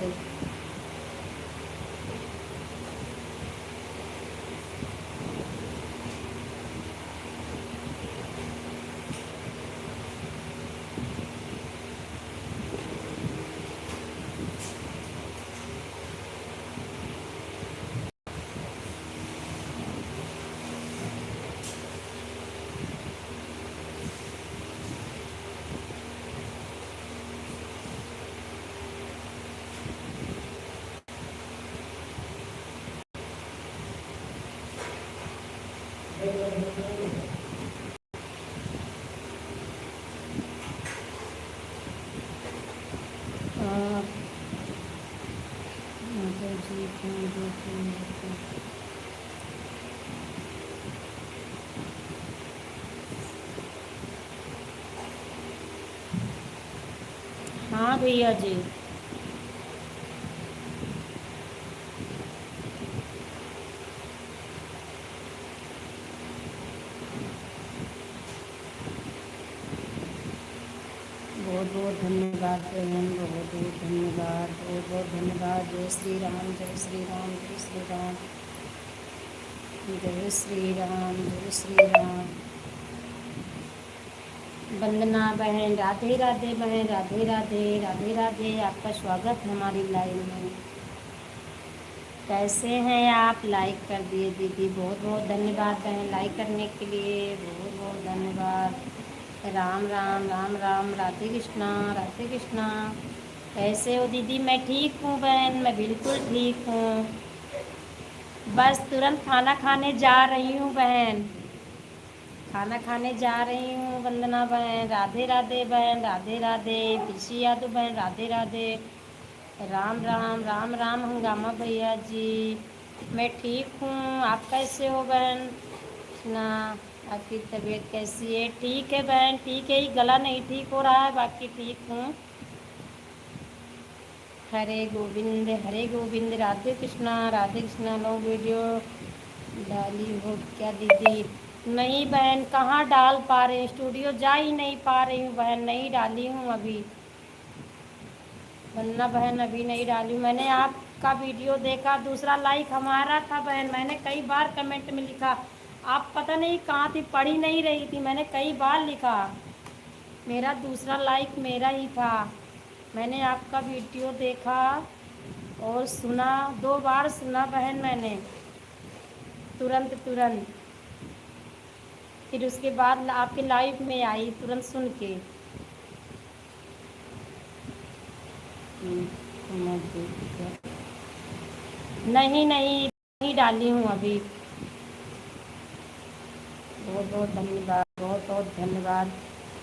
Speaker 1: हाँ भैया जी, बहुत बहुत धन्यवाद बहन, बहुत बहुत धन्यवाद, बहुत बहुत धन्यवाद। जय श्री राम, जय श्री राम, जय श्री राम, जय श्री राम, जय श्री राम। वंदना बहन, राधे राधे बहन, राधे राधे, राधे राधे, आपका स्वागत है हमारी लाइन में। कैसे हैं आप? लाइक कर दिए दीदी, बहुत बहुत धन्यवाद बहन लाइक करने के लिए, बहुत बहुत धन्यवाद। राम राम राम राम, राधे कृष्णा, राधे कृष्णा। कैसे हो दीदी? मैं ठीक हूँ बहन, मैं बिल्कुल ठीक हूँ, बस तुरंत खाना खाने जा रही हूँ बहन, खाना खाने जा रही हूँ। वंदना बहन, राधे राधे बहन, राधे राधे। कृषि यादव बहन, राधे राधे। राम राम राम राम। हंगामा भैया जी, मैं ठीक हूँ, आप कैसे हो बहन? ना, आपकी तबीयत कैसी है? ठीक है बहन, ठीक है, गला नहीं ठीक हो रहा है, बाकी ठीक हूँ। हरे गोविंद, राधे कृष्णा, राधे कृष्णा। लॉन्ग वीडियो डाली हो क्या दीदी? नहीं बहन, कहाँ डाल पा रहे हैं, स्टूडियो जा ही नहीं पा रही हूँ बहन, नहीं डाली हूँ अभी। वंदना बहन अभी नहीं डाली, मैंने आपका वीडियो देखा, दूसरा लाइक हमारा था बहन, मैंने कई बार कमेंट में लिखा, आप पता नहीं कहाँ थी, पढ़ी नहीं रही थी, मैंने कई बार लिखा, मेरा दूसरा लाइक मेरा ही था। मैंने आपका वीडियो देखा और सुना, 2 बार सुना बहन मैंने, तुरंत तुरंत, फिर उसके बाद आपके लाइव में आई तुरंत सुन के। मैं नहीं नहीं नहीं डाली हूँ अभी। बहुत बहुत धन्यवाद, बहुत बहुत धन्यवाद।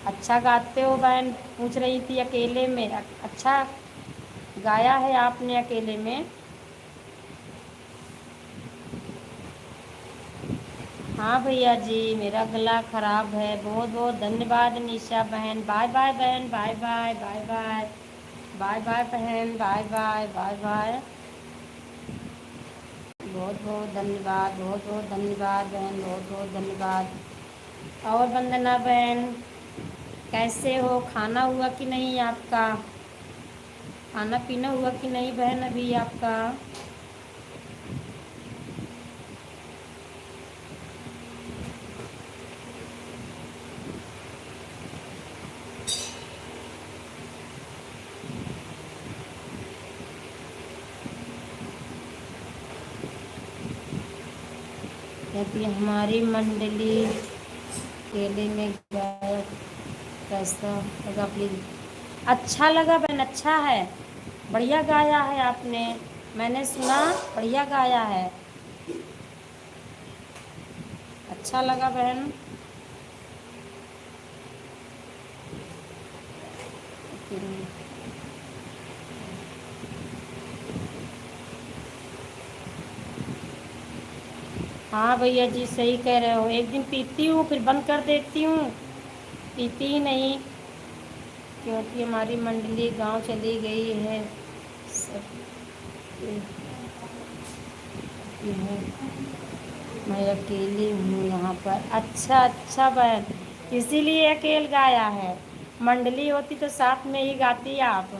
Speaker 1: अच्छा गाते हो बहन, पूछ रही थी अकेले में, अच्छा गाया है आपने अकेले में। हाँ भैया जी, मेरा गला ख़राब है। बहुत बहुत धन्यवाद निशा बहन, बाय बाय बहन, bye bye bye bye bye bye बहन, बाय बाय बाय बाय। बहुत बहुत धन्यवाद, बहुत बहुत धन्यवाद बहन, बहुत बहुत धन्यवाद। और वंदना बहन कैसे हो, खाना हुआ कि नहीं आपका, खाना पीना हुआ कि नहीं बहन अभी आपका। कहती हमारी मंडली केले में गया, कैसा लगा प्लीज। अच्छा लगा बहन, अच्छा है, बढ़िया गाया है आपने, मैंने सुना, बढ़िया गाया है, अच्छा लगा बहन। हाँ भैया जी सही कह रहे हो, एक दिन पीती हूँ फिर बंद कर देती हूँ, पीती ही नहीं, क्योंकि हमारी मंडली गांव चली गई है, सब ये है, मैं अकेली हूँ यहाँ पर। अच्छा अच्छा बहन, इसीलिए अकेले गाया है, मंडली होती तो साथ में ही गाती आप।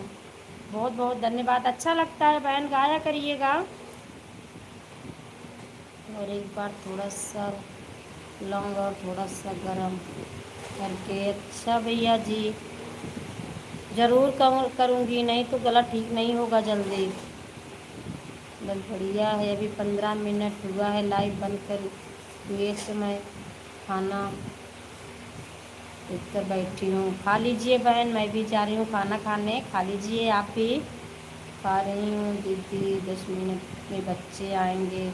Speaker 1: बहुत बहुत धन्यवाद, अच्छा लगता है बहन, गाया करिएगा। और एक बार थोड़ा सा लौंग और थोड़ा सा गरम करके। अच्छा भैया जी, ज़रूर करूँगी, नहीं तो गला ठीक नहीं होगा जल्दी। बस बढ़िया है, अभी 15 मिनट हुआ है लाइव बंद कर हुए, तो मैं खाना देख कर बैठी हूँ। खा लीजिए बहन, मैं भी जा रही हूँ खाना खाने, खा लीजिए आप भी। खा रही हूँ दीदी, 10 मिनट में बच्चे आएंगे,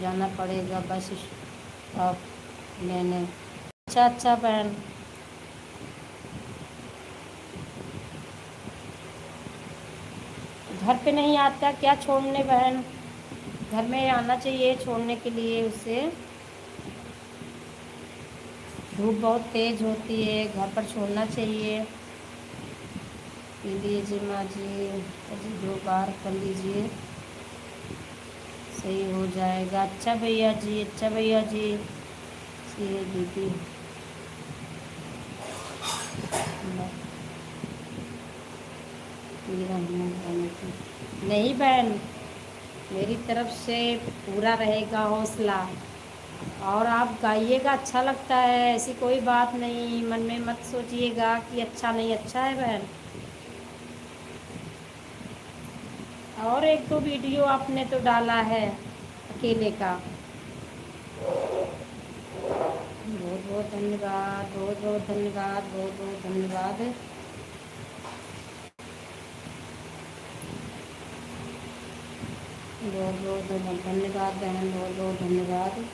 Speaker 1: जाना पड़ेगा बस स्टॉप लेने। अच्छा अच्छा बहन, घर पे नहीं आता क्या छोड़ने बहन, घर में आना चाहिए छोड़ने के लिए उसे, धूप बहुत तेज़ होती है, घर पर छोड़ना चाहिए। पी लीजिए माँ जी, अजी 2 बार कर लीजिए, सही हो जाएगा। अच्छा भैया जी, अच्छा भैया जी, ये दीदी नहीं बहन, मेरी तरफ से पूरा रहेगा हौसला, और आप गाइएगा, अच्छा लगता है, ऐसी कोई बात नहीं, मन में मत सोचिएगा कि अच्छा नहीं, अच्छा है बहन। और एक दो वीडियो आपने तो डाला है अकेले का, बहुत बहुत धन्यवाद, बहुत बहुत धन्यवाद, बहुत बहुत धन्यवाद। बहुत बहुत धन्यवाद बहन, बहुत बहुत धन्यवाद।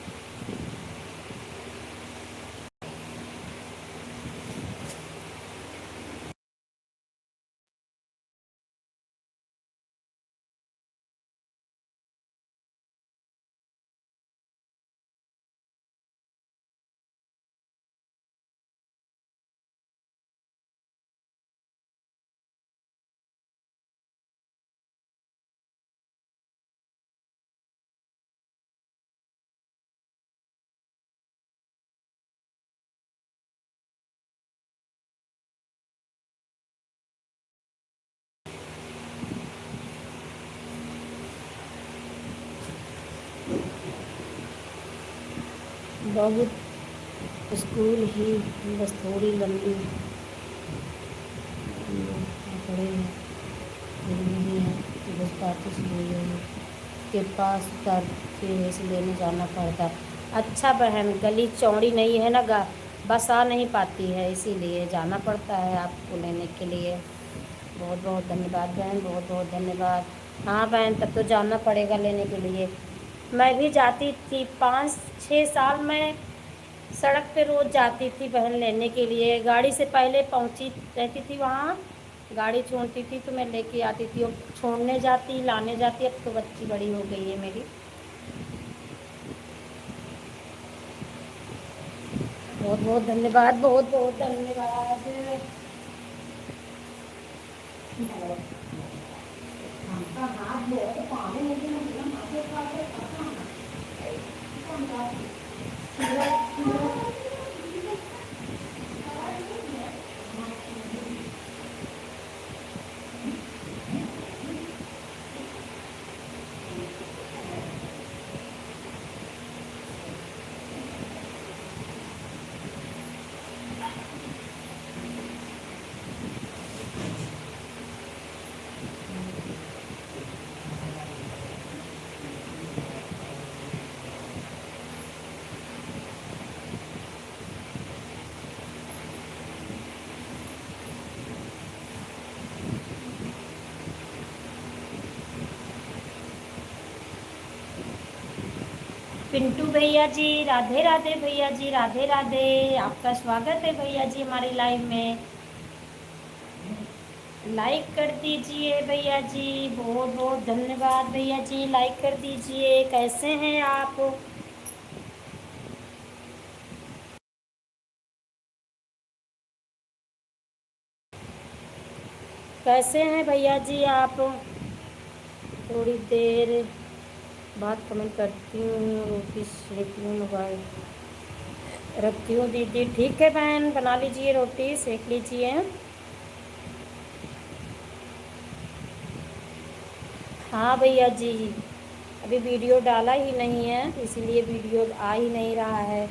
Speaker 1: बहुत स्कूल ही बस थोड़ी लंबी पड़े हैं, नहीं है कि बस पार्टी से के पास उतर फिर ऐसे लेने जाना पड़ता। अच्छा बहन, गली चौड़ी नहीं है ना, बस आ नहीं पाती है, इसीलिए जाना पड़ता है आपको लेने के लिए। बहुत बहुत धन्यवाद बहन, बहुत बहुत धन्यवाद। हाँ बहन, तब तो जाना पड़ेगा लेने के लिए। मैं भी जाती थी 5-6 साल में, सड़क पे रोज़ जाती थी बहन लेने के लिए। गाड़ी से पहले पहुंची रहती थी वहाँ, गाड़ी छोड़ती थी तो मैं लेके आती थी, और छोड़ने जाती लाने जाती। अब तो बच्ची बड़ी हो गई है मेरी। बहुत बहुत धन्यवाद, बहुत बहुत धन्यवाद। पिंटू भैया जी राधे राधे, भैया जी राधे राधे, आपका स्वागत है भैया जी हमारे लाइव में। लाइक कर दीजिए भैया जी, बहुत बहुत धन्यवाद भैया जी, लाइक कर दीजिए। कैसे हैं आप? कैसे हैं भैया जी आप? थोड़ी देर बाद कमेंट करती हूँ, रोटी सेकती हूँ, मोबाइल रखती हूँ। दीदी ठीक है बहन, बना लीजिए रोटी, सेक लीजिए। हाँ भैया जी, अभी वीडियो डाला ही नहीं है, इसीलिए वीडियो आ ही नहीं रहा है।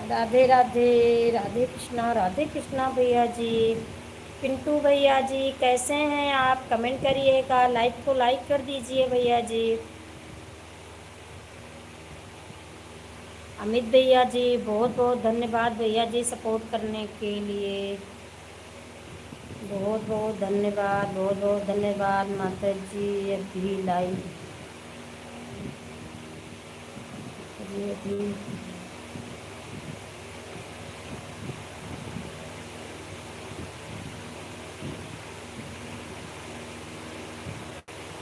Speaker 1: राधे राधे, राधे कृष्णा भैया जी। पिंटू भैया जी कैसे हैं आप? कमेंट करिएगा, लाइक को लाइक कर दीजिए भैया जी। अमित भैया जी बहुत बहुत धन्यवाद भैया जी सपोर्ट करने के लिए, बहुत बहुत धन्यवाद, बहुत बहुत धन्यवाद। माता जी अभी लाइव जी अभी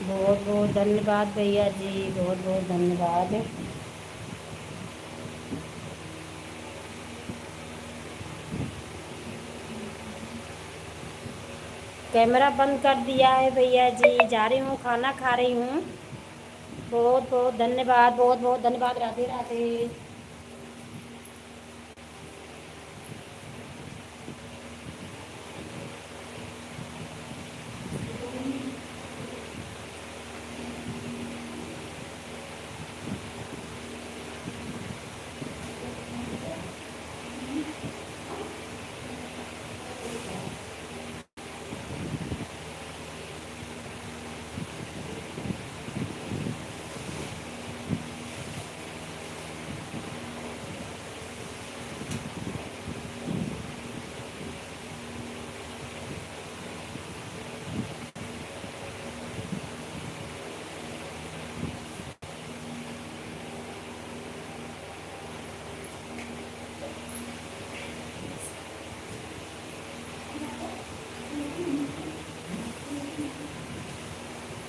Speaker 1: बहुत बहुत धन्यवाद भैया जी, बहुत बहुत धन्यवाद। कैमरा बंद कर दिया है भैया जी, जा रही हूँ, खाना खा रही हूँ। बहुत बहुत धन्यवाद, बहुत बहुत धन्यवाद। राधे राधे।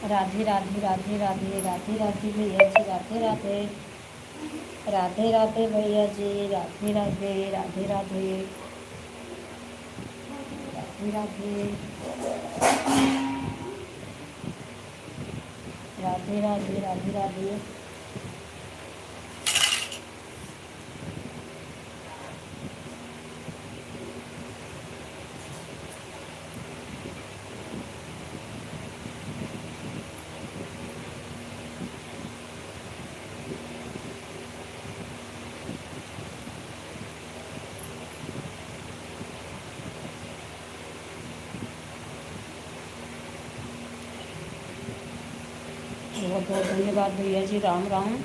Speaker 1: राधे राधे राधे राधे, राधे राधे भैया जी, राधे राधे, राधे राधे भैया जी, राधे राधे, राधे राधे, राधे राधे, राधे राधे, राधे राधे। बहुत बहुत धन्यवाद भैया जी, राम राम।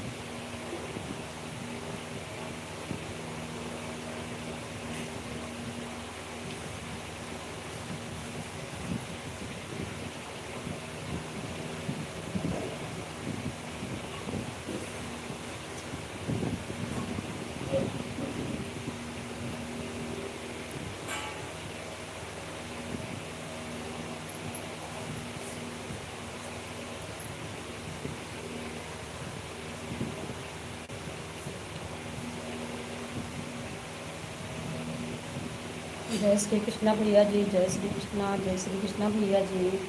Speaker 1: जय श्री कृष्णा भैया जी, जय श्री कृष्णा, जय श्री कृष्णा भैया जी।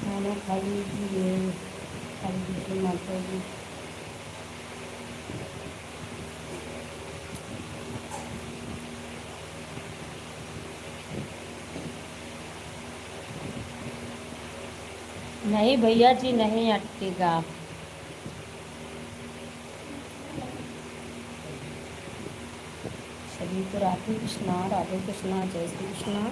Speaker 1: खाना खा लीजिए, खा लीजिए माता जी। नहीं भैया जी, नहीं अटकेगा। सभी को राधे कृष्णा, राधे कृष्णा, जय श्री कृष्णा।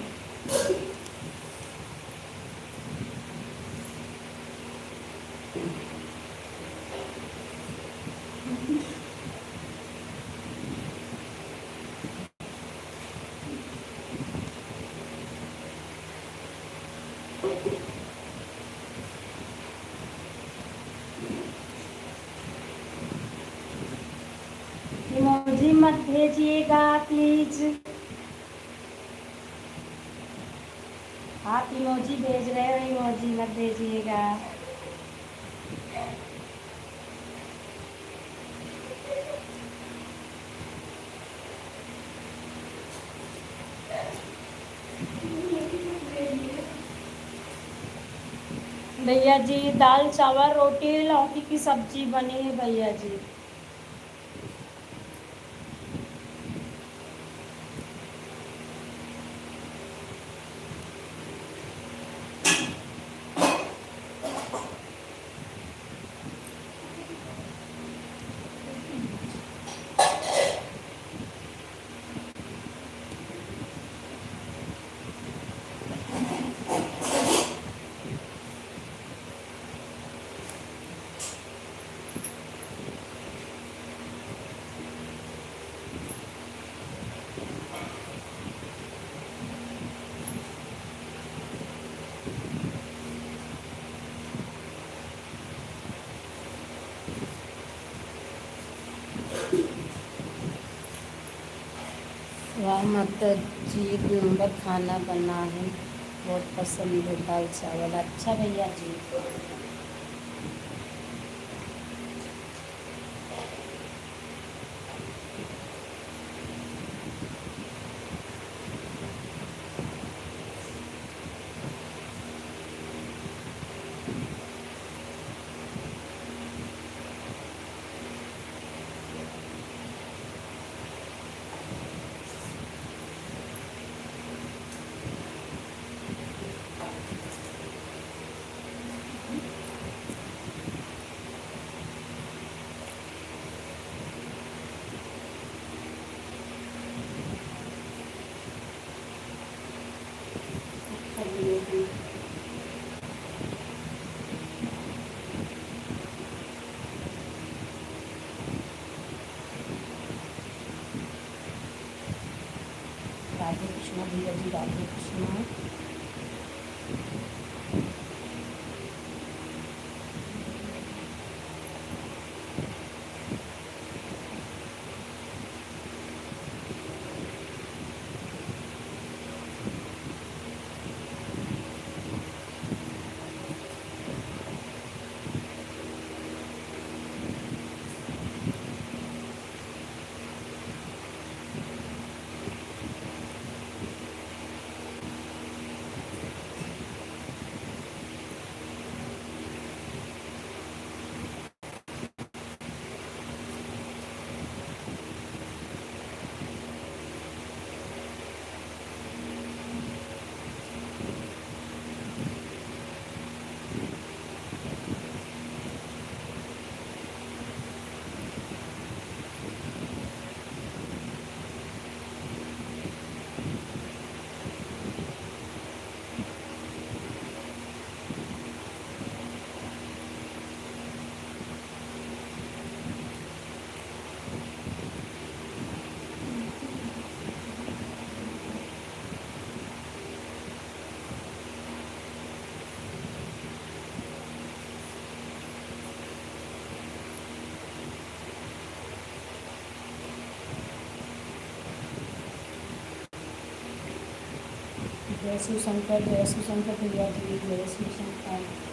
Speaker 1: इमोजी मत भेजिएगा प्लीज। आप इमोजी भेज रहे हो, इमोजी मत भेजिएगा। भैया जी दाल चावल रोटी लौकी की सब्जी बनी है भैया जी। वाह माता जी, एक नंबर खाना बना है, बहुत पसंद है दाल चावल। अच्छा भैया जी। राधे कृष्णा भैया जी, राधे कृष्णा। शिव शंकर, जय शिव शंकर भैया जी, जय शिव शंकर।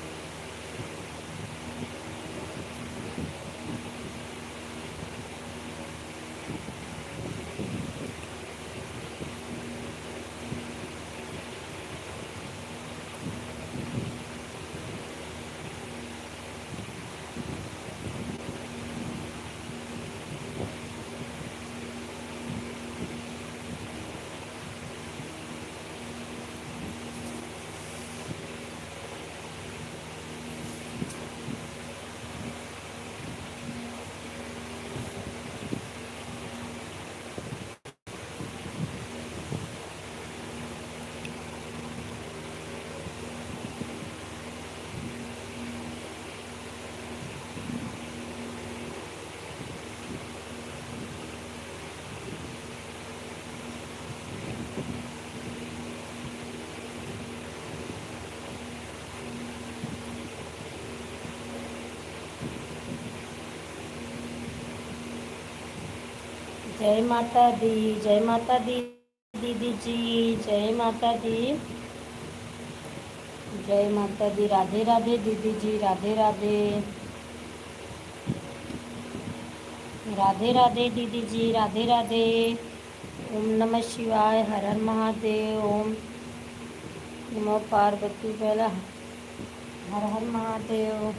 Speaker 1: जय माता दी, जय माता दी दीदी जी, जय माता दी, जय माता दी। राधे राधे दीदी जी, राधे राधे, राधे राधे दीदी जी, राधे राधे। ओम नमः शिवाय, हर हर महादेव। ओम नमो पार्वती, पहला हर हर महादेव।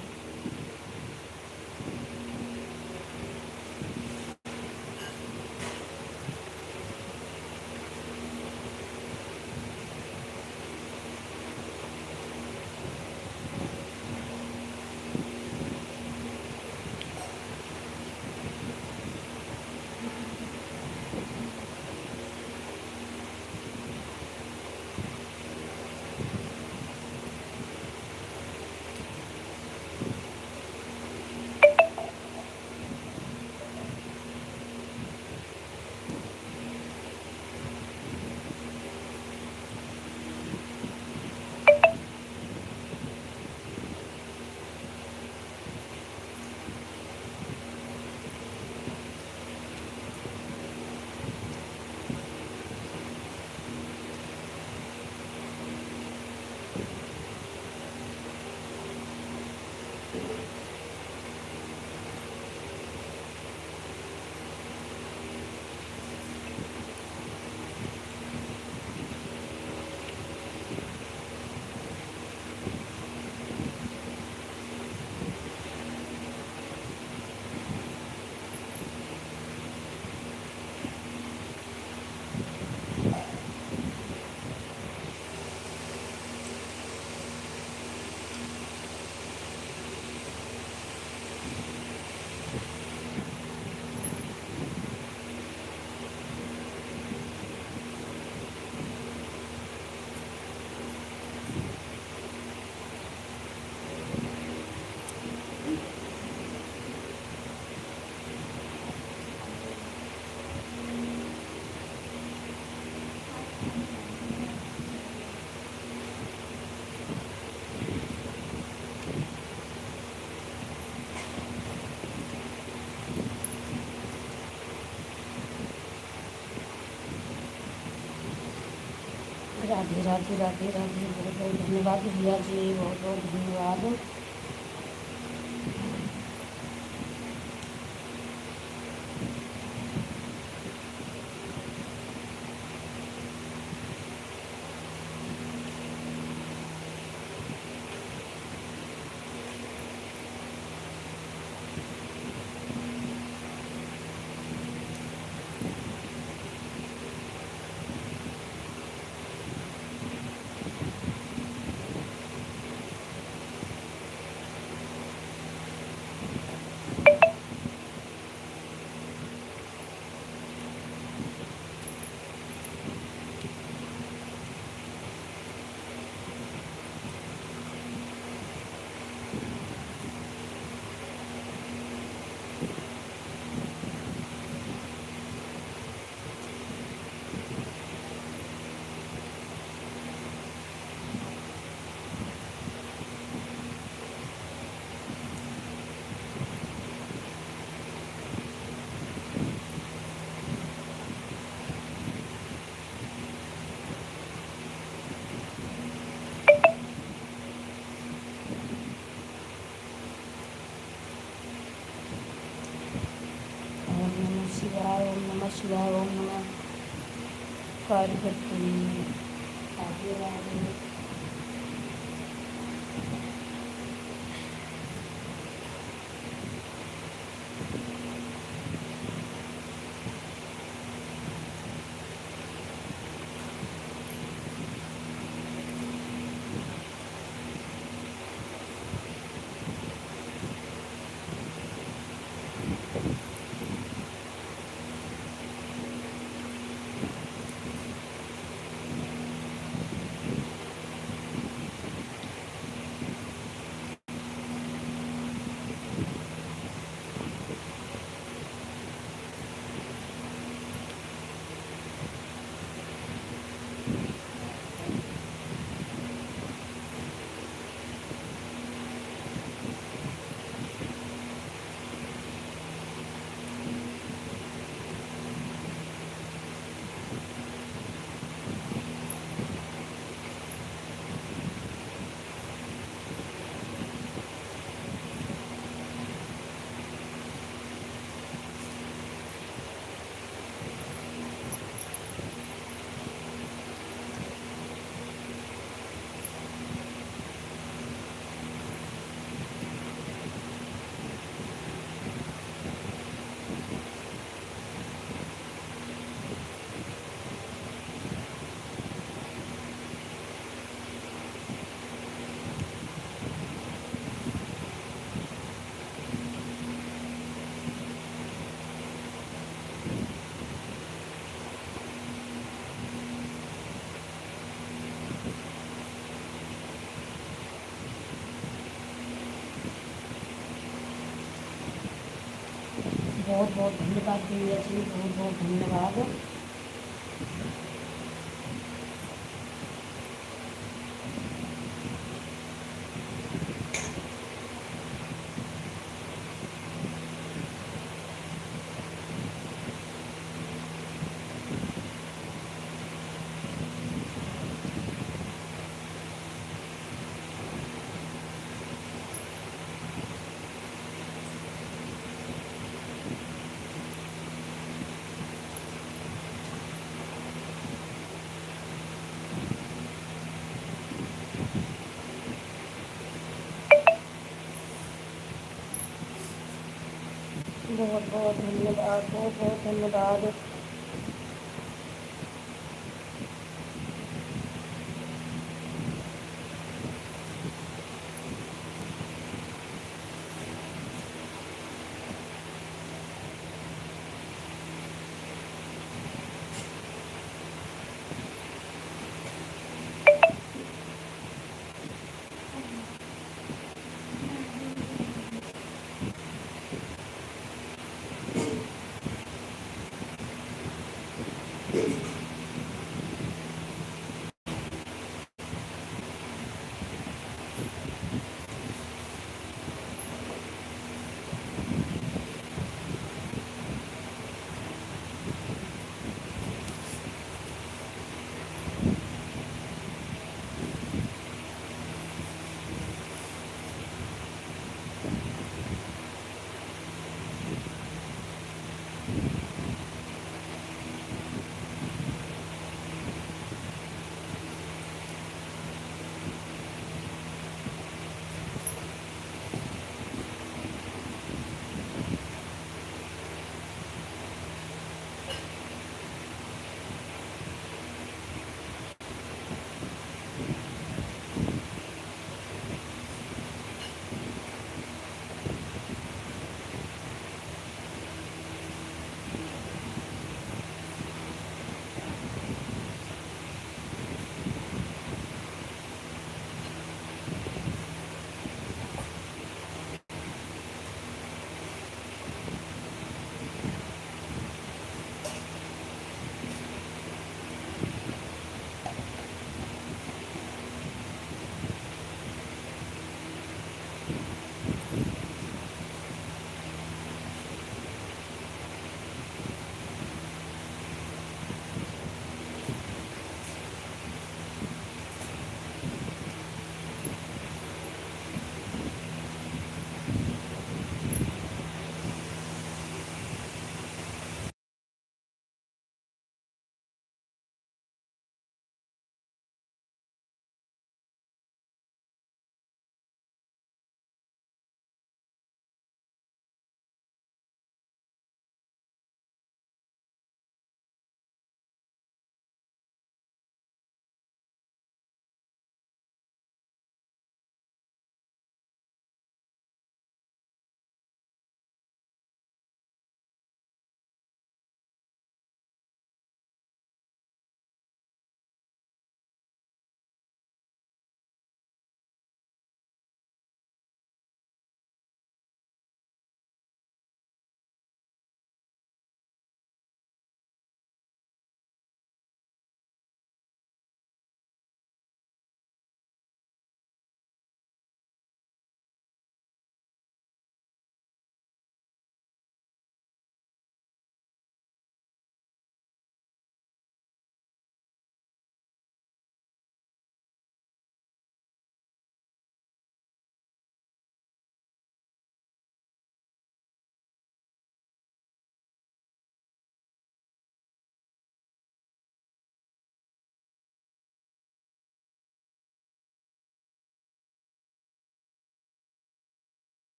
Speaker 1: राधे राधे राधे राधे, बहुत बहुत धन्यवाद भैया जी, बहुत बहुत धन्यवाद। शिवाय। ओम नमः कार्यकर्त्री राधे राधे। बहुत बहुत धन्यवाद दिव्या जी, बहुत बहुत धन्यवाद। बहुत बहुत धन्यवाद, बहुत बहुत धन्यवाद।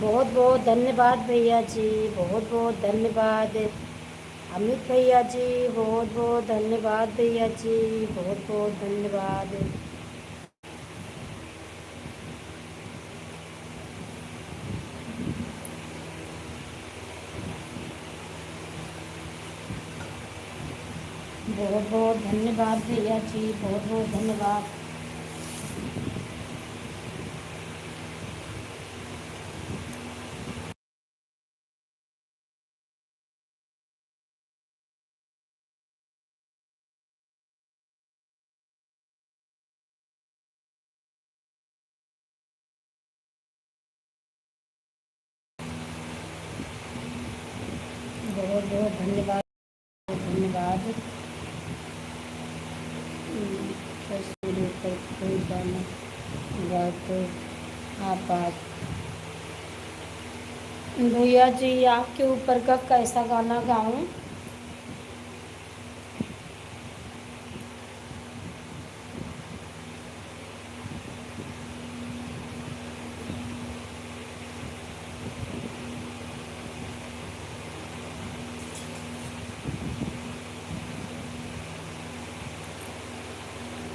Speaker 1: बहुत बहुत धन्यवाद भैया जी, बहुत बहुत धन्यवाद। अमित भैया जी बहुत बहुत धन्यवाद, भैया जी बहुत बहुत धन्यवाद। बहुत बहुत धन्यवाद भैया जी, बहुत बहुत धन्यवाद। बहुत बहुत धन्यवाद, धन्यवाद। बस मेरे ऊपर कोई गाना गा तो आप भैया जी आपके ऊपर का कैसा गाना गाऊं?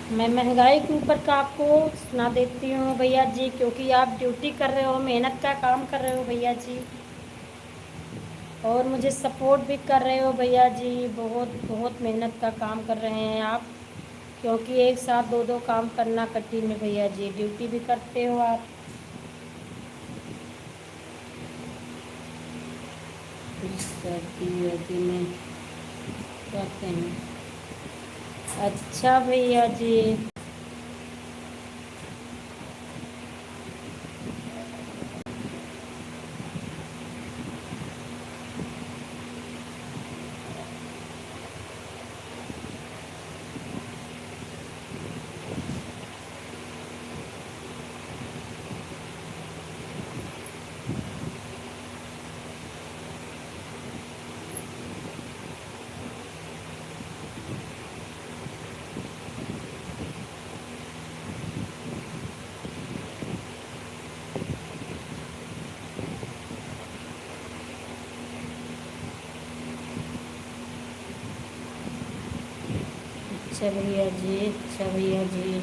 Speaker 1: मैं महंगाई के ऊपर का आपको सुना देती हूँ भैया जी, क्योंकि आप ड्यूटी कर रहे हो, मेहनत का काम कर रहे हो भैया जी, और मुझे सपोर्ट भी कर रहे हो भैया जी। बहुत बहुत मेहनत का काम कर रहे हैं आप, क्योंकि एक साथ दो दो काम करना कठिन है भैया जी। ड्यूटी भी करते हो आप। सर्दी वर्दी में रहते हैं। अच्छा भैया जी। अच्छा भैया जी, अच्छा भैया जी।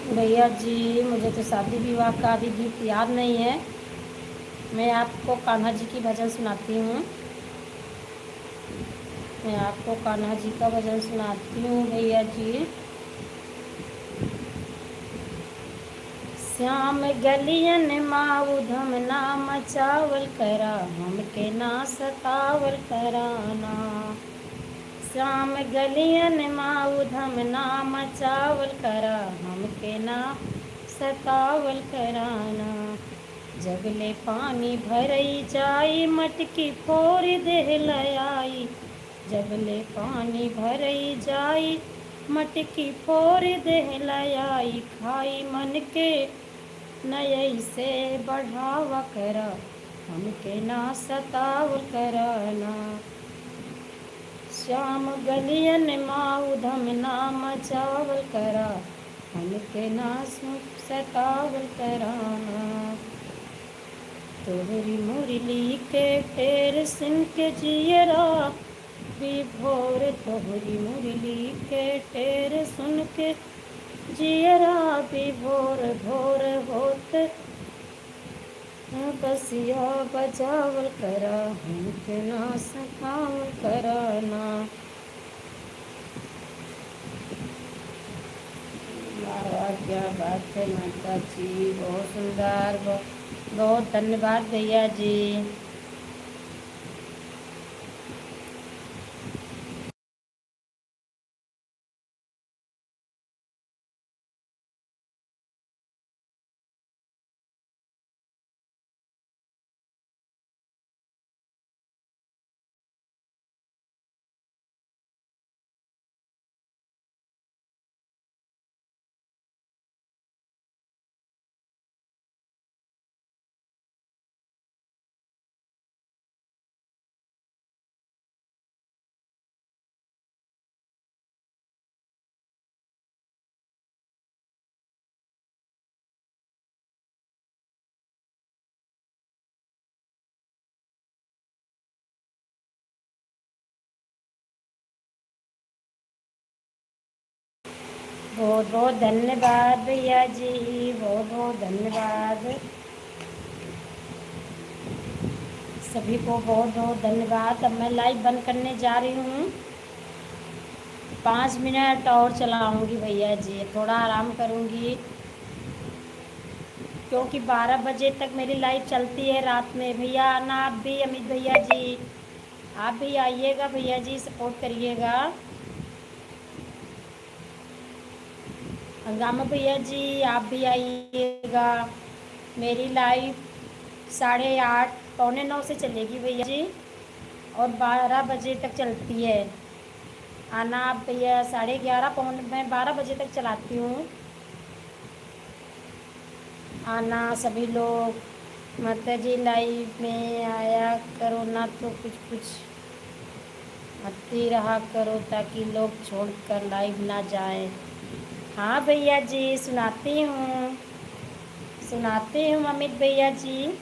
Speaker 1: भैया जी मुझे तो शादी विवाह का अभी गीत याद नहीं है। मैं आपको कान्हा जी की भजन सुनाती हूँ। मैं आपको कान्हा जी का भजन सुनाती हूँ भैया जी। श्याम गलियन माऊ धम ना मचावल करा, हमके ना सतावल कराना। श्याम गलियन माऊ धम ना मचावल करा, हमके ना सतावल कराना। जगले पानी भरई जाई, मटकी फोर देह लयाई। जगले पानी भरई जाई, मटकी फोर देह लयाई। खाई मन के नयई से बढ़ावा करा, हमके ना सताव करना। श्याम गलियन माऊ धम ना मचावल करा, हमके ना सतावल कराना। तोहरी मुरली के फेर सुन के जियरा विभोर, तोहरी मुरली के फेर सुन के जियरा विभोर भोर होत बसिया बजावल करा, हमके ना सतावल करा ना। वाह, क्या बात है माता जी, बहुत सुंदर, बहुत धन्यवाद भैया जी। बहुत बहुत धन्यवाद भैया जी, बहुत बहुत धन्यवाद सभी को, बहुत बहुत धन्यवाद। अब मैं लाइव बंद करने जा रही हूँ, 5 मिनट और चलाऊँगी भैया जी, थोड़ा आराम करूँगी क्योंकि 12 बजे तक मेरी लाइव चलती है रात में। भैया आना आप भी, अमित भैया जी आप भी आइएगा भैया जी, सपोर्ट करिएगा। हंगामा भैया जी आप भी आइएगा। मेरी लाइव 8:30 8:45 से चलेगी भैया जी, और 12 बजे तक चलती है। आना आप भैया, 11:30 मैं 12 बजे तक चलाती हूँ। आना सभी लोग। माता जी लाइव में आया करो ना, तो कुछ कुछ आती रहा करो ताकि लोग छोड़कर लाइव ना जाए। हाँ भैया जी, सुनाती हूँ अमित भैया जी।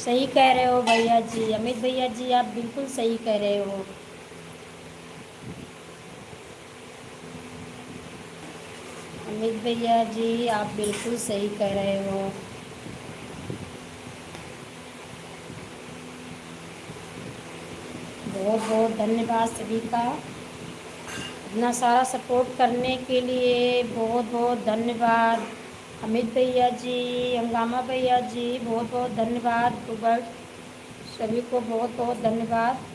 Speaker 1: सही कह रहे हो भैया जी, अमित भैया जी आप बिल्कुल सही कह रहे हो। अमित भैया जी आप बिल्कुल सही कह रहे हो। बहुत बहुत धन्यवाद सभी का, इतना सारा सपोर्ट करने के लिए बहुत बहुत धन्यवाद। अमित भैया जी, हंगामा भैया जी बहुत बहुत धन्यवाद। गूगल सभी को बहुत बहुत धन्यवाद।